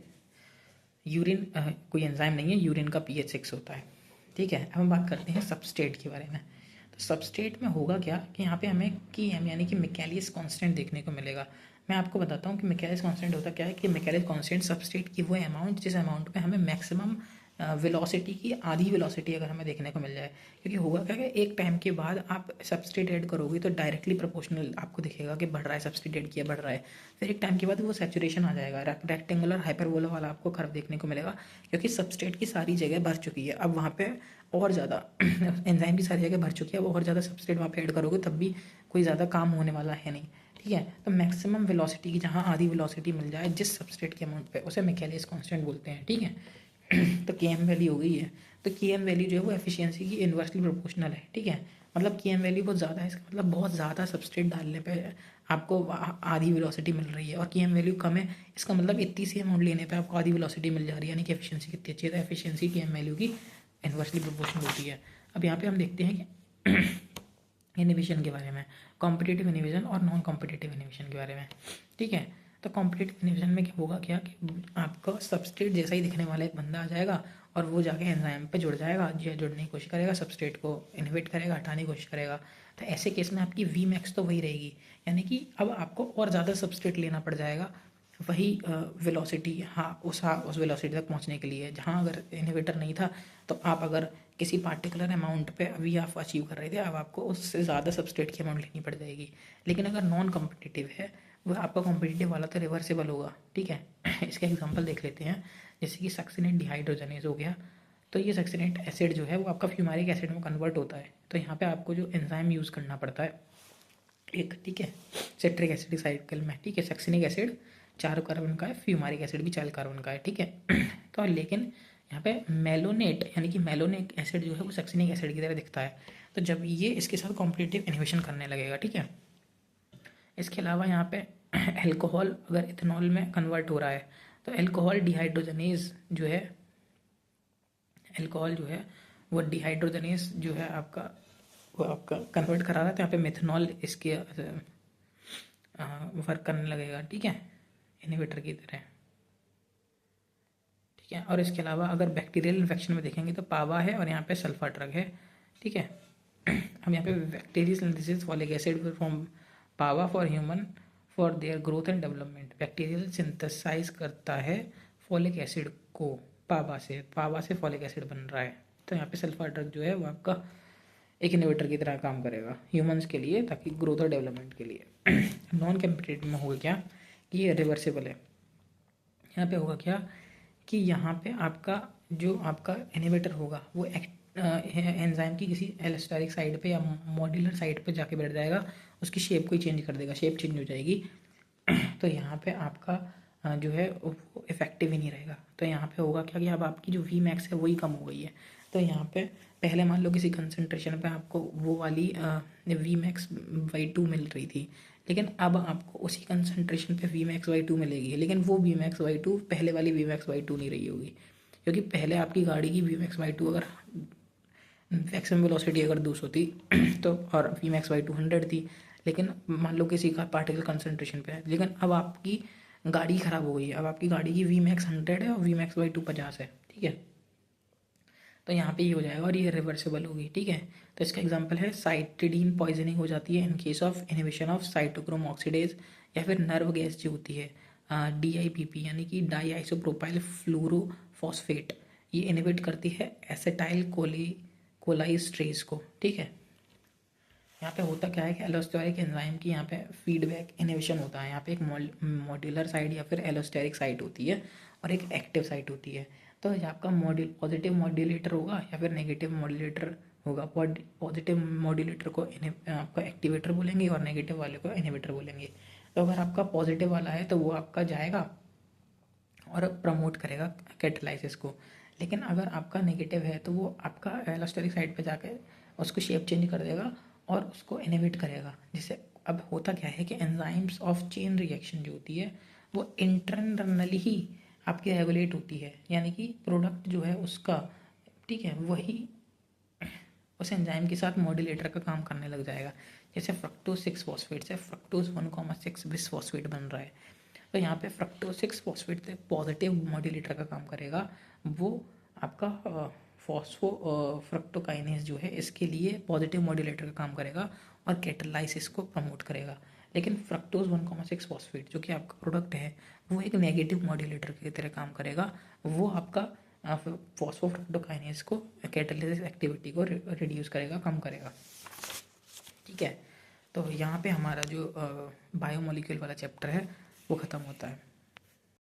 यूरिन कोई एंजाइम नहीं है, यूरिन का pH 6 होता है। ठीक है, अब हम बात करते हैं सबस्ट्रेट के बारे में। तो सबस्ट्रेट में होगा क्या कि यहाँ पे हमें Km यानी कि मिकेलियस कांस्टेंट देखने को मिलेगा। मैं आपको बताता हूँ कि मिकेलियस कांस्टेंट होता क्या है कि मिकेलियस कांस्टेंट सबस्ट्रेट की वो अमाउंट जिस अमाउंट पे हमें मैक्सिमम वेलोसिटी की आधी वेलोसिटी अगर हमें देखने को मिल जाए, क्योंकि होगा क्या कि एक टाइम के बाद आप सबस्ट्रेट ऐड करोगे तो डायरेक्टली प्रोपोर्शनल आपको दिखेगा कि बढ़ रहा है, सबस्ट्रेट ऐड किया बढ़ रहा है। फिर एक टाइम के बाद वो सैचुरेशन आ जाएगा, रेक्टेंगुलर हाइपरबोला वाला आपको कर्व देखने को मिलेगा, क्योंकि सबस्ट्रेट की सारी जगह भर चुकी है। अब वहाँ पे और ज़्यादा एंजाइम की सारी जगह भर चुकी है, वो और ज़्यादा सबस्ट्रेट वहाँ पे ऐड करोगे तब भी कोई ज़्यादा काम होने वाला है नहीं। ठीक है, तो मैक्सिमम वेलोसिटी की जहाँ आधी वेलोसिटी मिल जाए जिस सबस्ट्रेट के अमाउंट पे, उसे मिकेलियस कांस्टेंट बोलते हैं। ठीक है, तो Km वैल्यू हो गई है, तो Km वैल्यू जो है वो एफिशिएंसी की इन्वर्सली प्रोपोर्शनल है। ठीक है, मतलब Km वैल्यू बहुत ज़्यादा है, इसका मतलब बहुत ज़्यादा सबस्ट्रेट डालने पे आपको आधी वेलोसिटी मिल रही है, और Km वैल्यू कम है इसका मतलब इतनी सी अमाउंट लेने पे आपको आधी वेलोसिटी मिल जा रही है, यानी कि एफिशिएंसी कितनी अच्छी है। तो एफिशिएंसी Km वैल्यू की इन्वर्सली प्रोपोर्शनल होती है। अब यहाँ पे हम देखते हैं कि इनिबिशन के बारे में, कॉम्पिटिटिव इनिबिशन और नॉन कॉम्पिटिटिव इनिबिशन के बारे में। ठीक है, तो कॉम्पिटिटिव इनिबिशन में क्या होगा क्या कि आपका सबस्ट्रेट जैसा ही दिखने वाला एक बंदा आ जाएगा और वो जाके एंजाइम पे जुड़ जाएगा, जुड़ने की कोशिश करेगा, सबस्ट्रेट को इनहिबिट करेगा, हटाने की कोशिश करेगा। तो ऐसे केस में आपकी वी मैक्स तो वही रहेगी, यानी कि अब आपको और ज़्यादा सबस्ट्रेट लेना पड़ जाएगा वही वेलोसिटी, उस वेलोसिटी तक पहुंचने के लिए। जहां अगर इनहिबिटर नहीं था तो आप अगर किसी पार्टिकुलर अमाउंट पे अभी आप अचीव कर रहे थे, अब आपको उससे ज़्यादा सबस्ट्रेट की अमाउंट लेनी पड़ जाएगी। लेकिन अगर नॉन कॉम्पिटिटिव है, वह आपका कॉम्पिटिटिव वाला तो रिवर्सेबल होगा। ठीक है, इसका एग्जांपल देख लेते हैं, जैसे कि सक्सिनेट डिहाइड्रोजनेज हो गया। तो ये सक्सिनेट एसिड जो है वो आपका फ्यूमारिक एसिड में कन्वर्ट होता है, तो यहाँ पे आपको जो एंजाइम यूज़ करना पड़ता है एक, ठीक है, सिट्रिक एसिड साइकिल में, ठीक है, सक्सिनिक एसिड 4 कार्बन का है, फ्यूमारिक एसिड भी 4 कार्बन का है, ठीक है। तो लेकिन यहाँ पे मेलोनेट यानी कि मेलोनिक एसिड जो है वो सक्सिनिक एसिड की तरह दिखता है। तो जब ये इसके साथ कॉम्पिटिटिव इन्हिबिशन करने लगेगा, ठीक है। इसके अलावा यहाँ पे एल्कोहल अगर इथेनॉल में कन्वर्ट हो रहा है तो एल्कोहल डिहाइड्रोजनेज जो है, एल्कोहल जो है वो डिहाइड्रोजनेज जो है आपका, वो आपका कन्वर्ट करा रहा है, तो यहाँ पे मेथनॉल इसके वर्क करने लगेगा, ठीक है, इनहिबिटर की तरह, ठीक है। और इसके अलावा अगर बैक्टीरियल इन्फेक्शन में देखेंगे तो पावा है और यहाँ पे सल्फर ड्रग है, ठीक है। अब यहाँ पे bacterial synthesis folic acid from PABA for human for their growth and development. Bacterial synthesize करता है फॉलिक एसिड को पावा से फॉलिक एसिड बन रहा है। तो यहाँ पे सल्फर ड्रग जो है वो आपका एक इनहिबिटर की तरह काम करेगा ह्यूमंस के लिए, ताकि ग्रोथ और डेवलपमेंट के लिए। नॉन कम्पिटिटिव में होगा क्या कि ये रिवर्सिबल है। यहाँ पे होगा क्या कि यहाँ पे आपका जो आपका इनहिबिटर होगा वो एंजाइम की किसी एलोस्टेरिक साइड पे या मॉड्यूलर साइड पे जाके बैठ जाएगा, उसकी शेप को ही चेंज कर देगा, शेप चेंज हो जाएगी। तो यहाँ पे आपका जो है वो इफेक्टिव ही नहीं रहेगा। तो यहाँ पे होगा क्या कि अब आपकी जो वी मैक्स है वही कम हो गई है। तो यहाँ पे पहले मान लो किसी कंसंट्रेशन पे आपको वो वाली वी मैक्स बाई 2 मिल रही थी, लेकिन अब आपको उसी कंसंट्रेशन पे वी मैक्स बाई 2 मिलेगी, लेकिन वो वी मैक्स बाई 2 पहले वाली वी मैक्स बाई 2 नहीं रही होगी, क्योंकि पहले आपकी गाड़ी की वी मैक्स बाई 2 अगर मैक्सिमम वेलोसिटी अगर 200 थी तो और वी मैक्स बाई 200 थी, लेकिन मान लो किसी का पार्टिकल कंसंट्रेशन पे है, लेकिन अब आपकी गाड़ी ख़राब हो गई है, अब आपकी गाड़ी की वी मैक्स 100 है और वी मैक्स बाई 2 50 है, ठीक है। तो यहाँ पे ये हो जाएगा और ये रिवर्सिबल होगी, ठीक है। तो इसका एग्जांपल है साइटिडीन पॉइजनिंग हो जाती है in case of inhibition of cytochrome oxidase, या फिर नर्व गैस जो होती है DIPP यानी कि डाई आइसोप्रोपाइल फ्लोरोफॉस्फेट, ये इनहिबिट करती है एसिटाइल कोलाइस्ट्रेज को, ठीक है। यहाँ पे होता क्या है कि एलोस्टेरिक एंजाइम की यहाँ पे फीडबैक इनहिबिशन होता है। यहाँ पे एक मॉड्यूलर साइड या फिर एलोस्टेरिक साइट होती है और एक एक्टिव साइट होती है। तो ये आपका पॉजिटिव मॉड्यूलेटर होगा या फिर नेगेटिव मॉड्यूलेटर होगा। पॉजिटिव मॉड्यूलेटर को आपका एक्टिवेटर बोलेंगे और नेगेटिव वाले को इनहिबिटर बोलेंगे। तो अगर आपका पॉजिटिव वाला है तो वो आपका जाएगा और प्रमोट करेगा कैटालाइसिस को, लेकिन अगर आपका नेगेटिव है तो वो आपका एलोस्टेरिक साइड पे जाके उसको शेप चेंज कर देगा और उसको इनहिबिट करेगा। जिससे अब होता क्या है कि एंजाइम्स ऑफ चेन रिएक्शन जो होती है वो इंटरनली ही आपकी रेगुलेट होती है, यानी कि प्रोडक्ट जो है उसका, ठीक है, वही उस एंजाइम के साथ मॉड्यूलेटर का काम करने लग जाएगा। जैसे फ्रक्टोज 6 फॉस्फेट से फ्रक्टोज 1,6 बिस फॉस्फेट बन रहा है, तो यहाँ पे फ्रक्टोज 6 फॉस्फेट से पॉजिटिव मॉड्यूलेटर का काम करेगा, वो आपका फ्रक्टोकाइनेज जो है इसके लिए पॉजिटिव मॉड्यूलेटर का काम करेगा और कैटालाइसिस को प्रमोट करेगा। लेकिन फ्रक्टोज 1,6 फॉस्फेट जो कि आपका प्रोडक्ट है वो एक नेगेटिव मॉड्यूलेटर की तरह काम करेगा, वो आपका फॉस्फोफ्रक्टोकाइनेज को कैटालिसिस एक्टिविटी को रिड्यूस करेगा, कम करेगा, ठीक है। तो यहाँ पे हमारा जो बायोमोलिक्यूल वाला चैप्टर है वो ख़त्म होता है।